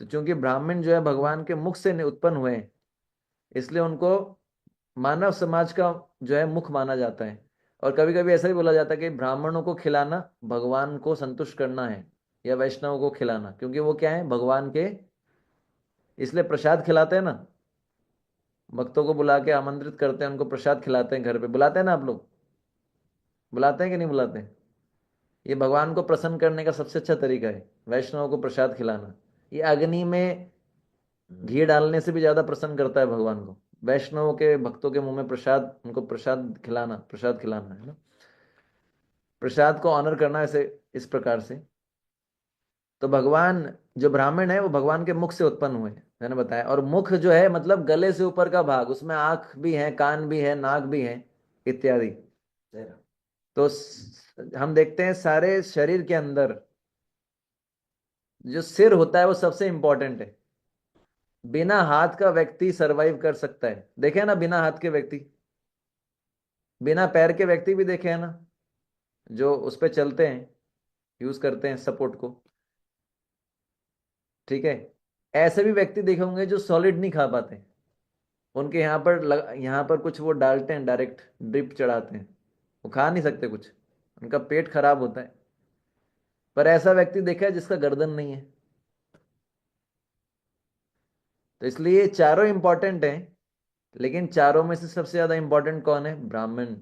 तो चूंकि ब्राह्मण जो है भगवान के मुख से उत्पन्न हुए हैं, इसलिए उनको मानव समाज का जो है मुख माना जाता है। और कभी कभी ऐसा भी बोला जाता है कि ब्राह्मणों को खिलाना भगवान को संतुष्ट करना है, या वैष्णवों को खिलाना, क्योंकि वो क्या है? भगवान के, इसलिए प्रसाद खिलाते हैं ना। भक्तों को बुला के आमंत्रित करते हैं, उनको प्रसाद खिलाते हैं, घर पे बुलाते हैं ना आप लोग? बुलाते हैं कि नहीं बुलाते हैं? ये भगवान को प्रसन्न करने का सबसे अच्छा तरीका है, वैष्णव को प्रसाद खिलाना। ये अग्नि में घी डालने से भी ज्यादा प्रसन्न करता है भगवान को, वैष्णव के भक्तों के मुंह में प्रसाद, उनको प्रसाद खिलाना है ना, प्रसाद को ऑनर करना ऐसे इस प्रकार से। तो भगवान जो ब्राह्मण है वो भगवान के मुख से उत्पन्न हुए हैं, मैंने बताया। और मुख जो है मतलब गले से ऊपर का भाग, उसमें आंख भी है, कान भी है, नाक भी है इत्यादि। तो हम देखते हैं सारे शरीर के अंदर जो सिर होता है वो सबसे इंपॉर्टेंट है। बिना हाथ का व्यक्ति सरवाइव कर सकता है, देखे ना, बिना हाथ के व्यक्ति, बिना पैर के व्यक्ति भी देखे हैं ना, जो उस पर चलते हैं, यूज करते हैं सपोर्ट को, ठीक है। ऐसे भी व्यक्ति देखे होंगे जो सॉलिड नहीं खा पाते, उनके यहाँ पर कुछ वो डालते हैं, डायरेक्ट ड्रिप चढ़ाते हैं, वो खा नहीं सकते कुछ, उनका पेट खराब होता है। पर ऐसा व्यक्ति देखा है जिसका गर्दन नहीं है। तो इसलिए चारों इंपॉर्टेंट हैं, लेकिन चारों में से सबसे ज्यादा इंपॉर्टेंट कौन है? ब्राह्मण।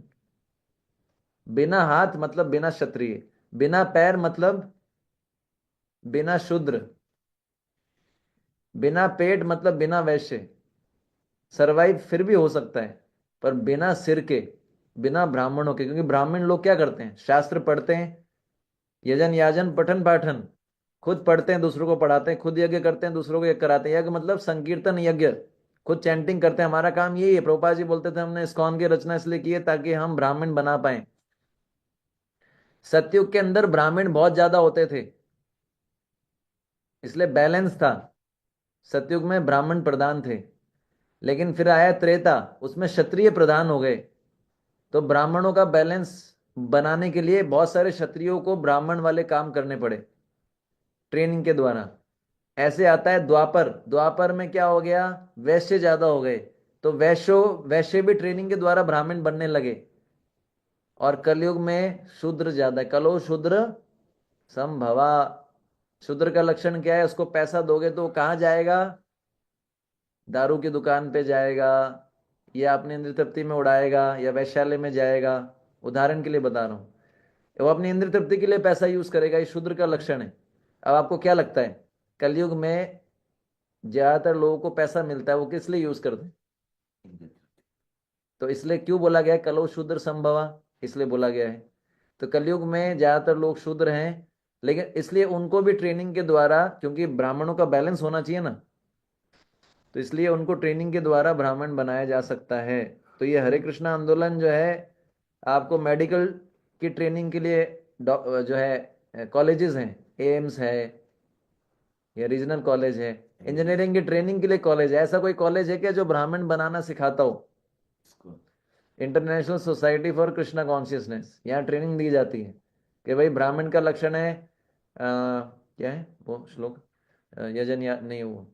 बिना हाथ मतलब बिना क्षत्रिय, बिना पैर मतलब बिना शूद्र, बिना पेट मतलब बिना वैश्य। सरवाइव फिर भी हो सकता है, पर बिना सिर के, बिना ब्राह्मणों के। क्योंकि ब्राह्मण लोग क्या करते हैं? शास्त्र पढ़ते हैं, यजन याजन पठन पाठन, खुद पढ़ते हैं दूसरों को पढ़ाते हैं, खुद यज्ञ करते हैं दूसरों को यज्ञ कराते हैं। यज्ञ मतलब संकीर्तन यज्ञ, खुद चैंटिंग करते हैं। हमारा काम यही है। प्रभुपाद जी बोलते थे हमने इस्कॉन की रचना इसलिए की है ताकि हम ब्राह्मण बना पाए। सतयुग के अंदर ब्राह्मण बहुत ज्यादा होते थे, इसलिए बैलेंस था। सतयुग में ब्राह्मण प्रधान थे, लेकिन फिर आया त्रेता, उसमें क्षत्रिय प्रधान हो गए। तो ब्राह्मणों का बैलेंस बनाने के लिए बहुत सारे क्षत्रियों को ब्राह्मण वाले काम करने पड़े ट्रेनिंग के द्वारा। ऐसे आता है द्वापर, द्वापर में क्या हो गया? वैश्य ज्यादा हो गए, तो वैश्य भी ट्रेनिंग के द्वारा ब्राह्मण बनने लगे। और कलयुग में शूद्र ज्यादा है, कलो शूद्र संभवा। शूद्र का लक्षण क्या है? उसको पैसा दोगे तो वो कहाँ जाएगा? दारू की दुकान पे जाएगा, या अपनी इंद्रिय तृप्ति में उड़ाएगा, या वैश्यालय में जाएगा। उदाहरण के लिए बता रहा हूं, वो अपनी इंद्रिय तृप्ति के लिए पैसा यूज करेगा, ये शूद्र का लक्षण है। अब आपको क्या लगता है कलयुग में ज्यादातर लोगों को पैसा मिलता है, वो किस लिए यूज करते हैं? तो इसलिए क्यों बोला गया है कलो शूद्र संभवा? इसलिए बोला गया है। तो कलयुग में ज्यादातर लोग शूद्र हैं, लेकिन इसलिए उनको भी ट्रेनिंग के द्वारा, क्योंकि ब्राह्मणों का बैलेंस होना चाहिए ना, तो इसलिए उनको ट्रेनिंग के द्वारा ब्राह्मण बनाया जा सकता है। तो ये हरे कृष्णा आंदोलन जो है, आपको मेडिकल की ट्रेनिंग के लिए जो है कॉलेजेस हैं, एम्स है या रीजनल कॉलेज है। इंजीनियरिंग की ट्रेनिंग के लिए कॉलेज है। ऐसा कोई कॉलेज है क्या जो ब्राह्मण बनाना सिखाता हो? International society for Krishna consciousness, यहाँ ट्रेनिंग दी जाती है कि भाई ब्राह्मण का लक्षण है क्या है वो श्लोक? यजन या नहीं, वो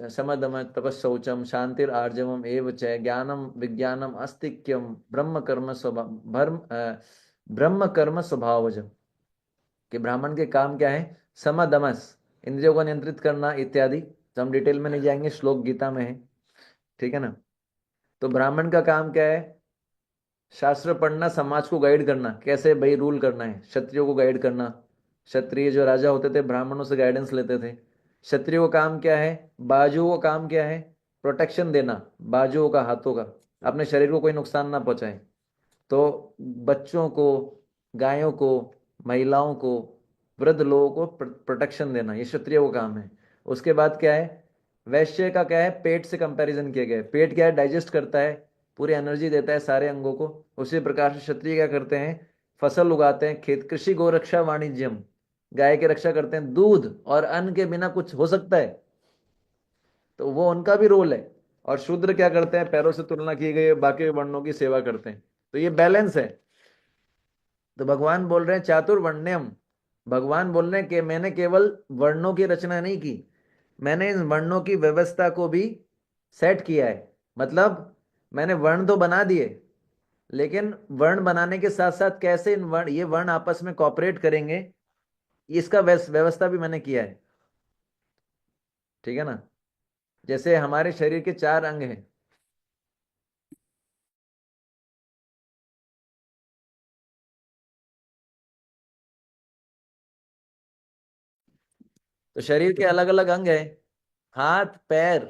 समदम तपस्शौचम शांतिर आर्जवम एव च ज्ञानम विज्ञानम अस्तिक्यम ब्रह्म कर्म स्वभावजम। कि ब्राह्मण के काम क्या है? समदमस, इंद्रियों को नियंत्रित करना इत्यादि। तो हम डिटेल में नहीं जाएंगे, श्लोक गीता में है, ठीक है ना। तो ब्राह्मण का काम क्या है? शास्त्र पढ़ना, समाज को गाइड करना, कैसे भाई रूल करना है, क्षत्रियों को गाइड करना। क्षत्रिय जो राजा होते थे ब्राह्मणों से गाइडेंस लेते थे। क्षत्रियों का काम क्या है? बाजुओं का काम क्या है? प्रोटेक्शन देना, बाजुओं का, हाथों का, अपने शरीर को कोई नुकसान ना पहुंचाए। तो बच्चों को, गायों को, महिलाओं को, वृद्ध लोगों को प्रोटेक्शन देना, ये क्षत्रिय का काम है। उसके बाद क्या है? वैश्य का क्या है? पेट से कंपैरिजन किया गया है। पेट क्या है? डाइजेस्ट करता है, पूरी एनर्जी देता है सारे अंगों को। उसी प्रकार से क्षत्रिय क्या करते हैं? फसल उगाते हैं, खेत, कृषि, गोरक्षा, वाणिज्यम, गाय की रक्षा करते हैं। दूध और अन्न के बिना कुछ हो सकता है? तो वो उनका भी रोल है। और शूद्र क्या करते हैं? पैरों से तुलना की गई है, बाकी वर्णों की सेवा करते हैं। तो ये बैलेंस है। तो भगवान बोल रहे हैं चातुर्वर्ण्यम। भगवान बोल रहे हैं कि मैंने केवल वर्णों की रचना नहीं की, मैंने इन वर्णों की व्यवस्था को भी सेट किया है। मतलब मैंने वर्ण तो बना दिए, लेकिन वर्ण बनाने के साथ साथ कैसे ये वर्ण आपस में कॉपरेट करेंगे, इसका व्यवस्था भी मैंने किया है, ठीक है ना। जैसे हमारे शरीर के 4 अंग हैं, तो शरीर के अलग अलग अंग है, हाथ पैर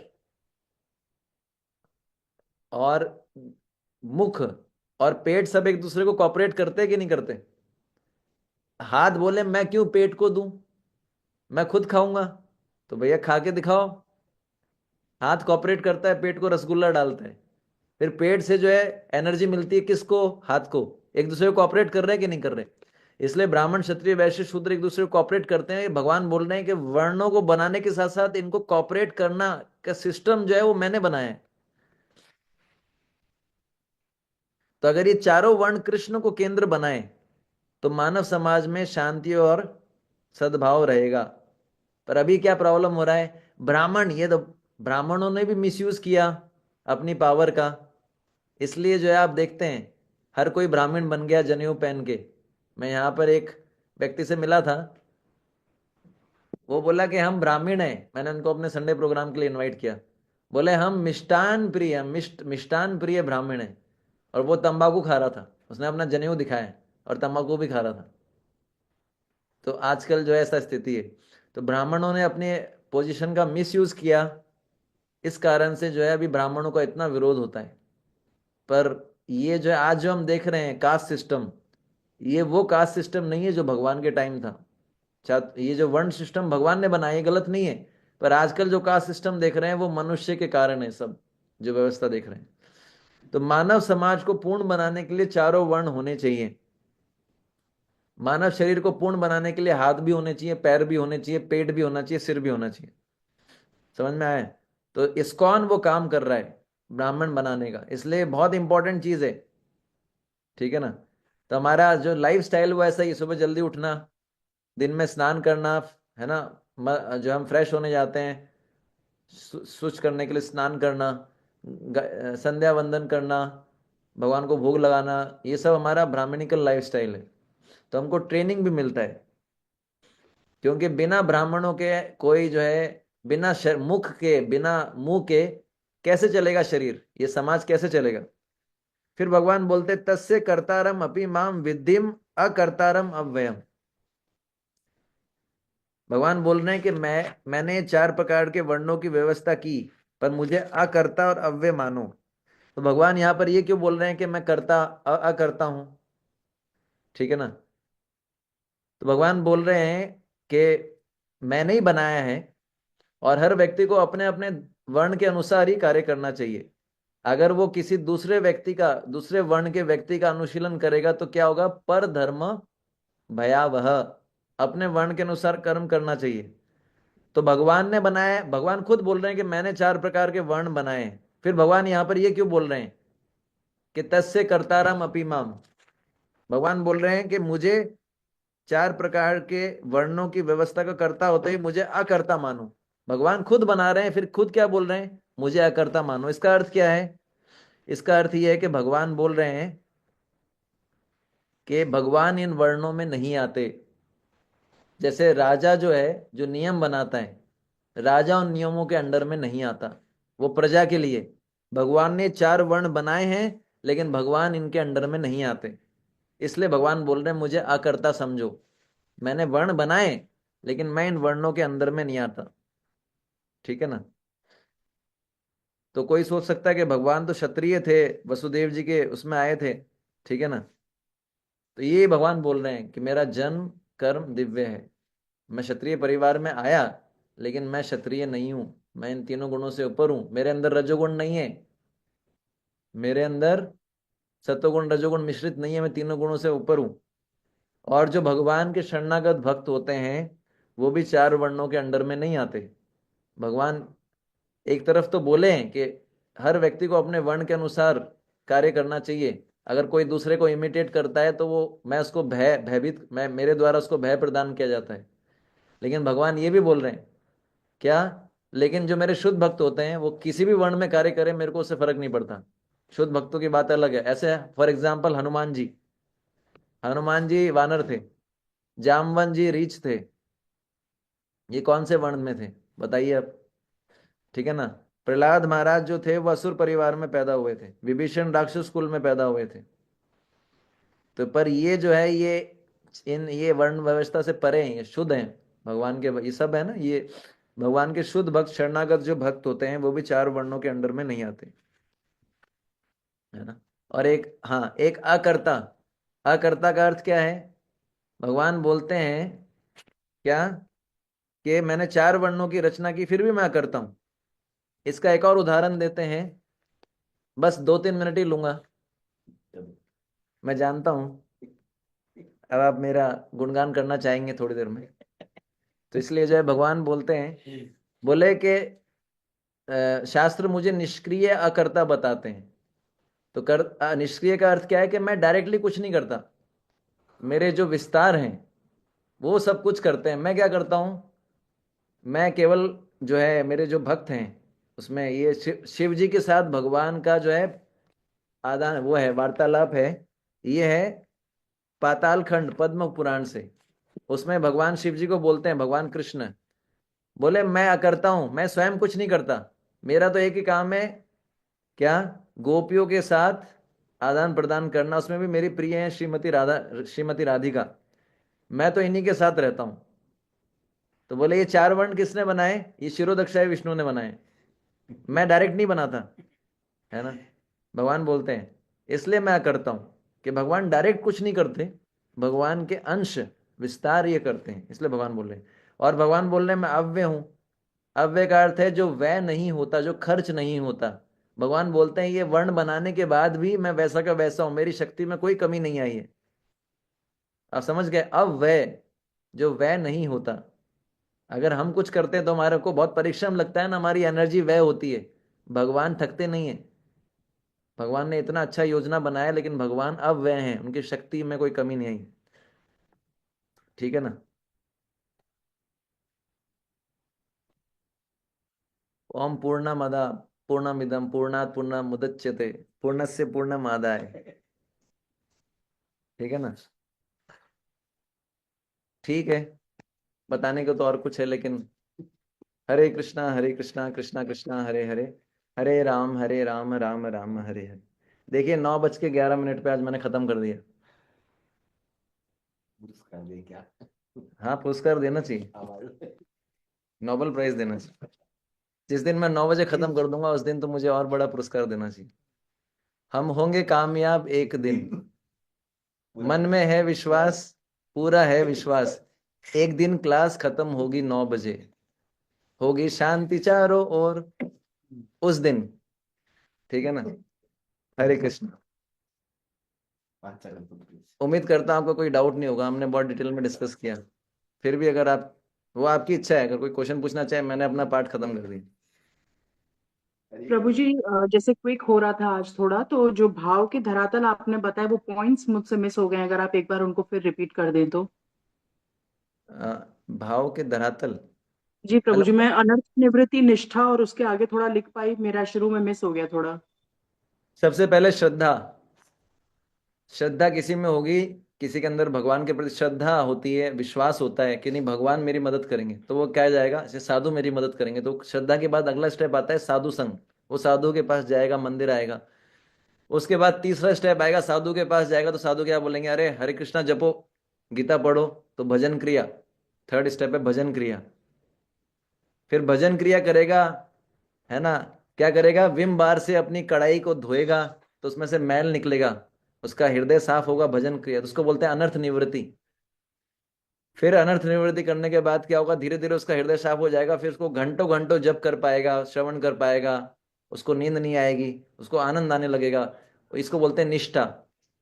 और मुख और पेट, सब एक दूसरे को कॉपरेट करते हैं कि नहीं करते? हाथ बोले मैं क्यों पेट को दूं, मैं खुद खाऊंगा, तो भैया खा के दिखाओ। हाथ कॉपरेट करता है, पेट को रसगुल्ला डालता है, फिर पेट से जो है एनर्जी मिलती है किसको? हाथ को। एक दूसरे को कॉपरेट कर रहे हैं कि नहीं कर रहे? इसलिए ब्राह्मण क्षत्रिय वैश्य शूद्र एक दूसरे को कॉपरेट करते हैं। भगवान बोल रहे हैं कि वर्णों को बनाने के साथ साथ इनको कॉपरेट करना का सिस्टम जो है वो मैंने बनाया है। तो अगर ये चारों वर्ण कृष्ण को केंद्र बनाए तो मानव समाज में शांति और सद्भाव रहेगा। पर अभी क्या प्रॉब्लम हो रहा है? ब्राह्मण, ये तो ब्राह्मणों ने भी मिसयूज किया अपनी पावर का। इसलिए जो है आप देखते हैं हर कोई ब्राह्मण बन गया जनेऊ पहन के। मैं यहाँ पर एक व्यक्ति से मिला था, वो बोला कि हम ब्राह्मण हैं। मैंने उनको अपने संडे प्रोग्राम के लिए इनवाइट किया। बोले हम मिष्टान प्रिय, मिष्टान प्रिय ब्राह्मण हैं। और वो तंबाकू खा रहा था, उसने अपना जनेऊ दिखाया और तंबाकू भी खा रहा था। तो आजकल जो है ऐसा स्थिति है। तो ब्राह्मणों ने अपने पोजीशन का मिसयूज किया, इस कारण से जो है अभी ब्राह्मणों का इतना विरोध होता है। पर ये जो है आज जो हम देख रहे हैं कास्ट सिस्टम, ये वो कास्ट सिस्टम नहीं है जो भगवान के टाइम था। ये जो वर्ण सिस्टम भगवान ने बनाया गलत नहीं है, पर आजकल जो कास्ट सिस्टम देख रहे हैं वो मनुष्य के कारण है। सब जो व्यवस्था देख रहे हैं, तो मानव समाज को पूर्ण बनाने के लिए चारों वर्ण होने चाहिए। मानव शरीर को पूर्ण बनाने के लिए हाथ भी होने चाहिए, पैर भी होने चाहिए, पेट भी होना चाहिए, सिर भी होना चाहिए। समझ में आया? तो इस्कॉन वो काम कर रहा है ब्राह्मण बनाने का, इसलिए बहुत इंपॉर्टेंट चीज है। ठीक है ना? तो हमारा जो लाइफ स्टाइल वो ऐसा ही, सुबह जल्दी उठना, दिन में स्नान करना, है ना, जो हम फ्रेश होने जाते हैं, शुच करने के लिए स्नान करना, संध्या वंदन करना, भगवान को भोग लगाना, ये सब हमारा ब्राह्मणिकल लाइफ स्टाइल है। तो हमको ट्रेनिंग भी मिलता है, क्योंकि बिना ब्राह्मणों के कोई जो है, बिना मुख के, बिना मुंह के कैसे चलेगा शरीर, ये समाज कैसे चलेगा? फिर भगवान बोलते तस्य कर्तारम अपि माम विद्धिम अकर्तारम अव्ययम। भगवान बोल रहे हैं कि मैंने 4 प्रकार के वर्णों की व्यवस्था की, पर मुझे अकर्ता और अव्यय मानो। तो भगवान यहाँ पर ये क्यों बोल रहे हैं कि मैं कर्ता अकर्ता हूं? ठीक है ना? तो भगवान बोल रहे हैं कि मैंने ही बनाया है और हर व्यक्ति को अपने अपने वर्ण के अनुसार ही कार्य करना चाहिए। अगर वो किसी दूसरे व्यक्ति का, दूसरे वर्ण के व्यक्ति का अनुशीलन करेगा तो क्या होगा? पर धर्म भयावह। अपने वर्ण के अनुसार कर्म करना चाहिए। तो भगवान ने बनाया, भगवान खुद बोल रहे हैं कि मैंने 4 प्रकार के वर्ण बनाए हैं। फिर भगवान यहां पर ये क्यों बोल रहे हैं कि तस्य कर्तारम अपि माम? भगवान बोल रहे हैं कि मुझे 4 प्रकार के वर्णों की व्यवस्था का कर्ता होते ही मुझे अकर्ता मानो। भगवान खुद बना रहे हैं, फिर खुद क्या बोल रहे हैं? मुझे अकर्ता मानो। इसका अर्थ क्या है? इसका अर्थ यह है कि भगवान बोल रहे हैं कि भगवान इन वर्णों में नहीं आते। जैसे राजा जो है, जो नियम बनाता है, राजा उन नियमों के अंडर में नहीं आता, वो प्रजा के लिए। भगवान ने 4 वर्ण बनाए हैं, लेकिन भगवान इनके अंडर में नहीं आते। इसलिए भगवान बोल रहे हैं मुझे अकर्ता समझो। मैंने वर्ण बनाए, लेकिन मैं इन वर्णों के अंदर में नहीं आता। ठीक है ना? तो कोई सोच सकता है कि भगवान तो क्षत्रिय थे, वसुदेव जी के उसमें आए थे। ठीक है ना? तो ये भगवान बोल रहे हैं कि मेरा जन्म कर्म दिव्य है। मैं क्षत्रिय परिवार में आया, लेकिन मैं क्षत्रिय नहीं हूं। मैं इन तीनों गुणों से ऊपर हूं। मेरे अंदर रजोगुण नहीं है, मेरे अंदर सत्वगुण रजोगुण मिश्रित नहीं है। मैं तीनों गुणों से ऊपर हूं। और जो भगवान के शरणागत भक्त होते हैं वो भी 4 वर्णों के अंडर में नहीं आते। भगवान एक तरफ तो बोले हैं कि हर व्यक्ति को अपने वर्ण के अनुसार कार्य करना चाहिए। अगर कोई दूसरे को इमिटेट करता है तो वो, मैं उसको भयभीत, मैं, मेरे द्वारा उसको भय प्रदान किया जाता है। लेकिन भगवान ये भी बोल रहे हैं क्या? लेकिन जो मेरे शुद्ध भक्त होते हैं वो किसी भी वर्ण में कार्य करें, मेरे को उससे फर्क नहीं पड़ता। शुद्ध भक्तों की बात अलग है। ऐसे फॉर एग्जाम्पल हनुमान जी, हनुमान जी वानर थे, जामवन जी रीछ थे। ये कौन से वर्ण में थे बताइए आप? ठीक है ना? प्रहलाद महाराज जो थे वो असुर परिवार में पैदा हुए थे, विभीषण राक्षस कुल में पैदा हुए थे। तो पर ये जो है ये वर्ण व्यवस्था से परे हैं, ये शुद्ध हैं। भगवान के ये सब है ना, ये भगवान के शुद्ध भक्त शरणागत जो भक्त होते हैं वो भी 4 वर्णों के अंडर में नहीं आते, है ना। और एक, हाँ, एक अकर्ता। अकर्ता का अर्थ क्या है? भगवान बोलते हैं क्या कि मैंने 4 वर्णों की रचना की फिर भी मैं अकर्ता हूं। इसका एक और उदाहरण देते हैं, बस 2-3 मिनट ही लूंगा, मैं जानता हूं अब आप मेरा गुणगान करना चाहेंगे थोड़ी देर में, तो इसलिए जो है भगवान बोलते हैं, बोले कि शास्त्र मुझे निष्क्रिय अकर्ता बताते हैं। तो निष्क्रिय का अर्थ क्या है कि मैं डायरेक्टली कुछ नहीं करता, मेरे जो विस्तार हैं वो सब कुछ करते हैं, मैं क्या करता हूं, मैं केवल जो है मेरे जो भक्त हैं उसमें ये शिव जी के साथ भगवान का जो है आदान, वो है वार्तालाप है, ये है पाताल खंड पद्म पुराण से। उसमें भगवान शिव जी को बोलते हैं, भगवान कृष्ण बोले मैं अकर्ता हूं, मैं स्वयं कुछ नहीं करता, मेरा तो एक ही काम है, क्या, गोपियों के साथ आदान प्रदान करना, उसमें भी मेरी प्रिय है श्रीमती राधिका, मैं तो इन्हीं के साथ रहता हूं। तो बोले ये 4 वर्ण किसने बनाए? ये शिरोदक्षाय विष्णु ने बनाए, मैं डायरेक्ट नहीं बनाता, है ना। भगवान बोलते हैं इसलिए मैं करता हूं कि भगवान डायरेक्ट कुछ नहीं करते, भगवान के अंश विस्तार ये करते हैं, इसलिए भगवान बोल रहे हैं। और भगवान बोल रहे हैं मैं अव्यय हूं। अव्यय का अर्थ है जो व्यय नहीं होता, जो खर्च नहीं होता। भगवान बोलते हैं ये वर्ण बनाने के बाद भी मैं वैसा का वैसा हूं, मेरी शक्ति में कोई कमी नहीं आई है। आप समझ गए? अव्यय, जो व्यय नहीं होता। अगर हम कुछ करते हैं तो हमारे को बहुत परिश्रम लगता है ना, हमारी एनर्जी व्यय होती है। भगवान थकते नहीं है। भगवान ने इतना अच्छा योजना बनाया, लेकिन भगवान अव्यय हैं, उनकी शक्ति में कोई कमी नहीं आई। ठीक है ना। ओम पूर्णमदा पूर्णमिदम पूर्णात् पूर्णमुदच्यते पूर्णस्य पूर्णमादाय। ठीक है ना। ठीक है, बताने को तो और कुछ है, लेकिन हरे कृष्णा कृष्णा कृष्णा हरे हरे, हरे राम राम राम हरे हरे। देखिए 9:11 पे आज मैंने खत्म कर दिया। पुरस्कार दे क्या? हाँ, पुरस्कार देना चाहिए, आवाज। नोबेल प्राइज देना चाहिए। जिस दिन मैं 9 बजे खत्म कर दूंगा उस दिन तो मुझे और बड़ा पुरस्कार देना चाहिए। हम होंगे कामयाब एक दिन, मन में है विश्वास, पूरा है विश्वास, एक दिन क्लास खत्म होगी 9 बजे, होगी शांति चारों ओर उस दिन। ठीक है ना। हरे कृष्ण। उम्मीद करता हूं आपको कोई डाउट नहीं होगा, हमने बहुत डिटेल में डिस्कस किया। फिर भी अगर आप, वो आपकी इच्छा है, अगर कोई क्वेश्चन पूछना चाहे, मैंने अपना पार्ट खत्म कर दिया। प्रभु जी, जैसे क्विक हो रहा था आज थोड़ा, तो जो भाव के धरातल आपने बताया वो पॉइंट्स मुझसे मिस हो गए हैं, अगर आप एक बार उनको फिर रिपीट कर दें तो। भाव के धरातल। जी प्रभु जी, हेलो। मैं अनर्थ निवृत्ति निष्ठा और उसके आगे थोड़ा लिख पाई, मेरा शुरू में मिस हो गया थोड़ा। सबसे पहले श्रद्धा। श्रद्धा किसी में होगी, किसी के अंदर भगवान के प्रति श्रद्धा होती है, विश्वास होता है कि नहीं भगवान मेरी मदद करेंगे, तो वो क्या जाएगा, जैसे साधु मेरी मदद करेंगे, तो श्रद्धा के बाद अगला स्टेप आता है साधु संग। वो साधु के पास जाएगा, मंदिर आएगा। उसके बाद तीसरा स्टेप आएगा, साधु के पास जाएगा तो साधु क्या बोलेंगे, अरे हरे कृष्णा जपो, गीता पढ़ो, तो भजन क्रिया। थर्ड स्टेप है भजन क्रिया। फिर भजन क्रिया करेगा, है ना। क्या करेगा, विम बार से अपनी कढ़ाई को धोएगा तो उसमें से मैल निकलेगा, उसका हृदय साफ होगा, भजन क्रिया, तो उसको बोलते हैं अनर्थ निवृत्ति। फिर अनर्थ निवृत्ति करने के बाद क्या होगा, धीरे धीरे उसका हृदय साफ हो जाएगा, फिर उसको घंटों घंटों जप कर पाएगा, श्रवण कर पाएगा, उसको नींद नहीं आएगी, उसको आनंद आने लगेगा। इसको बोलते हैं निष्ठा।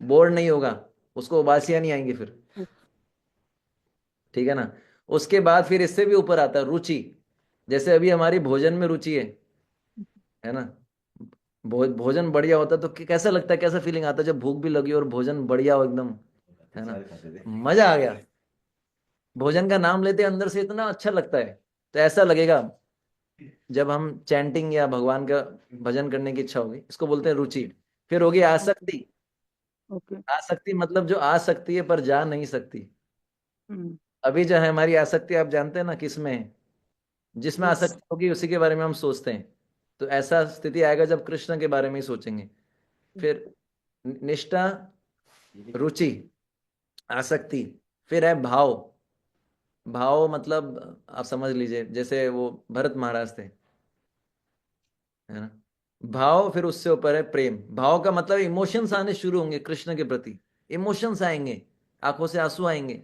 बोर नहीं होगा, उसको उबासियां नहीं आएंगी फिर। ठीक है ना। उसके बाद फिर इससे भी ऊपर आता है रुचि। जैसे अभी हमारी भोजन में रुचि है ना। भोजन बढ़िया होता तो कैसा लगता है, कैसा फीलिंग आता है जब भूख भी लगी और भोजन बढ़िया हो एकदम, है ना, मजा आ गया। भोजन का नाम लेते अंदर से इतना अच्छा लगता है। तो ऐसा लगेगा जब हम चैंटिंग या भगवान का भजन करने की इच्छा होगी, इसको बोलते हैं रुचि। फिर होगी आसक्ति। ओके। आसक्ति मतलब जो आ सकती है पर जा नहीं सकती। हम्म। अभी जो है हमारी आसक्ति, आप जानते हैं ना किसमें है, जिसमें यस। आसक्ति होगी उसी के बारे में हम सोचते हैं। तो ऐसा स्थिति आएगा जब कृष्ण के बारे में ही सोचेंगे। फिर निष्ठा, रुचि, आसक्ति, फिर है भाव। भाव मतलब आप समझ लीजिए, जैसे वो भरत महाराज थे, है ना। भाव, फिर उससे ऊपर है प्रेम। भाव का मतलब इमोशंस आने शुरू होंगे कृष्ण के प्रति, इमोशंस आएंगे, आंखों से आंसू आएंगे।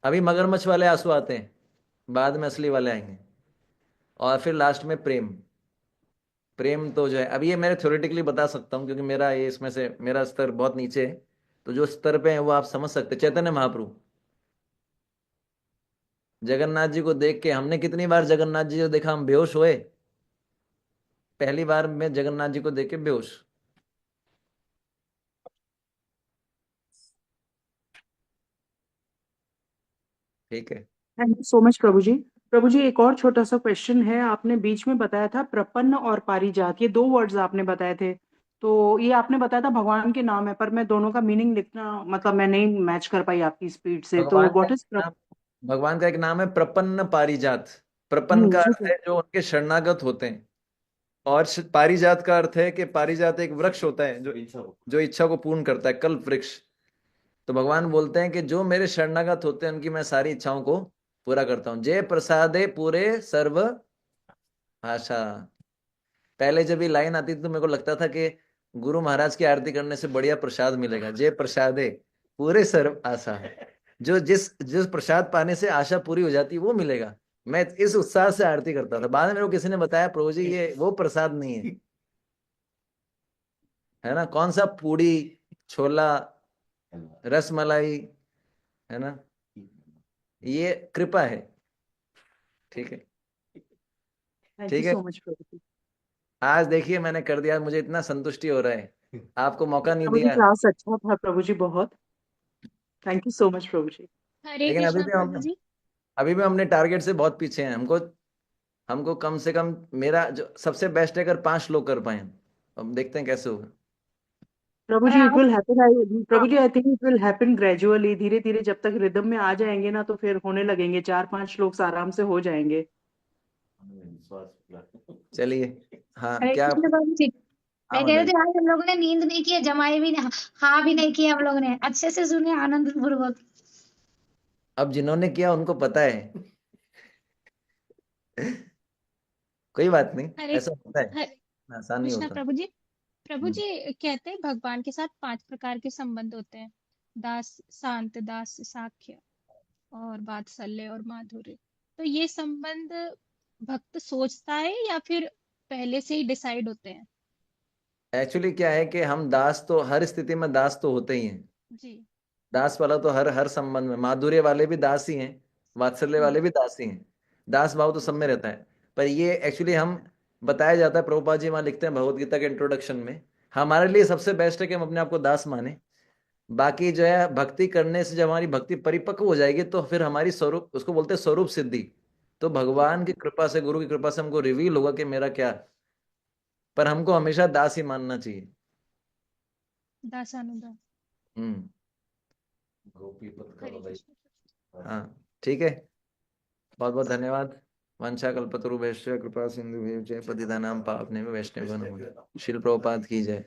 अभी मगरमच्छ वाले आंसू आते हैं, बाद में असली वाले आएंगे। और फिर लास्ट में प्रेम। प्रेम तो जो है, अभी ये मैं थ्योरेटिकली बता सकता हूँ क्योंकि मेरा ये इसमें से मेरा स्तर बहुत नीचे है, तो जो स्तर पे है वो आप समझ सकते हैं। चैतन्य महाप्रभु, जगन्नाथ जी को देख के, हमने कितनी बार जगन्नाथ जी को देखा हम बेहोश हुए। पहली बार मैं जगन्नाथ जी को देख के बेहोश। ठीक है। थैंक यू सो मच प्रभु जी। प्रभु जी, एक और छोटा सा क्वेश्चन है। आपने बीच में बताया था प्रपन्न और पारिजात, ये 2 वर्ड्स आपने बताए थे। तो ये आपने बताया था भगवान के नाम है, पर मैं दोनों का मीनिंग लिखना मतलब मैं नहीं मैच कर पाई आपकी स्पीड से। तो भगवान का व्हाट एक इज नाम भगवान का एक नाम है प्रपन्न पारिजात। प्रपन्न का ठीक अर्थ है। है जो उनके शरणागत होते हैं, और पारिजात का अर्थ है कि पारिजात एक वृक्ष होता है जो इच्छा को पूर्ण करता है, कल्प वृक्ष। तो भगवान बोलते हैं कि जो मेरे शरणागत होते हैं उनकी मैं सारी इच्छाओं को पूरा करता हूँ। जय प्रसादे पूरे सर्व आशा। पहले जब ये लाइन आती थी तो मेरे को लगता था कि गुरु महाराज की आरती करने से बढ़िया प्रसाद मिलेगा। जय प्रसादे पूरे सर्व आशा, जो जिस जिस प्रसाद पाने से आशा पूरी हो जाती है वो मिलेगा। मैं इस उत्साह से आरती करता था। बाद में मेरे को किसी ने बताया, प्रभु जी ये वो प्रसाद नहीं है ना। कौन सा पूड़ी, छोला, रस मलाई, है ना, ये कृपा है। ठीक है। थैंक यू ठीक है। सो मच प्रभु जी। आज देखिए मैंने कर दिया, मुझे इतना संतुष्टि हो रहा है। आपको मौका नहीं प्रभु जी, दिया, क्लास अच्छा था प्रभु जी, बहुत। थैंक यू सो मच प्रभु जी। हरे लेकिन कृष्णा प्रभु जी। अभी भी हमने टारगेट से बहुत पीछे हैं। हमको हमको कम से कम, मेरा जो सबसे बेस्ट है अगर 5 लोग कर पाए। अब देखते हैं कैसे होगा। प्रभु और जी, इट आज will happen. Prabhu ji, I think it will happen gradually, धीरे धीरे। जब तक रिदम में आ जाएंगे ना तो फिर होने लगेंगे। 4-5 लोग आराम से हो जाएंगे। चलिए। हाँ हरे क्या। कृष्ण प्रभु जी, हाँ मैं कह रही मंडली। थी आज हम लोगों ने नींद नहीं की है, जमाई भी नहीं, हाँ भी नहीं किया हम लोगों ने, अच्छे से सुने आनंद पूर्वक। अब जिन्होंने किया उनको पता है। कोई बात नहीं, हरे ऐसा होता है, हरे आसान नहीं कृष्णा होता। प्रभु जी। प्रभु हम्म। जी कहते हैं भगवान के साथ 5 प्रकार के संबंध होते हैं। दास, शांत दास, साख्य और वात्सल्य और माधुर्य। तो ये संबंध भक्त सोचता है या फिर पहले से ही डिसाइड होते हैं? एक्चुअली क्या है कि हम दास तो हर स्थिति में दास तो होते ही हैं। जी। दास वाला तो हर हर संबंध में, माधुर्य वाले भी दास ही हैं, वात्सल्य वाले भी दास ही हैं। दास भाव तो सब में रहता है। पर ये एक्चुअली हम बताया जाता है, प्रभुपाद जी वहां लिखते हैं भगवत गीता के इंट्रोडक्शन में, हमारे लिए सबसे बेस्ट है कि हम अपने आप को दास माने। बाकी जो है भक्ति करने से जब हमारी भक्ति परिपक्व हो जाएगी तो फिर हमारी स्वरूप, उसको बोलते हैं स्वरूप सिद्धि। तो जी। भगवान की कृपा से, गुरु की कृपा से हमको रिवील होगा कि मेरा क्या। पर हमको हमेशा दास ही मानना चाहिए। दासानुदास। हम्म। गोपी पथ का हरे भाई। कृष्ण। हाँ। ठीक है। बहुत बहुत धन्यवाद। वंशा कल्पतरुभ्यश्च कृपा सिंधुभ्यश्च पतितानां पावनेभ्यो वैष्णवेभ्यो नमः। श्रील प्रभुपाद की जय।